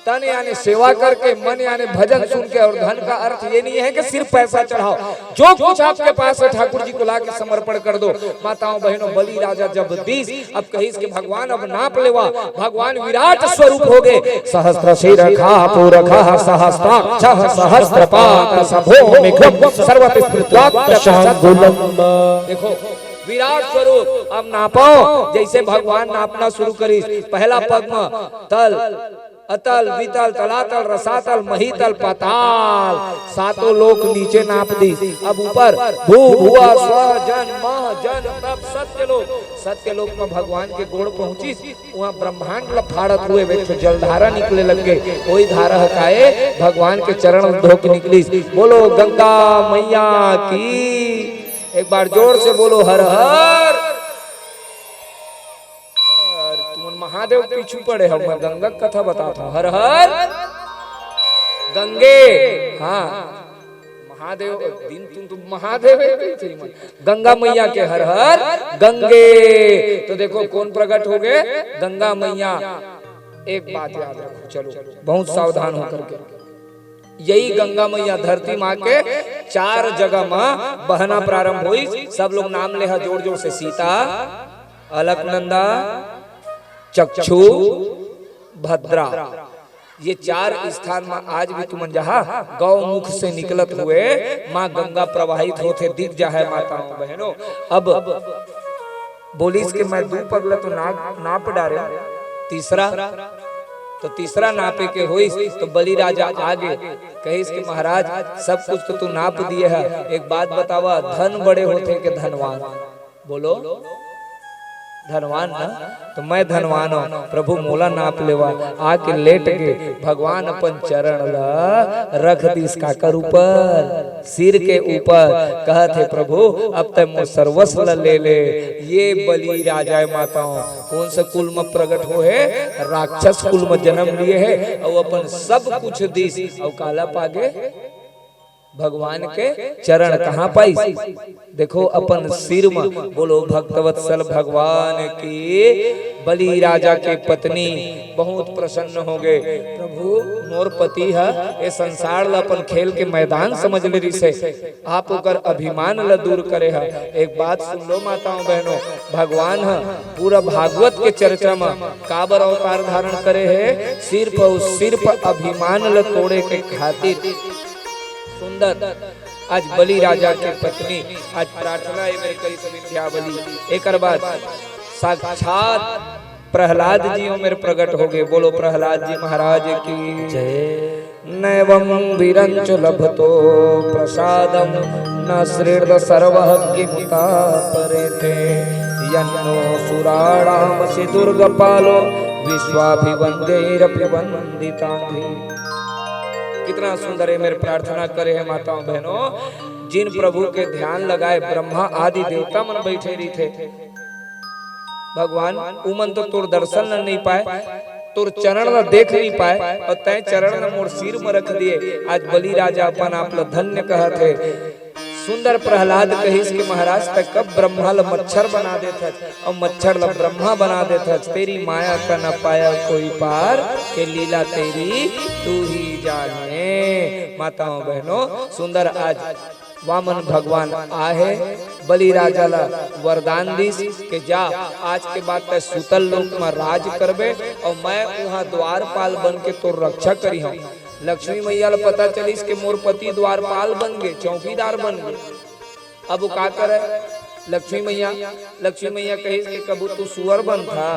तन यानी सेवा करके, मन यानी भजन सुन के, और धन का अर्थ ये नहीं है कि सिर्फ पैसा चढ़ाओ। जो कुछ आपके पास है ठाकुर जी को लाके समर्पण कर दो। माताओं बहनों, बलि राजा जब 20 अब कहीं के भगवान अब नाप लेवा, भगवान विराट स्वरूप हो गए। सहस्त्र शिरखा पूरखा सहस्त्राक्षः सहस्त्रपाद सभोमिघ्रम सर्वतिस्पृत्वाक्षशांगुलम। देखो विराट स्वरूप अब नापाओ। जैसे भगवान नापना शुरू करी, पहला पद्म तल अतल वितल तलातल रसातल महीतल पाताल, सातों लोक नीचे नाप दी। अब ऊपर भू भुआ स्व जन मह जन तब सत्यलोक। सत्यलोक में भगवान के गोड़ पहुंची, वहाँ ब्रह्मांड लफाड़त हुए, वे जलधारा निकले लग गए। कोई धारा हकाए भगवान के चरण धो के निकली। बोलो गंगा मैया की, एक बार जोर से बोलो हर हर। महादेव पीछू पड़े हम, मैं गंगा कथा बताता हूँ। हर हर गंगे। हाँ महादेव दिन तुम तो महादेव है, गंगा मैया के हर हर गंगे। तो देखो कौन प्रकट हो गए, गंगा मैया। एक बात याद रखो, चलो बहुत सावधान होकर के। यही गंगा मैया धरती माँ के 4 जगह में बहना प्रारंभ हुई। सब लोग नाम ले जोर जोर से, सीता, अलकनंदा, चक्षु, भद्रा। ये 4 स्थान में आज भी तुम जहाँ गौमुख से निकलत हुए माँ गंगा प्रवाहित होते दिख जाए। माताओं बहनों, अब बोलीस के मैं 2 पगला तो नाप डारे, तीसरा तो तीसरा नापे के हुई। तो बलि राजा आगे कहे इसके महाराज सब कुछ तो तू नाप दिए है, एक बात बतावा, धन बड़े होते के धनवान। बोलो धनवान ना, तो मैं धनवान हूँ, प्रभु मोला नाप लेवा। आके लेट के भगवान अपन चरण ला रख दी इसका कर ऊपर, सिर के ऊपर। कहते प्रभु अब तक मो सर्वस्व ले ले। ये बलि राजा माताओं कौन से कुल में प्रकट हो है, राक्षस कुल में जन्म लिए है, और अपन सब कुछ दी। और काला पागे भगवान के चरण कहाँ पाई, देखो अपन सिर में। बोलो भक्तवत्सल भगवान की। बलि राजा के पत्नी बहुत प्रसन्न हो गए। प्रभु मोर पति है, ये संसार ला अपन खेल के मैदान समझ ले रही से, आप ओकर अभिमान ला दूर करे है। एक बात सुन लो माताओं बहनों, भगवान है पूरा भागवत के चर्चा में काबर अवतार धारण करे है, सिर्फ अभिमान ला तोड़े के खातिर। सुंदर आज बलि राजा के पत्नी आज प्रार्थना है मेरे कई विद्यावली। एक बाद साक्षात प्रहलाद जी मेरे प्रकट हो गए। बोलो प्रहलाद जी महाराज की जय। नैवं विरंच लभतो प्रसादम न श्रीर्द सर्वज्ञमुता परेते यन्नो सुराणाम से दुर्गपालो विश्वाभिवंदेरपि वंदितांघ्रि। कितना सुंदर है मेरे प्रार्थना करे है माताओं बहनों। जिन प्रभु के ध्यान लगाए ब्रह्मा आदि देवता मन बैठे रही थे, भगवान उमन तो तोर दर्शन नहीं पाए, तोर चरण न देख नहीं पाए, और तय चरण न मोर सिर में रख दिए। आज बलि राजा अपन आप धन्य कहते। सुंदर प्रहलाद कहिस के महाराज तक कब ब्रह्मा ल मच्छर बना देता, और मच्छर ल ब्रह्मा बना देता। तेरी माया का न पाया कोई पार, के लीला तेरी तू ही जाने। माताओं बहनों सुंदर आज वामन भगवान आहे बलि राजा ला वरदान दीस के जा आज के बाद तय सुतल लोक में राज करबे और मैं वहाँ द्वारपाल बन के तोर रक्षा करी हूँ। लक्ष्मी मैया ला पता चलीस के मोर पति द्वारपाल बन गए, चौकीदार बन गए। अब वो का करे लक्ष्मी मैया कही कि कभी तू सुअर बन था,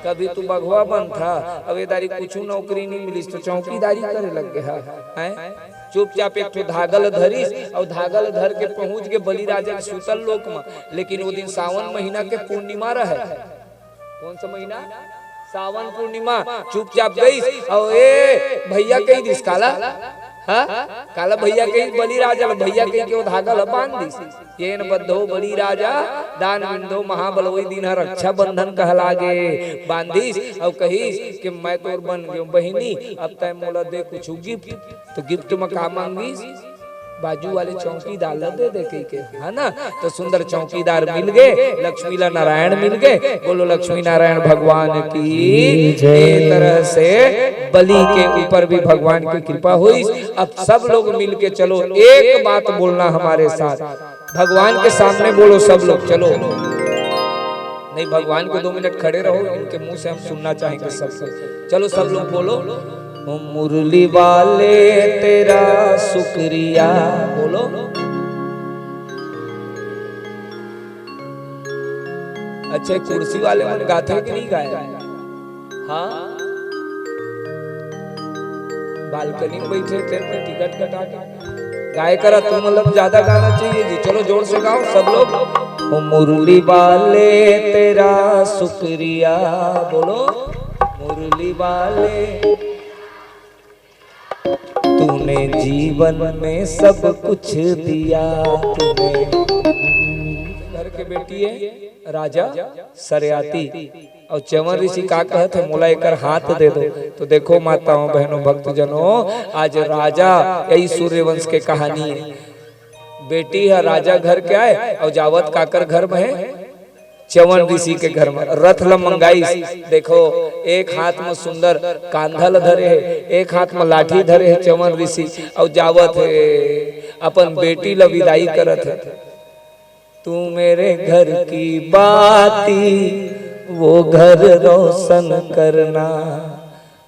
कभी तू बघवा बन था, अब ये दारी कुछ नौकरी नहीं मिली तो चौकीदारी करे लग गया है। चुपचाप एक तो धागल धरिस और धागल धर के पहुंच के बलि राजा के सुतल लोक में। लेकिन वो दिन सावन महीना के पूर्णिमा रहे। कौन सा महीना? सावन पूर्णिमा। चुपचाप गई और ए भैया कही दिस काला, हाँ काला भैया कही बलि राजा भैया कही के वो धागल बांध दिस। येन बद्धो बलि राजा दान विंदो महाबलवई दिन रक्षा बंधन कहलागे बांधिस और कहीस कि मैं तोर बन गयो बहिनी, अब तय मोला दे कुछ गिफ्ट। तो गिफ्ट में का मांगीस? बाजू वाले चौकीदार दे दे के, है ना। तो सुंदर चौकीदार मिल गए, लक्ष्मी ला नारायण मिल गए। बोलो लक्ष्मी नारायण भगवान की। इस तरह से बलि के ऊपर भी भगवान की कृपा हुई। अब सब लोग मिल के चलो एक बात बोलना हमारे साथ, भगवान के सामने बोलो सब लोग। चलो नहीं भगवान को 2 मिनट खड़े रहो, इनके मुंह से हम सुनना चाहेंगे सब। चलो सब लोग बोलो मुरली वाले तेरा शुक्रिया। बोलो अच्छा कुर्सी वाले मन गाते कि नहीं गाए? हाँ बालकनी में बैठे ट्रेन में टिकट कटा के गाय करा। तुम मतलब ज्यादा गाना चाहिए जी। चलो जोर से गाओ सब लोग। मुरली वाले तेरा शुक्रिया। बोलो मुरली वाले तूने जीवन में सब कुछ दिया। तूने घर के बेटी है राजा सरयाती और च्यवन ऋषि का कहते मोला एक हाथ दे दो। तो देखो माताओं बहनों भक्तजनों, आज राजा यही सूर्यवंश के कहानी है। बेटी है राजा घर के आए और जावत काकर घर में है च्यवन ऋषि के घर में रथ ल मंगाई। देखो एक हाथ में सुंदर कांधल धरे है, एक हाथ में लाठी धरे है च्यवन ऋषि और जावत है अपन बेटी ल विदाई करत है। तू मेरे घर की बाती वो घर रोशन करना,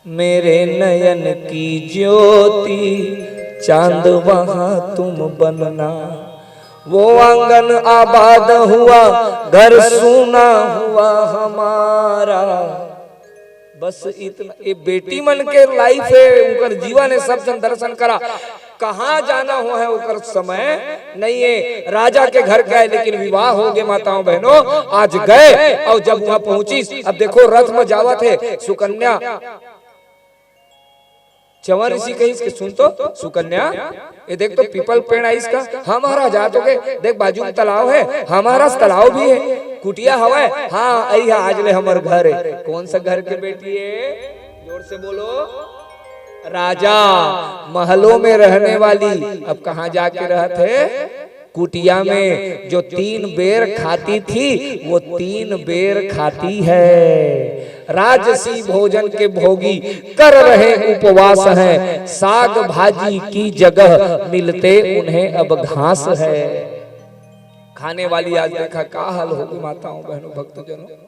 मेरे नयन की ज्योति चांद वहां तुम बनना। वो आंगन आबाद हुआ घर सूना हुआ हमारा। बस इतना ये बेटी मन के लाइफ है, उनकर जीवन है। सब जन दर्शन करा, कहाँ जाना हुआ है उनकर समय नहीं है। राजा के घर गए लेकिन विवाह हो गए माताओं बहनों। आज गए और जब वहां पहुंची, अब देखो रथ में जावत है सुकन्या। च्यवन ऋषि कही सुन तो सुकन्या, ये देख तो पीपल पेड़ है इसका। हमारा जात हो गए, देख बाजू में तालाब है, हमारा तालाब भी है, कुटिया हवा है। हाँ आई आज ले हमारे घर है। कौन सा घर के बेटी है? जोर से बोलो। राजा महलों में रहने वाली अब कहाँ जाके रहते? कुटिया में। जो 3 बेर खाती थी वो 3 बेर खाती है। राजसी भोजन के भोगी कर रहे उपवास हैं, साग भाजी की जगह मिलते उन्हें अब घास है। खाने वाली आज देखा का हाल होगी माताओं बहनों भक्तजनों।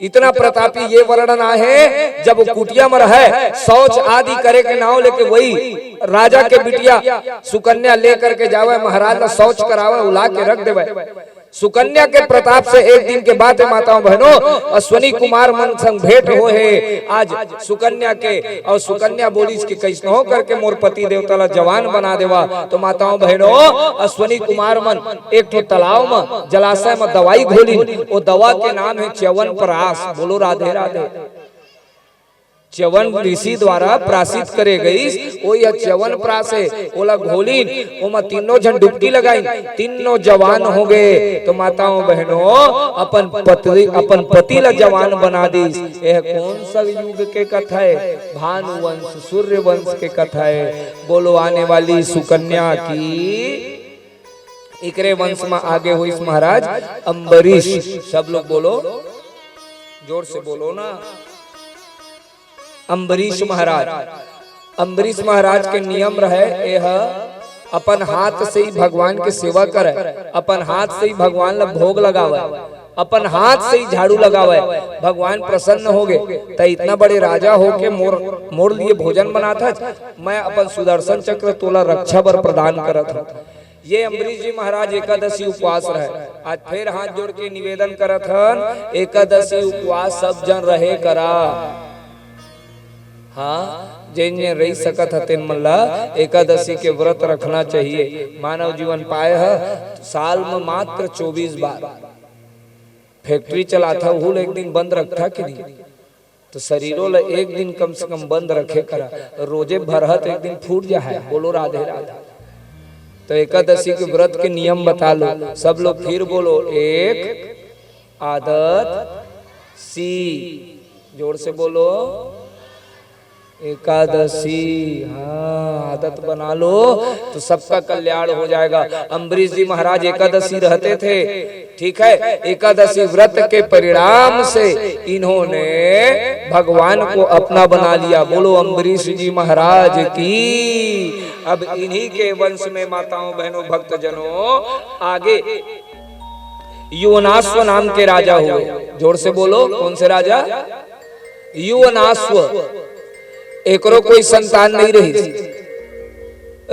इतना प्रतापी ये वर्णन है जब कुटिया में रहे, शौच आदि करे के नाव लेके वही राजा के बिटिया सुकन्या लेकर के जावे, महाराज ना शौच करावे, उला के रख देवे। सुकन्या के प्रताप से एक दिन के बाद माताओं बहनों अश्वनी कुमार मन संग भेंट हो है आज सुकन्या के। और सुकन्या बोली कि कैसे हो करके मोर पति देवता ला जवान बना देवा। तो माताओं बहनों अश्वनी कुमार मन एक तो तालाब में जलाशय में दवाई घोली, वो दवा के नाम है च्यवन प्राश। बोलो राधे राधे। च्यवन ऋषि द्वारा प्राशित करे गई वो यह च्यवन प्राश है। ओला घोलीन ओमा तीनों जन डुबकी लगाई, तीनों जवान हो गए। तो माताओं बहनों अपन पति ला जवान बना दी। यह कौन सा युग के कथा है? भानुवंश सूर्य वंश के कथा है। बोलो आने वाली सुकन्या की इकरे वंश में आगे हुई महाराज अम्बरीश। सब लोग बोलो, जोर से बोलो ना। अम्बरीश महाराज, अम्बरीश महाराज के नियम रहे यह अपन हाथ से ही भगवान के सेवा करे, अपन हाथ से ही भगवान ला भोग लगावे, अपन हाथ से ही झाड़ू लगावे, भगवान प्रसन्न हो गए। तो इतना बड़े राजा हो के मोर लिए भोजन बनाता, मैं अपन सुदर्शन चक्र तोला रक्षा बर प्रदान करत हूँ। ये अम्बरीश जी महाराज एकादशी उपवास रहे। आज फिर हाथ जोड़ के निवेदन करत हन, एकादशी उपवास सब जन रहे करा। हाँ, जिन रही सकत हतेन मल्ला एकादशी के व्रत रखना चाहिए। मानव जीवन पाए है साल में मात्र 24 बार। फैक्ट्री चलाता वो एक दिन बंद रखता कि नहीं, तो शरीरों ला एक दिन कम से कम बंद रखे करा। रोजे भरहत एक दिन फूट जाए। बोलो राधे राधे। तो एकादशी के व्रत के नियम बता लो सब लोग, फिर बोलो। एक आदत सी, जोर से बोलो एकादशी। हाँ, आदत बना लो तो सबका कल्याण हो जाएगा। अम्बरीश जी महाराज एकादशी रहते थे, ठीक है। एकादशी व्रत के परिणाम से इन्होंने भगवान को अपना बना लिया। बोलो अम्बरीश जी महाराज की। अब इन्हीं के वंश में माताओं बहनों भक्तजनों आगे युवनाश्व नाम के राजा हुए। जोर से बोलो कौन से राजा? युवनाश्व। एकरो कोई संतान नहीं रही।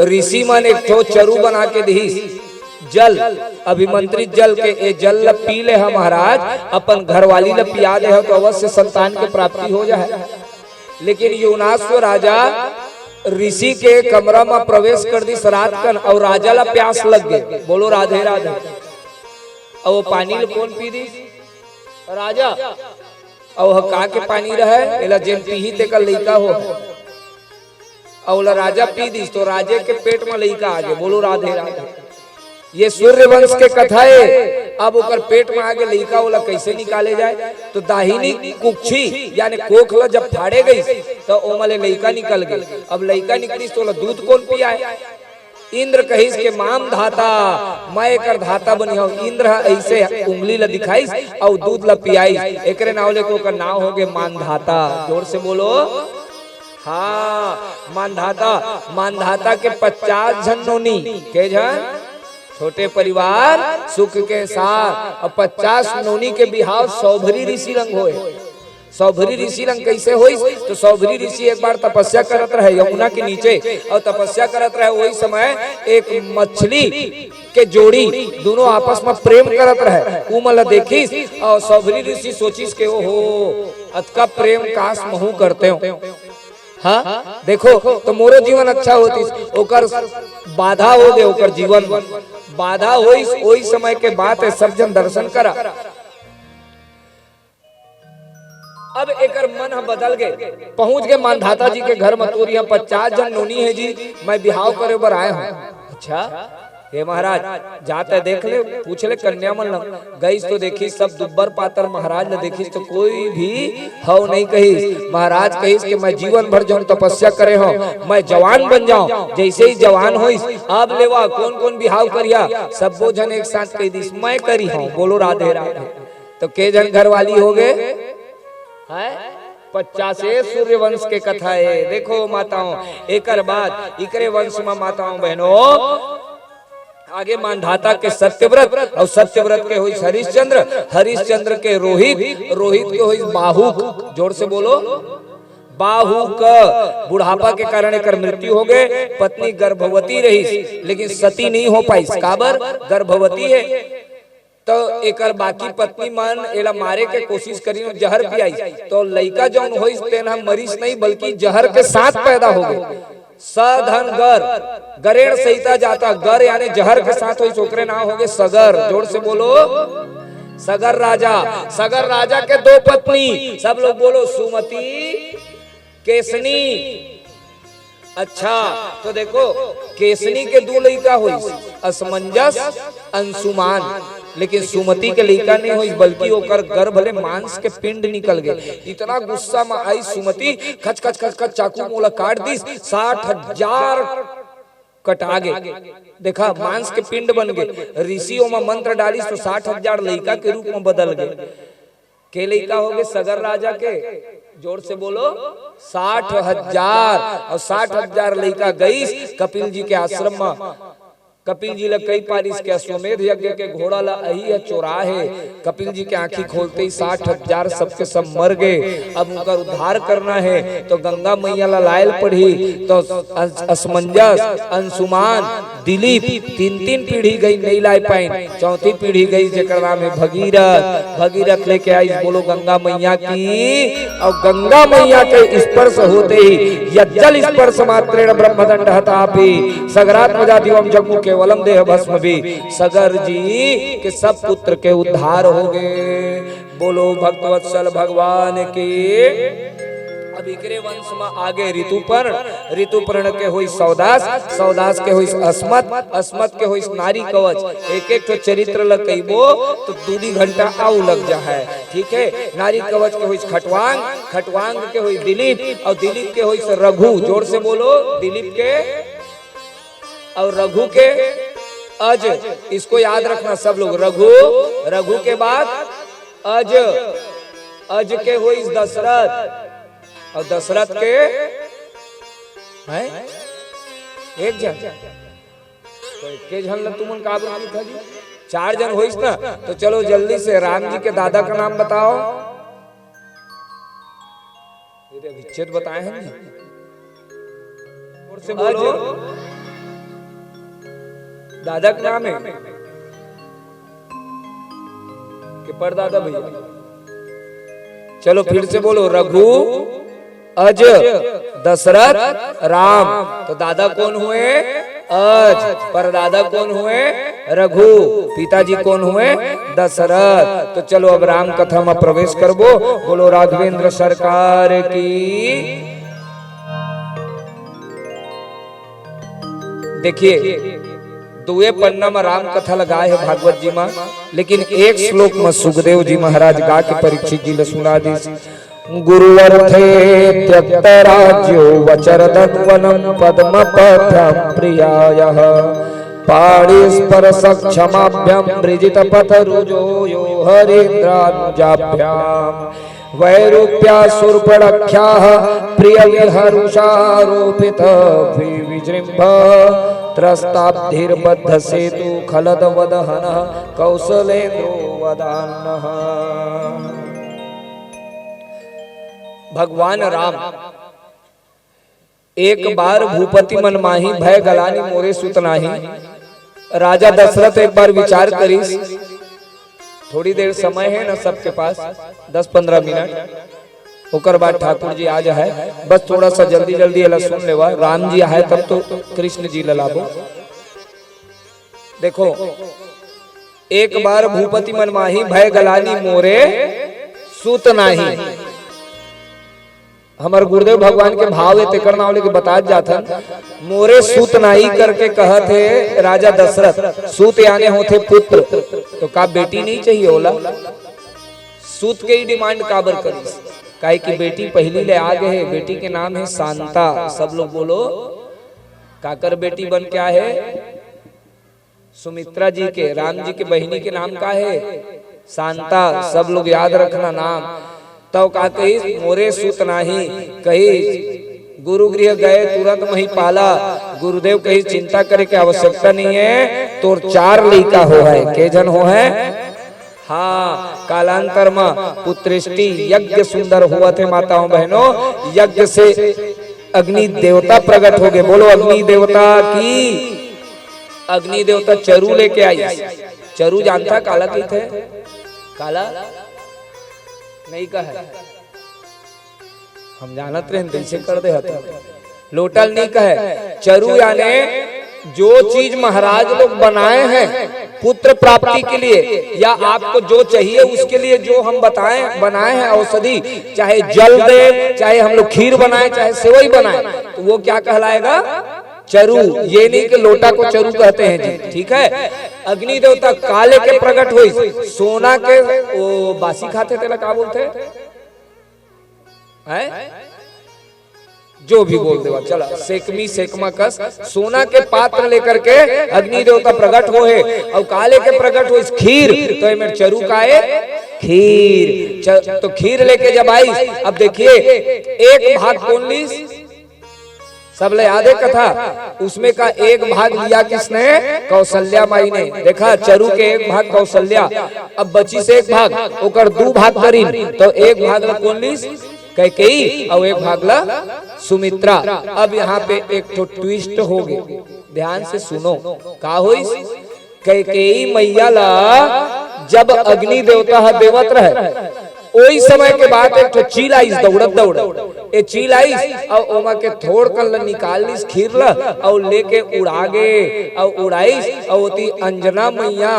ऋषि मन एक ठो चरु बना के दी, जल अभिमंत्रित जल के ए जल ल पी ले है महाराज, अपन घरवाली ल पिया दे तो अवश्य संतान के प्राप्ति हो जाए। लेकिन युवनाश्व राजा ऋषि के कमरा में प्रवेश कर दी रात कन, और राजा ला प्यास लग गए। बोलो राधे राधे। और वो पानी ल कौन पी दी? राजा। और का के पानी रहे एला जेन पीही ते का लइका हो, और राजा पी दी तो राजे के पेट में लइका आ गए। बोलो राधे राधे। ये सूर्य वंश के कथा है। अब ओकर पेट में आगे लइका वाला कैसे निकाले जाए? तो दाहिनी कुक्षी यानी कोखला जब फाड़े गई तो ओमले लइका निकल गई। अब लइका निकली तो दूध कौन पियाए? इंद्र कहिस के माम धाता, मैं एकर धाता बनी हूं। इंद्र ऐसे उंगली ला दिखाइस और दूध ला पियाइस। एकरे नाव ले को नाव हो गए मानधाता। जोर से बोलो। हाँ, मानधाता। मानधाता के 50 जन नोनी के जन छोटे परिवार सुख के साथ, और 50 नोनी के बिहाव सौभरी ऋषि रंग होए। सौभरी ऋषि रंग कैसे होई? तो सौभरी ऋषि एक बार तपस्या करत रहे यमुना के नीचे, और तपस्या करत रहे वही समय एक मछली के जोड़ी दोनों आपस में प्रेम करत रहे। उ मला देखिस और सौभरी ऋषि सोचिस के ओहो अतका प्रेम काश महू करते हो। हाँ देखो तो मोरो जीवन अच्छा होती, ओकर बाधा हो गए, ओकर जीवन बाधा होई। वही समय के बात है, सब जन दर्शन करा। अब एकर मन बदल गए, पहुंच गए मानधाता जी के घर में। तो यहाँ 50 जन नोनी है जी, मैं बिहाव करे बर आए हूँ। अच्छा हे महाराज जाते देख ले, पूछ ले कन्या मन गई तो देखी सब दुब्बर पातर। महाराज ने देखी तो कोई भी हव नहीं कही। महाराज कही कि मैं जीवन भर जो तपस्या करे हो, मैं जवान बन जाऊं। जैसे ही जवान हो अब लेवा कौन कौन बिहाव करिया, सब जन एक साथ कही दी मैं करी हूँ। बोलो राधे राधे। तो के जन घर वाली हो गए है? 50 सूर्य वंश के कथा है। देखो माताओं, एकर बाद इकरे वंश में माताओं बहनों आगे मानधाता के सत्यव्रत, और सत्यव्रत के हुई हरिश्चंद्र, हरिश्चंद्र के रोहित, रोहित के हुई बाहुक। जोर से बोलो बाहुक। बुढ़ापा के कारण एक मृत्यु हो गए। पत्नी गर्भवती रही लेकिन सती नहीं हो पाई, काबर गर्भवती है। तो एकर बाकी पत्नी मन एला मारे के कोशिश करी, जहर पियाई। तो लइका जौन होइस तेन हम मरीज नहीं बल्कि जहर के साथ पैदा हो गए। सधन गर, गरेण सहिता जाता। गर यानी जहर के साथ होइस, ओकरे नाम हो गए सगर। जोर से बोलो सगर राजा। सगर राजा के 2 पत्नी, सब लोग बोलो सुमति केसनी। अच्छा तो देखो केसनी के 2 लइका हुई, असमंजस अंशुमान। लेकिन सुमति के लइका नहीं हुई बल्कि ओकर गर्भ ले मांस के पिंड निकल गए। इतना गुस्सा में आई सुमति, खच खच खच खच चाकू मोला काट दी। 60,000 कटा गए। देखा मांस के पिंड बन गए। ऋषियों में मंत्र डाली तो 60,000 लइका के रूप में बदल गए। के लइका हो गए सगर राजा के? जोर से बोलो 60,000। और 60,000 लइका गई कपिल जी के आश्रम में। कपिल जी ला कई पारिस के अश्वमेध यज्ञ के घोड़ा ला अही है चौराहे। कपिल जी के आंखी खोलते ही 60,000 सबके सब मर गए। अब उनका उद्धार करना है तो गंगा मैया ला लायल पढ़ी तो असमंजस, अंशुमान, दिलीप 3 पीढ़ी गई नहीं लाई पाई। चौथी पीढ़ी गई जेकर नाम है भगीरथ। भगीरथ लेके आई बोलो गंगा मैया की। और गंगा मैया के स्पर्श होते ही यज्जल स्पर्श मात्रेण ब्रह्मदंड हतापि सगरात मजा दिवम जगमु केवलम देह भस्म भी। सगर जी के सब पुत्र के उद्धार हो गए। बोलो भक्तवत्सल भगवान की। अब इकरे वंश में आगे ऋतुपर्ण के हुई सौदास, सौदास के हुई अस्मत, अस्मत के हुई नारी कवच। एक एक तो चरित्र लगो तो 2 घंटा आऊ लग जा है। ठीक है, नारी कवच के हुई खटवांग, खटवांग के हुई दिलीप और दिलीप के हुई रघु। जोर से बोलो दिलीप के और रघु के अज। इसको याद रखना सब लोग। रघु, रघु के बाद अज, अज के हुई दशरथ और दशरथ के हैं एक जन तो के जन तुमन का नहीं था जी। 4 जन होइस ना तो चलो जल्दी से राम जी के दादा का नाम बताओ। ये विच्छेद बताए हैं ना और से बोलो दादा का नाम है कि परदादा भैया। चलो फिर से बोलो रघु, अज, दशरथ, राम। तो दादा कौन हुए? अज। परदादा कौन हुए? रघु। पिताजी कौन हुए? दशरथ। तो चलो अब राम कथा में प्रवेश करबो। बोलो राघवेंद्र सरकार की। देखिए 2 पन्ना में राम कथा लगाए है भागवत जी में, लेकिन एक श्लोक में सुखदेव जी महाराज गा के परीक्षित जी ने सुना दी। गुरुवर्थे त्यक्त राज्यो वचरदत्वनं पद्मपथं प्रियायः पाणिस्पर्श क्षमाभ्यं मृजित पथरुजो यो हरीन्द्रानुजाभ्यां वैरूप्या सुरपणख्याः प्रिय विहरुषारोपित विजृंभ त्रस्ताब्धिर्बद्ध सेतु खलद वदहनः कौसलेन्द्रो वदान्नः। भगवान राम एक बार भूपति मनमाही भय गलानी मोरे सुतनाही। राजा दशरथ एक बार विचार करी। थोड़ी देर समय है ना सबके पास 10-15 मिनट। ओकर बाद ठाकुर जी आ जाए, बस थोड़ा सा जल्दी जल्दी अला सुन लेवा। राम जी आए तब तो कृष्ण जी ललाबो। देखो एक बार भूपति मनमाही भय गलानी मोरे सुत नाही। हमारे गुरुदेव भगवान के भाव तेकर नाम लेके बता जाता मोरे सूत नाही करके कहा थे राजा दशरथ। सूत यानी होते पुत्र, तो का बेटी नहीं चाहिए होला? सूत के ही डिमांड काबर करी, काहे की बेटी पहली ले आ गए है। बेटी के नाम है शांता। सब लोग बोलो काकर बेटी बन क्या है? सुमित्रा जी के, राम जी के बहिनी के नाम का है? शांता। सब लोग याद रखना नाम। तो का कही मोरे सूत नाही, कही गुरु गृह गए तुरंत वही पाला। गुरुदेव कही चिंता करे की आवश्यकता नहीं है, तो 4 लड़का हो है। के जन हो है? हाँ, कालांतर में पुत्रेष्टि यज्ञ सुंदर हुआ थे। माताओं बहनों, यज्ञ से अग्नि देवता प्रकट हो गए। बोलो अग्नि देवता की। अग्नि देवता चरु लेके आई। चरु जानता काला की थे? काला नहीं कहा, हम जानत रहे कैसे कर दे हते। लोटल नहीं कहे। चरु यानी जो चीज महाराज लोग बनाए हैं पुत्र प्राप्ति के लिए, या आपको जो चाहिए उसके लिए जो हम बनाए हैं औषधि, चाहे जल दे, चाहे हम लोग खीर बनाए, चाहे सेवई बनाए, तो वो क्या कहलाएगा? चरु। ये नहीं कि लोटा को चरु कहते हैं जी। ठीक है। अग्नि देवता काले के प्रकट हुई। सोना के वो बासी खाते थे, क्या बोलते हैं? जो भी बोल देवा चला। सेकमी सेकमा कस सोना के पात्र लेकर के अग्नि देवता प्रकट हो है। और काले के प्रकट हुई खीर, तो में चरु का है खीर। तो खीर लेके जब आई, अब देखिए एक भाग कौन ली? सब ले याद है कथा। उसमें का एक भाग लिया किसने? कौशल्या माई ने। देखा चरु के एक भाग कौशल्या, अब बची से एक भाग ओकर दो भाग करी, तो एक भाग ला कौन लीस? कैकेयी और एक भाग ला सुमित्रा। अब यहाँ पे एक तो ट्विस्ट हो गए, ध्यान से सुनो का होई। कैकेयी मैया ला जब अग्नि देवता देवत रहे, ओई समय के बाद एक तो चील आइस दौड़त दौड़त, ए चील आइस और ओमा के थोड़ कर निकाल लीस खीर ला और लेके उड़ा गे और उड़ाइस और ओती अंजना मैया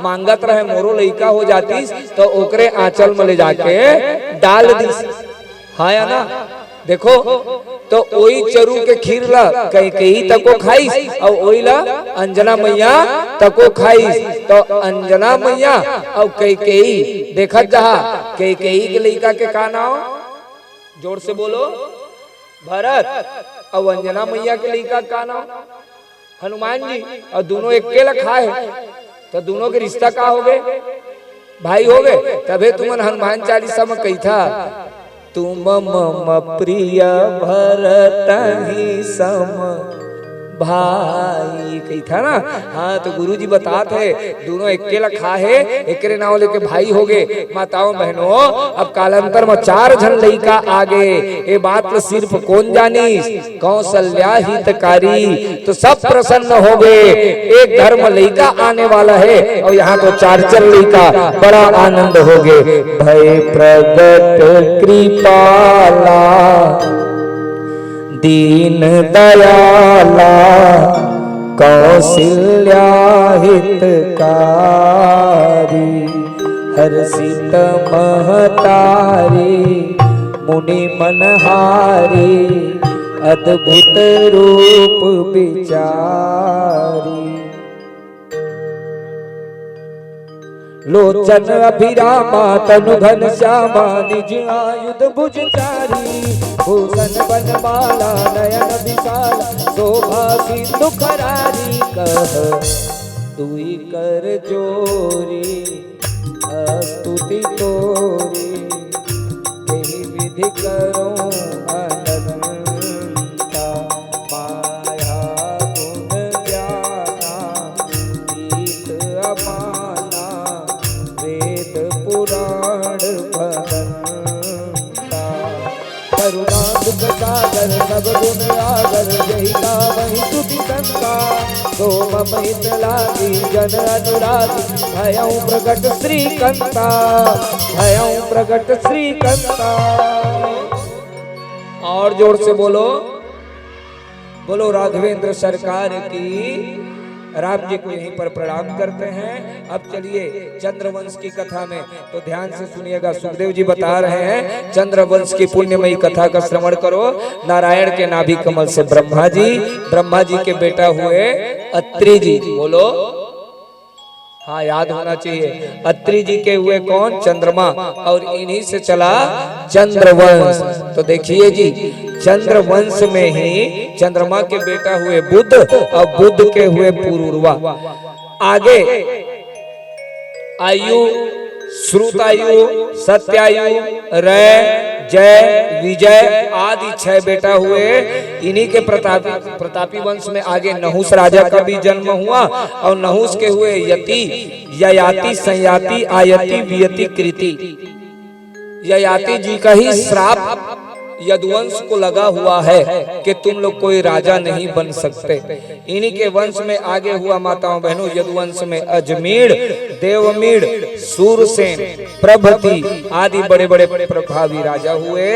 मांगत रहे मोरो लइका हो जातीस, तो ओकरे आंचल में ले जाके डाल दीस। हाँ या ना? देखो तो ओई चरु के खीर ला कैकेयी तको खाइस और ओई ला अंजना मैया तको खाइस। तो अंजना मैया और कैकेयी देखत जहा, कैकेयी के लइका के का नाम? जोर से बोलो। भरत। और अंजना मैया के लइका का नाम? हनुमान जी। और दोनों अकेला खाए, तो दोनों के रिश्ता का हो गए? भाई हो गए। तबे तुमन हनुमान चालीसा में कही था, तुम मम प्रिय भरत ही सम भाई, कही था ना। हाँ तो गुरुजी बताते हैं दोनों अकेला खा है, एकरे नाव लेके भाई हो गए। माताओं बहनों, अब कालांतर में 4 जन लइका आगे, ये बात तो सिर्फ कौन जानी? कौशल्या हितकारी। तो सब प्रसन्न हो गए, एक घर में लइका आने वाला है और यहाँ तो 4 लइका, बड़ा आनंद हो गए। भय प्रगट कृपाला दीन दयाला कौशल्या हितकारी, हर्षित महतारी मुनि मनहारी, अद्भुत रूप विचारी। लोचन अभिरामा तनु घन श्यामा, निज आयुध भुजचारी, भूषण बनमाला नयन विशाल, शोभा सिंधु करारी। कह दुई कर जोरी स्तुति तोरी, यही विधि करो अनंता, माया गुण ज्ञाना गीत अमाना, वेद पुराण भगवंता। करुणा दुख सागर सब गुण आगर, यही का वही स्तुति संता, सोम महित लागी जन अनुरागी, भयं प्रगट श्रीकंता, भयं प्रगट श्रीकंता। और जोर से बोलो, बोलो राघवेंद्र सरकार की। राम जी को यहीं पर प्रणाम करते हैं। अब चलिए चंद्रवंश की कथा में, तो ध्यान से सुनिएगा। सुखदेव जी बता रहे हैं चंद्रवंश की पुण्यमयी कथा का श्रवण करो। नारायण के नाभि कमल से ब्रह्मा जी के बेटा हुए अत्रि जी। बोलो, हाँ याद होना चाहिए। अत्रि जी के हुए कौन? चंद्रमा, और इन्हीं से चला चंद्रवंश। तो देखिए जी, चंद्रवंश में ही चंद्रमा के बेटा हुए बुध और बुध के हुए पुरूरवा। आगे आयु, श्रुतायु, सत्यायु, रय, जय, विजय आदि 6 बेटा हुए। इन्हीं के प्रतापी वंश में आगे नहुस राजा का भी जन्म हुआ, और नहुस के हुए यति, ययाति, संयाति, आयति, वियति, कृति। ययाति जी का ही श्राप यदुवंश को लगा हुआ है कि तुम लोग कोई राजा नहीं बन सकते। इन्हीं के वंश में आगे हुआ माताओं बहनों, यदुवंश में अजमेर, देवमीर, सूरसेन प्रभृति आदि बड़े बड़े प्रभावी राजा हुए।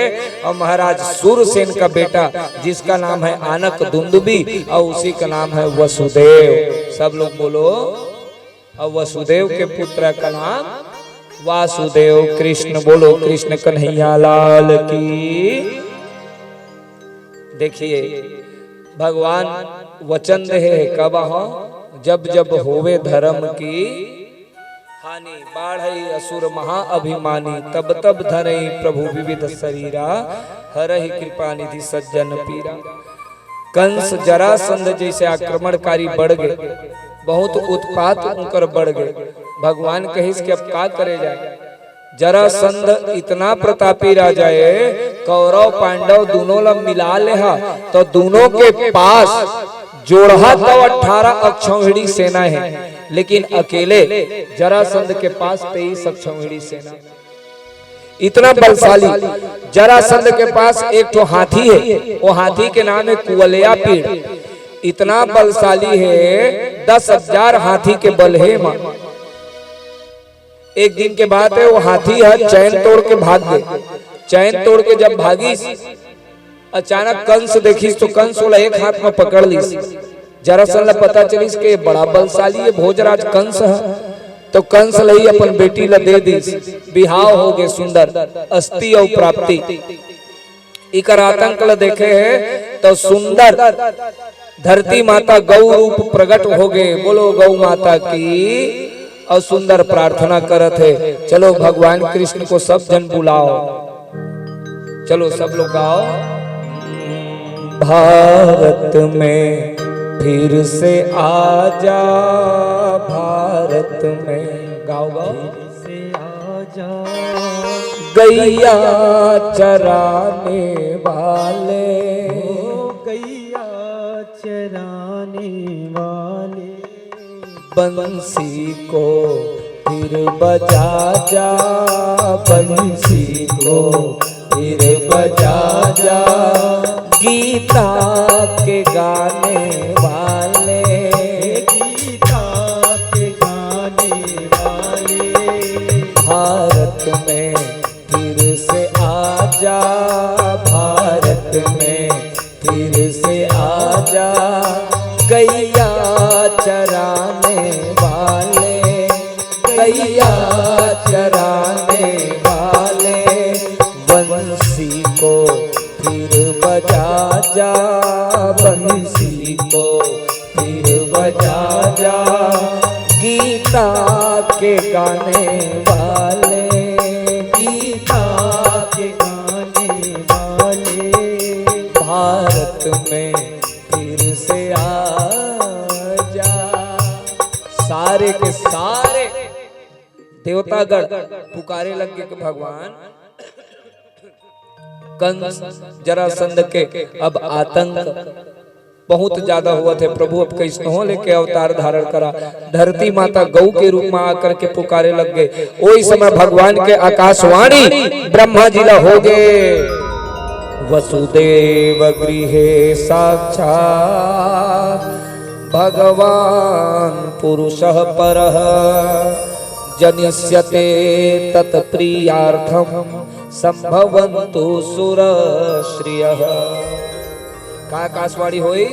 और महाराज सूरसेन का बेटा जिसका नाम है आनक दुंदुबी, और उसी का नाम है वसुदेव। सब लोग बोलो। और वसुदेव के पुत्र का नाम वासुदेव कृष्ण। बोलो कृष्ण कन्हैया लाल की। देखिए भगवान वचन दे कब हो, जब जब होवे धर्म की हानि, बाढ़ई असुर महाअभिमानी, तब तब धरई प्रभु विविध शरीरा, हरहि कृपा निधि सज्जन पीरा। कंस जरासंध जैसे आक्रमणकारी बढ़ गए, बहुत उत्पात उनकर बढ़ गए। भगवान कहिस कि अब का करे जाए, जरासंध इतना प्रतापी राजा है, कौरव पांडव दोनों ला मिला ले हा तो दोनों के पास जोड़ा तो 18 अक्षौहिणी सेना है, लेकिन अकेले जरासंध के पास 23 अक्षौहिणी सेना। इतना बलशाली जरासंध के पास एक तो हाथी है, वो हाथी के नाम है कुवलया पीड़। इतना बलशाली है, 10,000 हाथी के बल है मां। एक दिन के बाद है, वो हाथी है चैन तोड़ के भाग गए। चैन तोड़ के जब भागी, अचानक कंस देखी तो कंस वाला एक हाथ में पकड़ ली। जरासंध पता चलिस के बड़ा बलशाली है, भोजराज कंस है। तो कंस लई अपन बेटी ला दे दी, बिहाव हो गए सुंदर, अस्ति और प्राप्ति। इकर आतंक ला देखे है तो सुंदर धरती माता गौ रूप प्रकट हो गए। बोलो गौ माता की। और सुंदर प्रार्थना करत है, चलो भगवान कृष्ण को सब जन बुलाओ, चलो सब लोग गाओ। भारत में फिर से आजा, भारत में गाओ गाओ से आजा, गैया चराने वाले, गैया चराने वाले, बंसी को फिर बजा जा, बंसी को फिर बजा जा, गीता के गाने वाले, गीता के गाने वाले, भारत में फिर से आजा, भारत में फिर से आजा, गैया चराने वाले, गैया चराने वाले, बंसी को फिर बजा जा, बंसी को फिर बजा जा, गीता के गाने वाले, गीता के गाने वाले, भारत में फिर से आ जा। सारे के सारे देवतागण पुकारे लगे कि भगवान कंस जरासंध के अब आतंक बहुत ज्यादा हुआ थे। प्रभु अब कैसे हो लेके अवतार धारण करा, धरती माता गौ के रूप में आकर के पुकारे लग गए। वही समय भगवान के आकाशवाणी ब्रह्मा जी ला हो गए, वसुदेव गृहे साक्षात भगवान पुरुषः परः, जनिष्यते तत्प्रियार्थम संभवन्तु सुरश्रियः। का आकाशवाणी होई,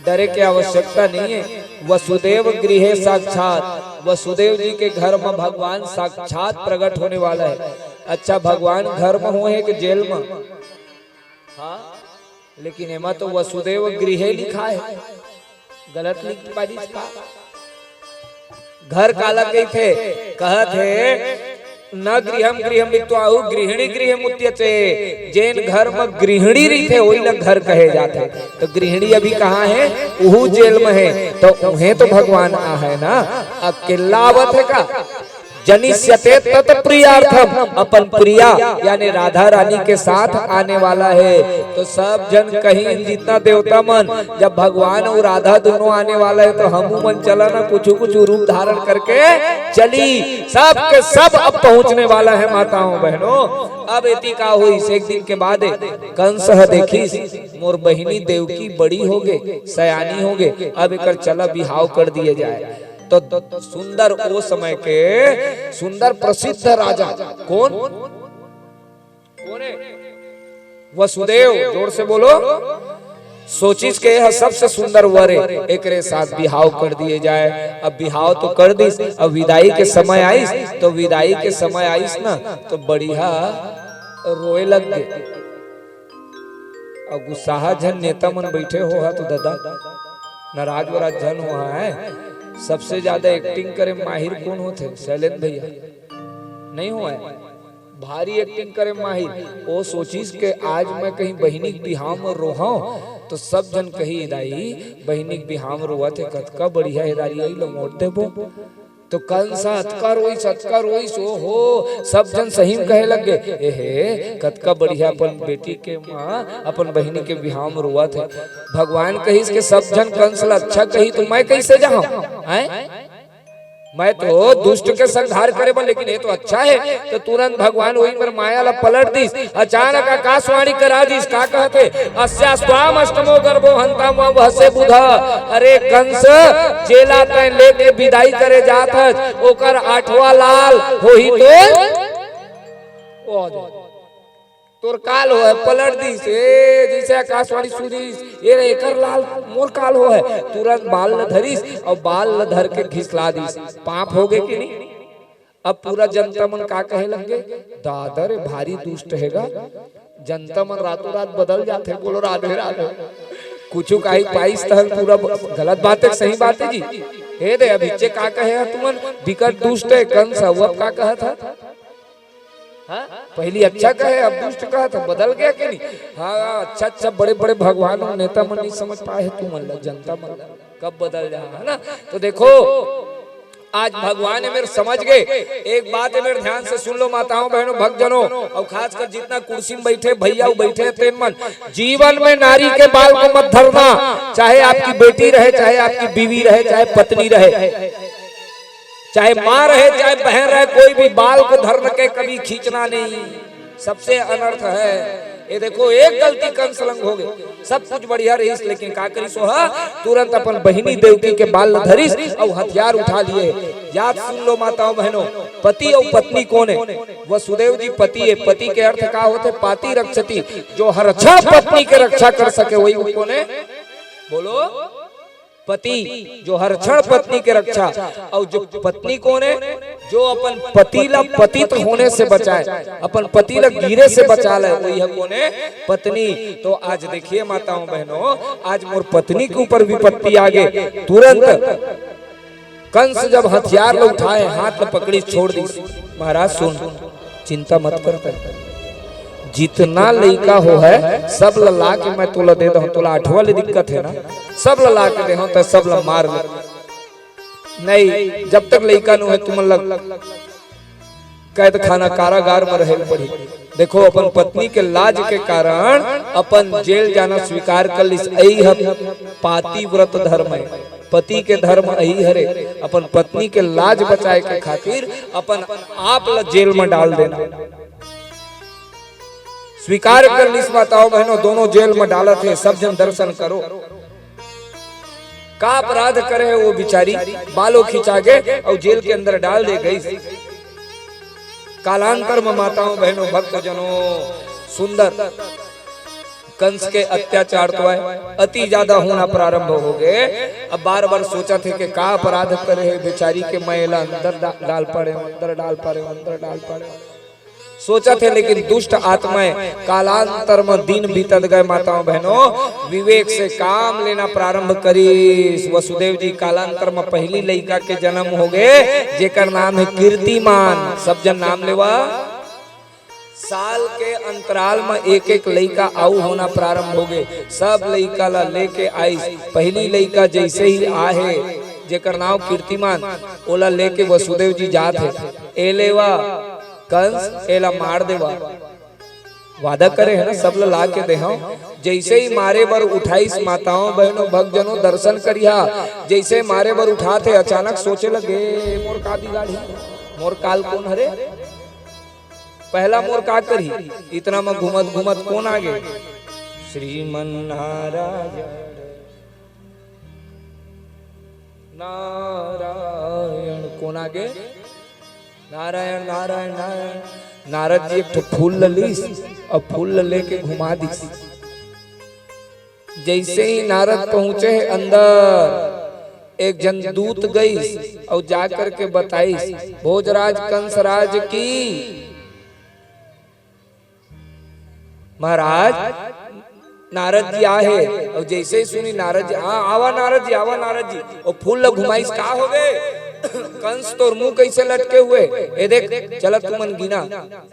डरे की आवश्यकता नहीं है। वसुदेव गृहे साक्षात, वसुदेव जी के घर में भगवान साक्षात प्रकट होने वाला है। अच्छा, भगवान घर में हुए कि जेल में? हाँ, लेकिन एमा तो वसुदेव गृहे लिखा है, गलत लिख पारी का। घर काला कही थे, कहत है न गृहम गृहम लिखवाहु गृहिणी गृह मुत्यचे। जैन घर में गृहिणी रही थे वही लोग घर कहे जाते। तो गृहिणी अभी कहाँ है? उहू जेल में है। तो उन्हें तो भगवान आ है ना, अकेला आवत है का? जनिष्यते तत्प्रियार्थम, अपन प्रिया यानी राधा रानी के साथ आने वाला है। तो सब जन कहीं जितना देवता मन, जब भगवान और राधा दोनों आने वाला है तो हम मन चला ना कुछ कुछ रूप धारण करके चली। सब के सब अब पहुंचने वाला है माताओं बहनों। अब इति का हुई, एक दिन के बाद कंस देखी मोर बहिनी देवकी बड़ी हो गए, सयानी हो गए, अब एक चला बिहाव कर दिए जाए। तो सुंदर वो समय के सुंदर प्रसिद्ध राजा कौन? वसुदेव, जोर से बोलो। सोचिस के है सबसे सुंदर वर एक साथ बिहाव कर दिए जाए। अब बिहाव तो कर दी, अब विदाई के समय आईस, तो विदाई के समय आईस ना तो बढ़िया रोए लग गए। अब गुस्सा जन नेता मन बैठे हो तो दादा नाराज वराज जन हुआ है। सबसे ज्यादा एक्टिंग करे माहिर कौन होते? शैलेंद्र भैया नहीं हुआ है, भारी एक्टिंग करे माहिर। वो सोचिस के आज मैं कहीं बहिनी बिहाव में रोहा तो सब जन कही दाई बहिनी बिहाव में रोआ थे, कतका बढ़िया हिदारी आई लो मोट देबो। तो कंस अतका रोई सो हो सब जन सही में कहे लग गए एहे कतका बढ़िया अपन बेटी के माँ अपन बहिनी के बिहाव में रोआ थे। भगवान कही के सब जन कंस ला अच्छा कही तो मैं कैसे जाऊं? मैं तो दुष्ट के संहार करे बा, लेकिन ये तो अच्छा है। तो तुरंत भगवान वही पर माया ला पलट दीस, अचानक आकाशवाणी करा दीस, का कहते अस्या स्वाम अष्टमो गर्भो हंता वह से बुधा। अरे कंस जेला तय लेके विदाई करे जात है, ओकर 8वां लाल होही तो तोर काल हो है पलट दी से जैसे आकाशवाणी सुनीस ये एकर लाल मोर काल हो है। तुरंत बाल न धरीस और बाल न धर के घिसला दीस, पाप हो गए कि नहीं? अब पूरा जनता मन का कहे लगे दादर भारी दुष्ट हैगा। जनता मन रातों रात बदल जाते, बोलो राधे राधे। कुछ काही पाइस तहल पूरा गलत बात है सही बात है जी। हे दे अभी का कहे तुमन विकट दुष्ट है कंस, अब का कहा था? पहली अच्छा कहे अब दुष्ट कहा था, बदल गया कि नहीं? हाँ अच्छा बड़े बड़े भगवान और नेता मन नहीं समझ पाए तू मन जनता मन कब बदल जा, है ना? तो देखो आज भगवान है मेरे समझ गए। एक बात है मेरे ध्यान से सुन लो माताओं बहनों भक्तजनों, और खासकर जितना कुर्सी में बैठे भैया बैठे तेन मन, जीवन में नारी के बाल को मत धरना। चाहे आपकी बेटी रहे, चाहे आपकी बीवी रहे, चाहे पत्नी रहे, चाहे माँ रहे, चाहे बहन रहे, कोई भी बाल को धर के कभी खींचना नहीं, सबसे अनर्थ है। ये देखो एक गलती कंसलंग हो गए, सब कुछ बढ़िया रही, लेकिन का करी सोहा तुरंत अपन बहिनी देवकी के बाल धरिस और हथियार उठा लिए। याद सुन लो माताओं बहनों, पति और पत्नी कौन है? वसुदेव जी पति है। पति के अर्थ का होते पाति रक्षति, जो हर अच्छा पत्नी के रक्षा कर सके वही कौन है? बोलो पति, जो हर क्षण पत्नी के रक्षा। और जो पत्नी कौन है? जो अपन पति ला पतित होने से बचाए, अपन पति ला गिरे से बचा ले, वही है कौन है? पत्नी। तो आज देखिए माताओं बहनों, आज मोर पत्नी के ऊपर विपत्ति आ गए। तुरंत कंस जब हथियार ला उठाए, हाथ ला पकड़ी छोड़ दी। महाराज सुन, चिंता मत कर, जितना लड़का हो है सब ला के मैं तोला दे दू। तोला 8वां ले दिक्कत है ना, सब ला के दे तो सब ला मार ले। नहीं, जब तक लड़का न है तुम लग कैद खाना कारागार में रहे पड़ी। देखो अपन पत्नी के लाज के कारण अपन जेल जाना स्वीकार कर ली। पाति व्रत धर्म है, पति के धर्म यही हरे। अपन पत्नी के लाज बचाए के खातिर अपन आप ला जेल में डाल देना स्वीकार कर ली। माताओं बहनों दोनों जेल में डाला थे, सब जन दर्शन करो। का अपराध करे वो बिचारी, बालों खिंचा गए और जेल के अंदर डाल दे गई। कालांतर में माताओं बहनों भक्तजनों सुंदर कंस के अत्याचार तो है अति ज्यादा होना प्रारंभ हो गए। अब बार बार सोचा थे कि का अपराध करे बेचारी के मैला अंदर डाल पड़े, अंदर डाल पड़े, अंदर डाल पड़े सोचा थे, लेकिन दुष्ट आत्माएं कालांतर में दिन बीतत गए। माताओं बहनों विवेक से काम लेना प्रारंभ करी। वसुदेव जी कालांतर में पहली लड़का के जन्म हो गए, जेकर नाम है कीर्तिमान। सब जन नाम लेवा। साल के अंतराल में एक एक लड़का आऊ होना प्रारंभ हो गए। सब लड़का ला लेके आई। पहली लड़का जैसे ही आहे, जेकर नाम कीर्तिमान, ओला लेके वसुदेव जी जात है। एलेवा कंस एला मार देवा, वादा करे है ना, सब ला के दे। जैसे ही मारे बर उठाईस माताओं बहनों भक्तजनों दर्शन करिया। जैसे मारे बर उठाते अचानक सोचे लगे मोर का बिगाड़ी, मोर काल कौन हरे? पहला मोर का करी, इतना में घूमत घूमत कौन आगे? श्रीमन नारायण कौन आगे? नारायण नारायण नारायण। नारद जी एक फूल लीस और फूल लेके घुमा दी। जैसे ही नारद पहुंचे अंदर, एक जन दूत गई और जाकर के बताई भोजराज कंसराज की महाराज नारद जी आए। और जैसे ही सुनी नारद जी, हाँ आवा नारद जी, आवा नारद जी। और फूल घुमाइस का हो गए? कंस तो मुंह कैसे लटके हुए? ए देख चला तुमन गिना,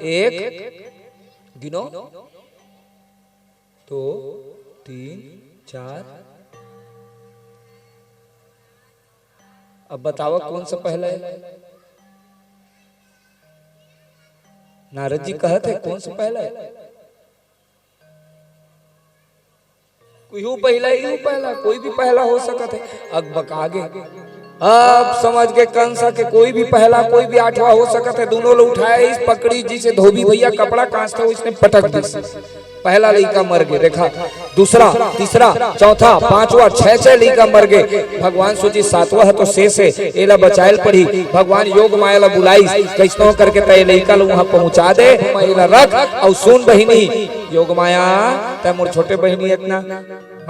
एक गिनो, 2 3 4 अब बताओ कौन सा पहला है? नारद जी कहते हैं कौन सा पहला है? यूं पहला यूं पहला, कोई भी पहला हो सकता है। अब आगे अब समझ के कंसा के कोई भी पहला कोई भी आठवां हो सकता है। दोनों लोग उठाए इस पकड़ी जी से धोबी भैया कपड़ा कांचता इसने पटक दी। पहला लड़का मर गए, देखा दूसरा तीसरा चौथा पांचवा छह लड़का मर गए। भगवान सोची सातवां है तो शेष है, एला बचायल पड़ी। भगवान योग माया ला बुलाई कैसनो करके तय लड़का लोग वहां पहुंचा दे, महिला रख और सुन बहिनी योग माया तय मोर छोटे बहिनी इतना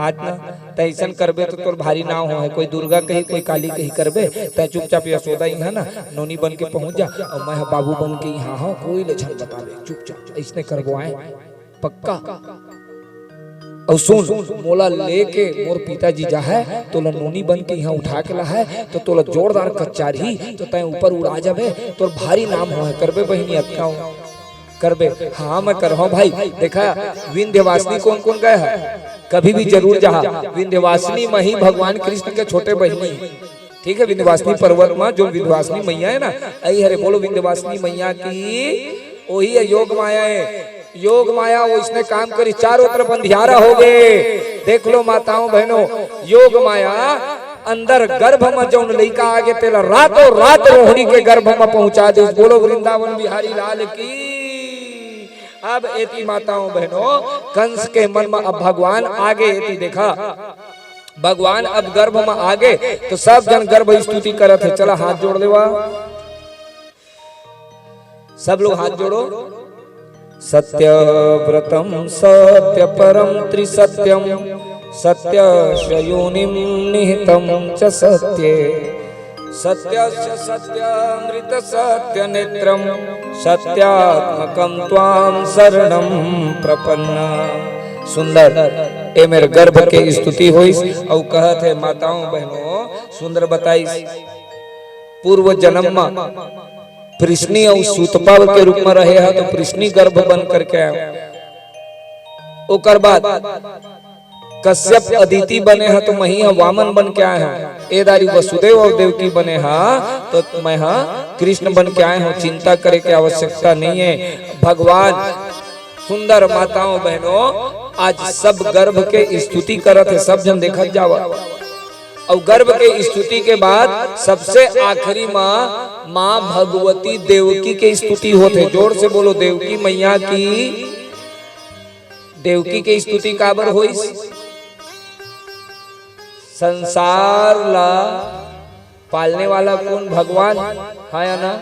आज ना तैसन करबे तो तोर भारी ना हो है। कोई दुर्गा कही कोई काली कही करबे तय चुपचाप यशोदा यहाँ ना नोनी बन के पहुंच जा और मैं बाबू बन के यहाँ हाँ कोई लक्षण बतावे चुपचाप इसने करबो आए पक्का। और सुन मोला लेके मोर पिताजी जा है तोला नोनी बन के यहाँ उठा के ला है तो तोला जोरदार कच्चारी तो तय ऊपर उड़ा जाबे तोर भारी नाम हो है। करबे बहिनी अक्का करबे? हाँ मैं कर रहा हूँ भाई। देखा विंध्यवासिनी कौन कौन गए है? कभी भी जरूर जहा विंध्यवासिनी में ही भगवान कृष्ण के छोटे बहिनी, ठीक है। विंध्यवासिनी पर्वत में जो विंध्यवासिनी मैया है ना, आई हरे बोलो विंध्यवासिनी मैया की वही है योग माया है। योग माया वो इसने काम करी, चारों तरफ अंधियारा हो गए। देख लो माताओं बहनों, योग माया अंदर गर्भ में जो लड़का आगे तेला रातों रात रोहिणी के गर्भ में पहुंचा दे। बोलो वृंदावन बिहारी लाल की। अब एती माताओं बहनों कंस के मन में अब भगवान आगे एती देखा भगवान अब गर्भ में आगे तो सब जन गर्भ स्तुति करत है। चला हाथ जोड़ लेवा, सब लोग हाथ जोड़ो। सत्यव्रतम सत्य परम त्रिसत्यम सत्य योनिम निहितम च सत्ये सत्यस्य सत्यामृत सत्य नेत्रम सत्यात्मकम त्वाम शरणम प्रपन्ना। सुंदर ए मेरे गर्भ के स्तुति होइस और कहत है माताओं बहनों सुंदर बताइस पूर्व जन्म में कृष्णी और सूतपाल के रूप में रहे है तो कृष्णी गर्भ बन करके आए। ओकर बाद कश्यप अदिति बने हैं तो मही वामन बन के आए हैं। एदारी वसुदेव और देवकी बने हैं तो मैं कृष्ण बन के आए हूँ। चिंता करे की आवश्यकता नहीं है। भगवान सुंदर माताओं बहनों आज सब गर्भ के स्तुति करत है, सब जन देखत जावा। और गर्भ के स्तुति के बाद सबसे आखिरी माँ भगवती देवकी के स्तुति होते। जोर से बोलो देवकी मैया की। देवकी के स्तुति काबर होइस? संसार ला पालने वाला कौन? भगवान है या ना?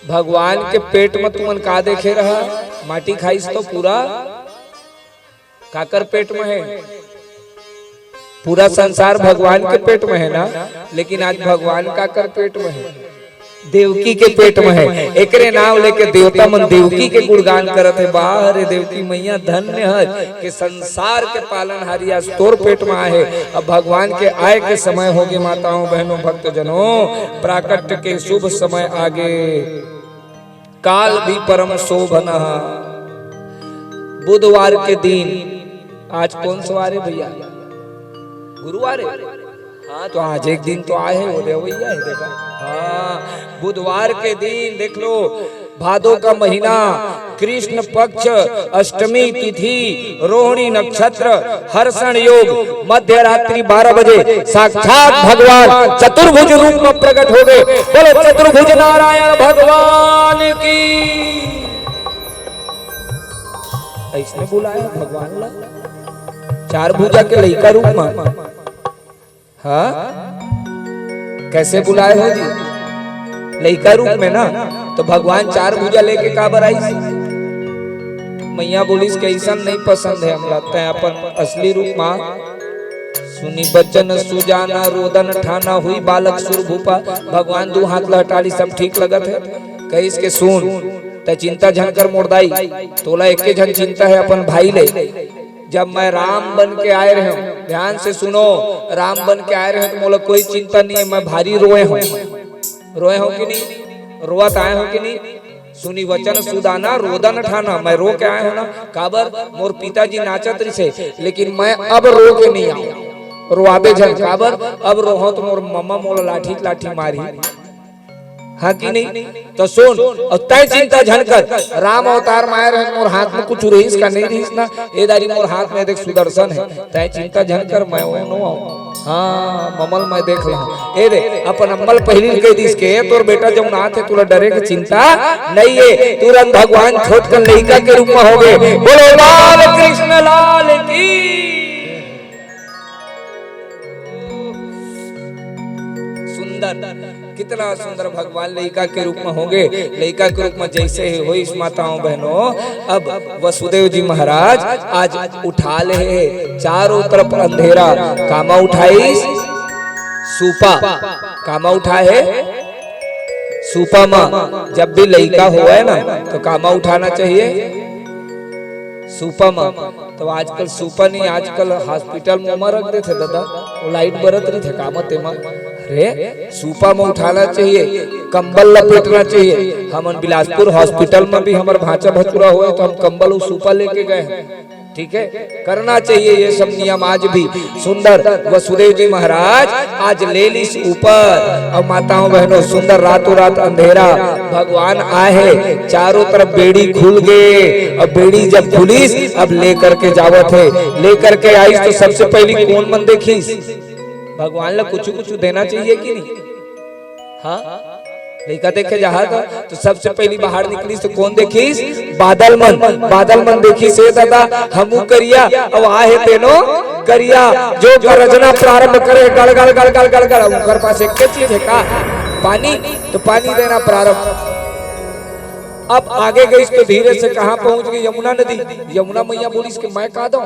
भगवान के पेट में तुमन का देखे रहा? माटी खाइस तो पूरा काकर पेट में है? पूरा संसार भगवान के पेट में है ना, लेकिन आज भगवान काकर पेट में है? देवकी के पेट में है। एकरे नाम लेके देवता मन देवकी के गुणगान करत है। बाहर देवकी मैया धन्य है कि संसार के पालनहारी आज तोर पेट में आए। अब भगवान के आए के समय हो गए माताओं बहनों भक्तजनों। प्राकट्य के शुभ समय आगे काल भी परम शोभन। बुधवार के दिन आज कौन सा वार है भैया? गुरुवार है। हाँ तो आज एक दिन तो आए हैं, वो भैया है देखा। हाँ बुधवार के दिन देख लो भादो का महीना कृष्ण पक्ष अष्टमी तिथि रोहिणी नक्षत्र हर्षण योग मध्य रात्रि 12 बजे साक्षात भगवान चतुर्भुज रूप में प्रकट हो गए। बोलो चतुर्भुज नारायण भगवान की। ऐसने बुलाया भगवान ला चार भुजा के लइका रूप में। हाँ कैसे बुलाए हो जी? लइका रूप में ना तो भगवान चार भुजा लेके काबर आई? मैया बोलिस के ऐसा नहीं पसंद है हम लगता है अपन असली रूप में। सुनी बचन सुजाना रोदन ठाना हुई बालक सुर भूपा। भगवान दो हाथ लहटाली सब ठीक लगत है। कहिस के सुन ते चिंता झनकर मोड़दाई तोला एक के झन चिंता है अपन भाई ले। जब मैं राम बन के आए रहे हूँ, ध्यान से सुनो, राम बन के आए रहे तो मोला कोई चिंता नहीं है। मैं भारी रोए हूँ कि नहीं? रोवत आए हो कि नहीं? सुनी वचन सुदाना रोदन ठाना। मैं रो के आया हूँ ना काबर मोर पिताजी नाचत रही से, लेकिन मैं अब रो के नहीं आऊँ। रोआबे झन काबर अब रोहो तो मोर मम्मा मोला लाठी लाठी मारी, हाँ कि नहीं? तो सुन और तय चिंता झनकर राम अवतार माया रहे मोर हाथ में कुछ रहीस का नहीं रहीस ना, ए दारी मोर हाथ में देख सुदर्शन है, तय चिंता झनकर मैं नो आऊं। हाँ ममल मैं देख ला ए रे अपन अम्मल पहली कह दिस के तोर बेटा जब ना थे तुला डरे की चिंता नहीं है, तुरंत भगवान छोट कर लड़का के रूप में हो गए। बोलो लाल कृष्ण लाल की। सुंदर कितना सुंदर भगवान लड़का के रूप में होंगे, लड़का के रूप में जैसे ही हुई माताओं बहनों। अब वसुदेव जी महाराज आज उठा ले चारों तरफ अंधेरा, कामा उठाई सूपा, कामा उठा है सूपा माँ। जब भी लड़का हुआ है ना तो कामा उठाना चाहिए सूपा माँ। तो आजकल सूपा नहीं, आजकल हॉस्पिटल में रख देते दादा, वो लाइट बरत रही थे कामा तेमा। अरे सूपा में उठाना चाहिए, कंबल लपेटना चाहिए। हम बिलासपुर हॉस्पिटल में भी हमारे भांचा भचुरा हुए तो हम कंबल और सूपा लेके गए, ठीक है? करना चाहिए ये सब नियम आज भी। सुंदर वसुदेव जी महाराज आज ले ली ऊपर। और माताओं बहनों सुंदर रातों रात अंधेरा, भगवान आए, चारों तरफ बेड़ी खुल गए। और बेड़ी जब खुली अब लेकर के जावत है, लेकर के आई तो सबसे पहली कौन मन देखी? भगवान ला कुछ कुछ देना चाहिए कि नहीं? हाँ लड़का देखे जहा तो सबसे पहली बाहर निकली तो कौन देखीस? बादल मन, बादल मन देखी से दादा हमू करिया। अब आहे तेनो करिया जो गरजना प्रारंभ करे गल गल गल गल गल गल, उनकर पास एक चीज है का? पानी, तो पानी देना प्रारंभ। अब आगे गई तो धीरे से कहाँ पहुंच गई? यमुना नदी। यमुना मैया बोली कि मैं का दो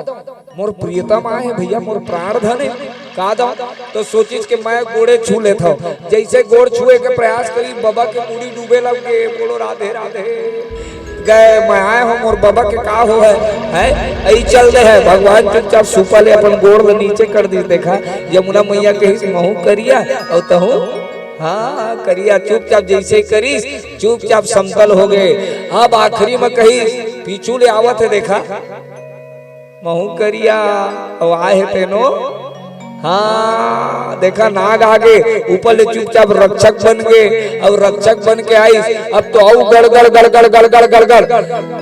मोर प्रियतम आए है भैया, मोर प्राण धन है, का दो? तो सोचिस कि मैं गोड़े छू लेता हूँ। जैसे गोड़ छुए के प्रयास करी बाबा के मुड़ी डूबे लग गए। बोलो राधे राधे गए, मैं आए हूँ मोर बाबा के का हो है ऐ चल रहे है। भगवान चुपचाप सुपा ले अपन गोड़ नीचे कर दी। देखा यमुना मैया के महू करिया और तहु हाँ करिया, चुपचाप जैसे करीस चुपचाप समतल हो गए। अब आखिरी में कही पीछू ले आवत है, देखा महू करिया और आए तेनो। हाँ देखा नाग आगे ऊपर ले चुपचाप रक्षक बन गए। और रक्षक बन के आई अब तो औ गड़ गड़ गड़ गड़ गड़ गड़ गड़ गड़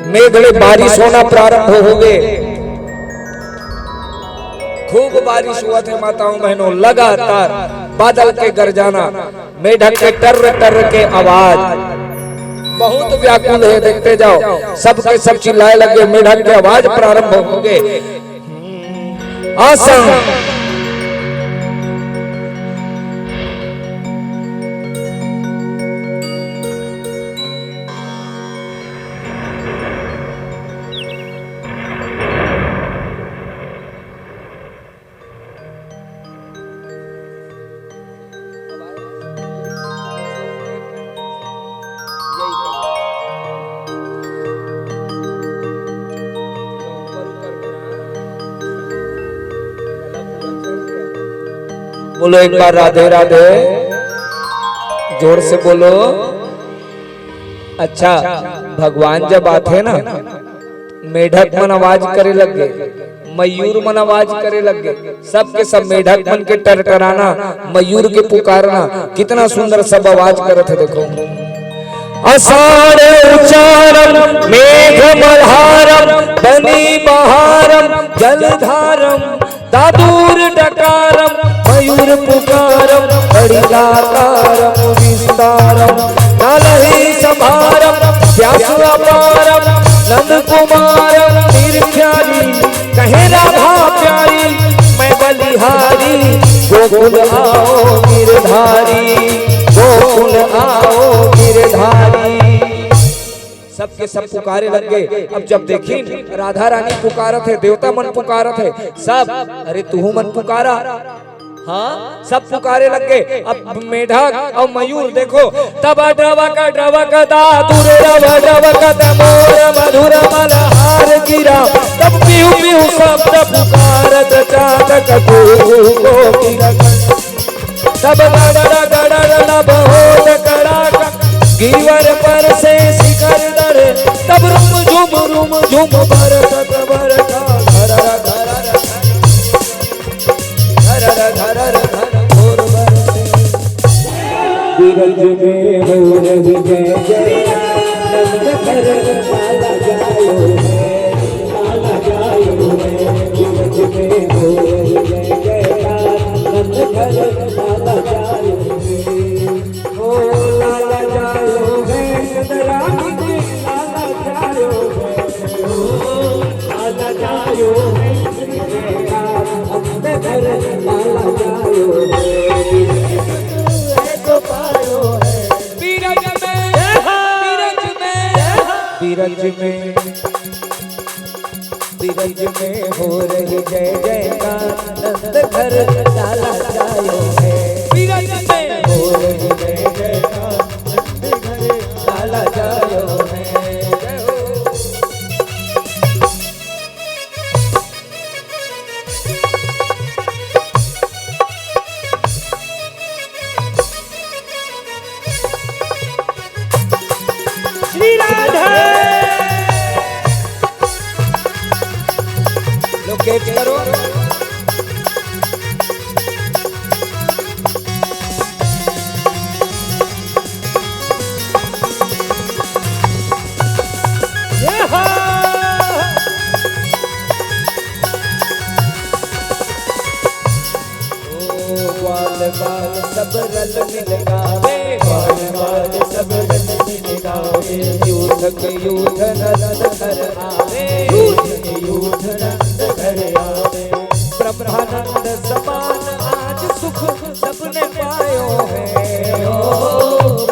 मेघड़े बारिश होना प्रारंभ हो गए। खूब बारिश हुआ थे माताओं बहनों, लगातार बादल के गरजाना, मेढक के टर्र टर्र के आवाज बहुत व्याकुल है। देखते जाओ सबके सब चिल्लाए लगे, मेढक के आवाज प्रारंभ हो गए। आसन बोलो एक बार राधे राधे, जोर से बोलो। अच्छा भगवान जब आते ना मेढक मन आवाज करे लग गए, मयूर मन आवाज करे लग गए। सबके सब मेढक मन के टरटराना, मयूर के पुकारना, कितना सुंदर सब आवाज करते। देखो अषाढ़ उच्चारम मेघ मल्हारम बनी बहारम जलधारम दादूर डकारम मयूर पुकारम हरिलाकारम विस्तारम नालही संभारम व्यास अपारम नंद कुमारम निर्ख्यारी कहे राधा प्यारी मैं बलिहारी गोकुल आओ गिरधारी गोकुल आओ गिरधारी। सबके सब पुकारे लग गए। अब जब देखी राधा रानी पुकारत है, देवता मन पुकारत है, सब अरे तू मन पुकारा। हाँ सब पुकारे लग गए। अब मेढक और मयूर देखो तब ड्रवक दादुर ड्रवक मोर मधुर मलहार गिरा तब पीहू पीहू शब्द पुकारत चातक को तब गड़ड़ गड़ड़ नभ होत कड़ाका गिरवर पर से शिखर दर तब रुम झुम बरसत बरखा धर धर धर बीरज में हो रही जय जयकार नंद घर लाला जायो है लाला जायो है बीरज में हो रही जय जयकार नंद घर लाला जायो है ओ लाला जायो है रानी के लाला जायो है ओ लाला जायो है नंद घर लाला जायो है तो पायो है बीरज में बीरज में हो रही जय जयकार नंद घर लाला जायो है बीरज में हो रही जय जयकार नंद घर लाला जायो है जय हो श्री राधे लोकेट करो बाल सब रल मिल गावे बाल सब रल मिल गावे यूथ के यूथ नंद घर आवे यूथ के यूथ नंद घर आवे ब्रह्मानंद समान आज सुख सबने पायो है ओ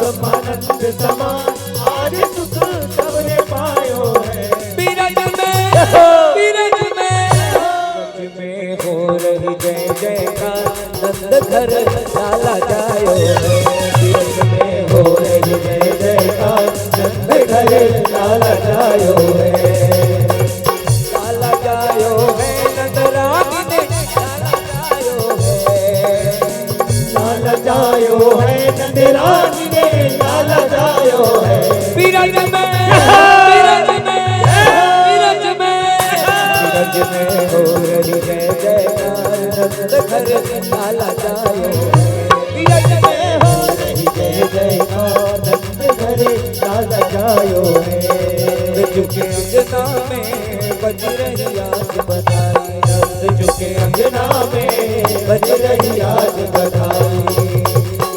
ब्रह्मानंद समान आज सुख सबने पायो है बीरज में हो रही जय जयकार नंद घर लाला जायो है बीरज में हो रही जय जयकार नंद घर लाला जायो है लाला जायो है नंद रानी ने लाला जायो है लाला जायो है नंद रानी ने लाला जायो है बीरज में हो रही जय जयकार नंद घर लाला जायो बीरज में हो रही जय जयकार नंद घर लाला जायो है झुके अंगना में बज रही आज बधाई नंद झुके अंगना में बज रही आज बधाई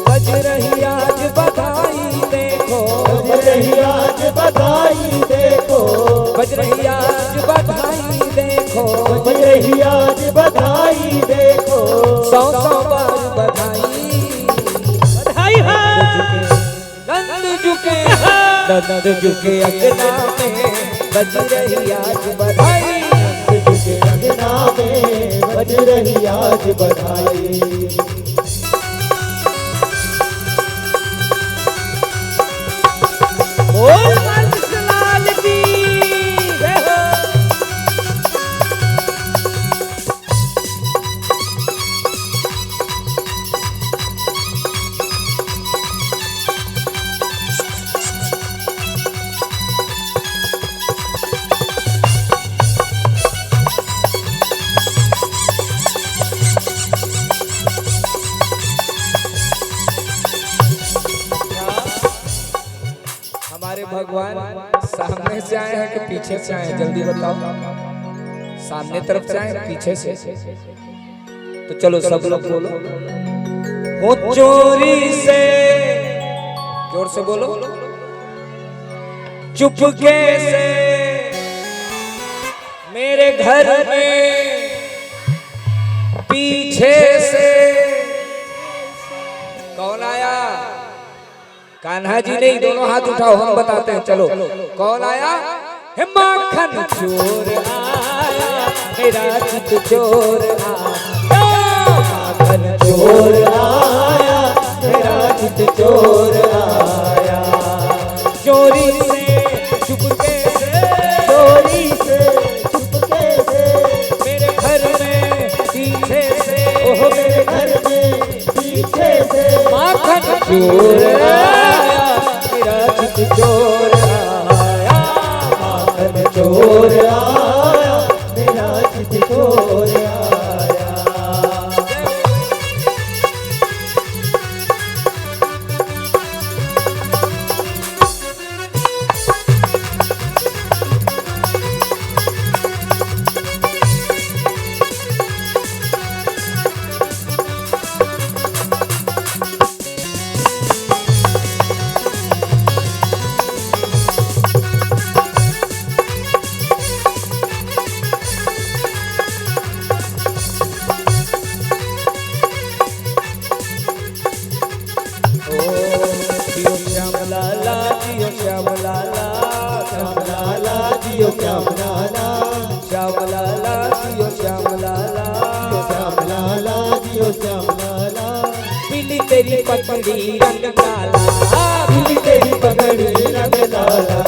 बज रही आज बधाई देखो बज रही आज बधाई देखो बज रही आज बधाई देखो बज रही आज बधाई देखो 100 बार बधाई बधाई है नंद झुके अंगना में बज रही आज बधाई नंद झुके अंगना में बज रही आज बधाई हमारे भगवान सामने से आए हैं कि पीछे से आए हैं जल्दी बताओ सामने तरफ से आए पीछे से तो चलो सब लोग बोलो हो चोरी से जोर से बोलो चुपके से मेरे घर में पीछे से कौन आया कान्हा जी नहीं दोनों हाथ उठाओ हम बताते हैं चलो कौन आया हे माखन चोर आया मेरा चित चोर आया माखन चोर आया मेरा चित चोर आया चोरी से चुपके से चोरी से चुपके से मेरे घर में पीछे से ओह मेरे घर में पीछे से माखन चोर आया मेरा चित चोर आया माखन चोर आया मेरा चित चोर आया जियो श्याम लाला, श्याम लाला जियो श्याम लाला, श्याम लाला जियो श्याम लाला, श्याम लाला जियो श्याम लाला। पीली तेरी पगड़ी रंग काला, पीली तेरी पगड़ी रंग लाला।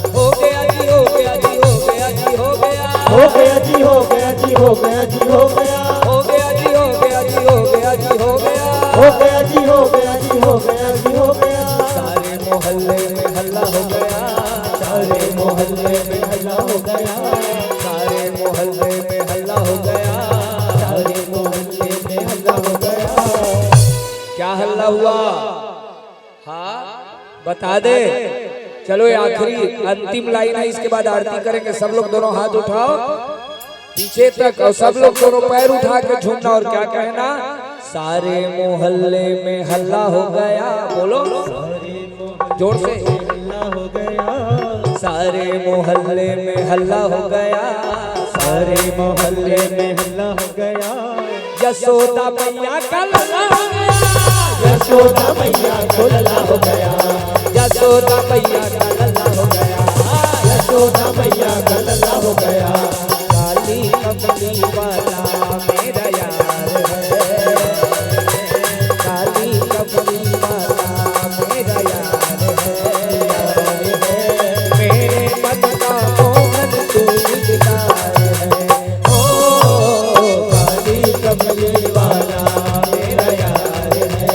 हो गया जी हो गया जी हो गया जी हो गया, हो गया जी हो गया जी हो गया जी हो गया, हो गया जी हो गया जी हो गया जी हो गया, हो गया जी हो गया जी हो गया जी हो गया। सारे मोहल्ले में हल्ला हो गया, सारे मोहल्ले में हल्ला हो गया, सारे मोहल्ले में हल्ला हो गया, सारे मोहल्ले में हल्ला हो गया। क्या हल्ला हुआ? हाँ बता दे। चलो ये आखिरी अंतिम लाइन है, इसके बाद आरती करेंगे। सब लोग दोनों हाथ उठाओ पीछे तक और सब लोग दोनों पैर उठा के झूमना और क्या कहना, सारे मोहल्ले में हल्ला हो गया। बोलो जोर से, हल्ला हो गया, सारे मोहल्ले में हल्ला हो गया, सारे मोहल्ले में हल्ला हो गया। यशोदा मैया का लल्ला हो गया, यशोदा मैया को लल्ला हो गया, यशोदा मैया का लल्ला हो गया, यशोदा मैया का लल्ला हो गया। काली कमली वाला मेरा यार है, काली कमली वाला मेरा यार है, मेरे मन का मोहन तू दिलदार है। ओ काली कमली वाला मेरा यार है,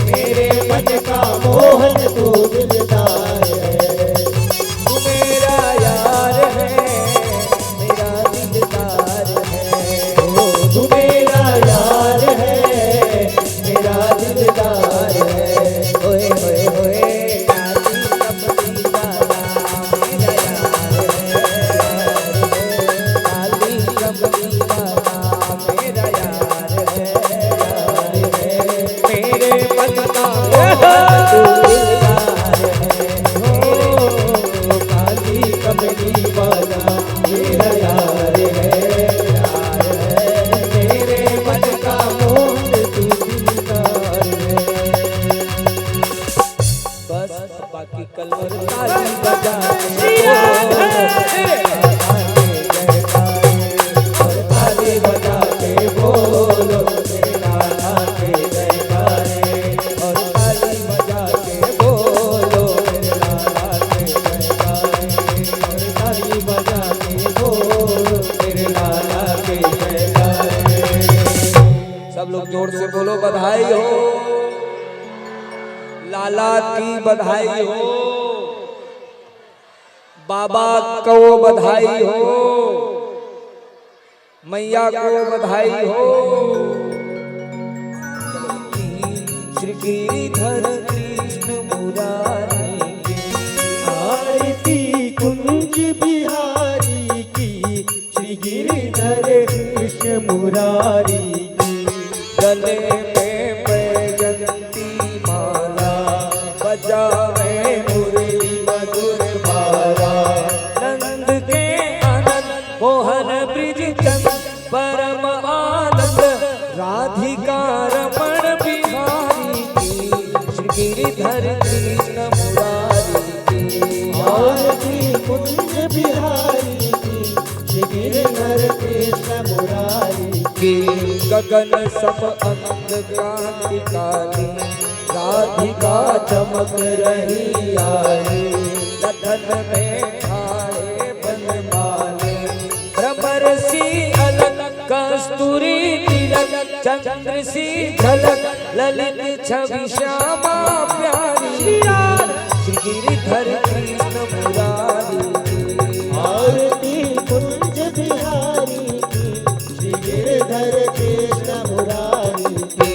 मेरे मन का मोहन तू दिलदार है। तू मेरा यार है, मेरा दिलदार है, ओ तू मेरा यार है, मेरा दिलदार है। ओए होए होए काली कमली वाला मेरा यार है, काली कमली वाला मेरा यार है, मेरे मन का मोहन तू दिलदार है। ओ काली कमली वाला मेरा यार है, मेरे मन का मोहन तू दिलदार है। बस बाकी कलवर ताली बजा और ताली बजा के बोलो मेरे लाला के जयकारे, और ताली बजा के बोलो मेरे लाला के जयकारे, और ताली बजा के बोलो मेरे लाला के जयकारे। सब लोग जोर से बोलो बधाई हो, लाला की बधाई हो, बाबा को बधाई हो, मैया को बधाई हो। श्री गिरिधर कृष्ण मुरारी की आरती कुंज बिहारी की, श्री गिरिधर कृष्ण मुरारी की। गले में बैजंती माला, बजावे मुरली मधुर बाला, नंद के आनंद मोहन ब्रिज चंद परम आनंद, राधिका रमण बिहारी की, श्री गिरिधर कृष्ण मुरारी की। आरती कुंज बिहारी की, श्री गिरिधर कृष्ण मुरारी की। गगन सब अंग कांति काली, राधिका चमक रही आई, लखन में ठाड़े बनमाले, भ्रमर सी अलग कस्तूरी तिलक, चंद्र सी झलक ललित छवि श्यामा प्यारी, श्री गिरिधर कृष्ण मुरारी की। आरती कुंज बिहारी की, श्री गिरिधर कृष्ण मुरारी की।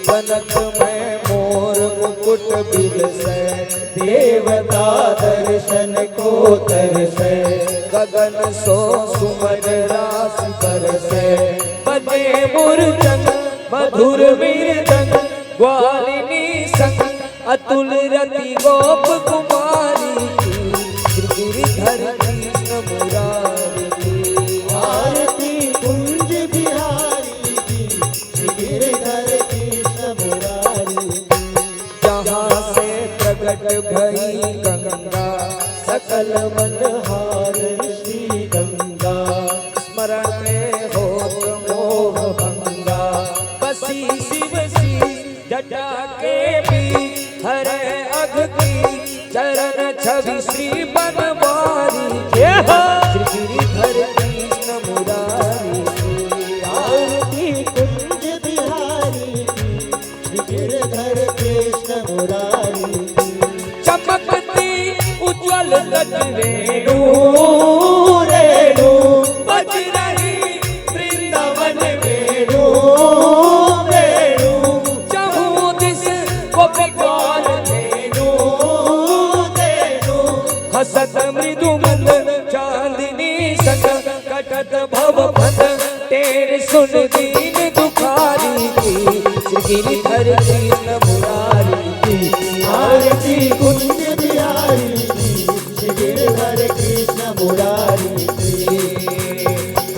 कनक में मोर मुकुट बिलसे, देवता दर्शन को तरसे, गगन सो सुमन रास बरसे, बजे मूर्छन मधुर मृदंग, ग्वालिनी संग अतुल रति गोप कुमारी की, श्री गिरिधर कृष्ण मुरारी की। आरती कुंज बिहारी की, श्री गिरिधर कृष्ण मुरारी की। जहाँ से प्रकट भई गंगा, सकल मनहार श्री गंगा, स्मरण में होत मोह भंगा, बसी शिव सी जटा के बीच, हरे अघ की चरण छवि श्री बनवारी, श्री गिरिधर कृष्ण मुरारी, आरती कुंज बिहारी श्री गिरधर कृष्ण मुरारी, चमकती उज्ज्वल गज रेणु, रेणु बज रही वृंदावन वेणु, वेणु चहु दिस गोपिकाल धेनु, वेणु हसत मृदु मंद चांदनी संग, कटत भव भद तेरे सुन दीन दुखारी की, श्री गिरिधर कृष्ण मुरारी की। आरती कुंज बिहारी श्री गिरधर कृष्ण मुरारी,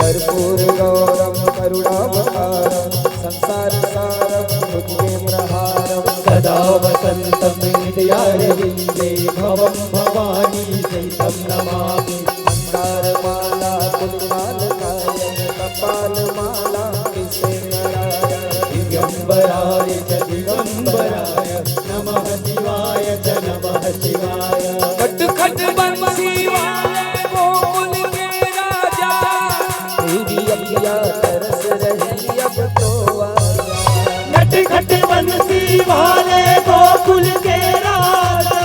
कर्पूर गौरम करुणावतारम, संसार सारम भुजगेन्द्रहारम, सदा वसन्तं हृदयारविन्दे भवं भवानी सहितं नमामि, माला कुलमालकाय, कपालमाला किशोराय, दिगम्बराय च दिगम्बराय नमः शिवाय च नमः शिवाय, खट खट बंसी वाले गोकुल के राजा, तेरी अखियाँ तरस रही अब तो आजा, नट खट बंसी वाले गोकुल के राजा,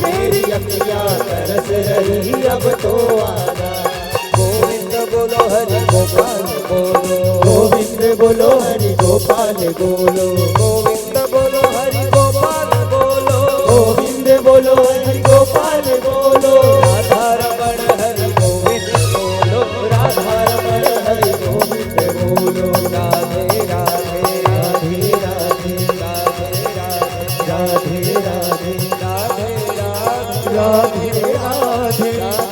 मेरी अखियाँ तरस रही अब तो आजा, गोविंद बोलो हरि गोपाल बोलो, गोविंद बोलो हरि गोपाल बोलो, गोविंद बोलो हरि गोपाल बोलो, गोविंद बोलो हरि गोपाल बोलो, राधा रमण हरि गोविंद बोलो, राधा रमण हरि गोविंद बोलो, राधे राधे राधे राधे राधे राधे राधे राधे राधे राधे राधे राधे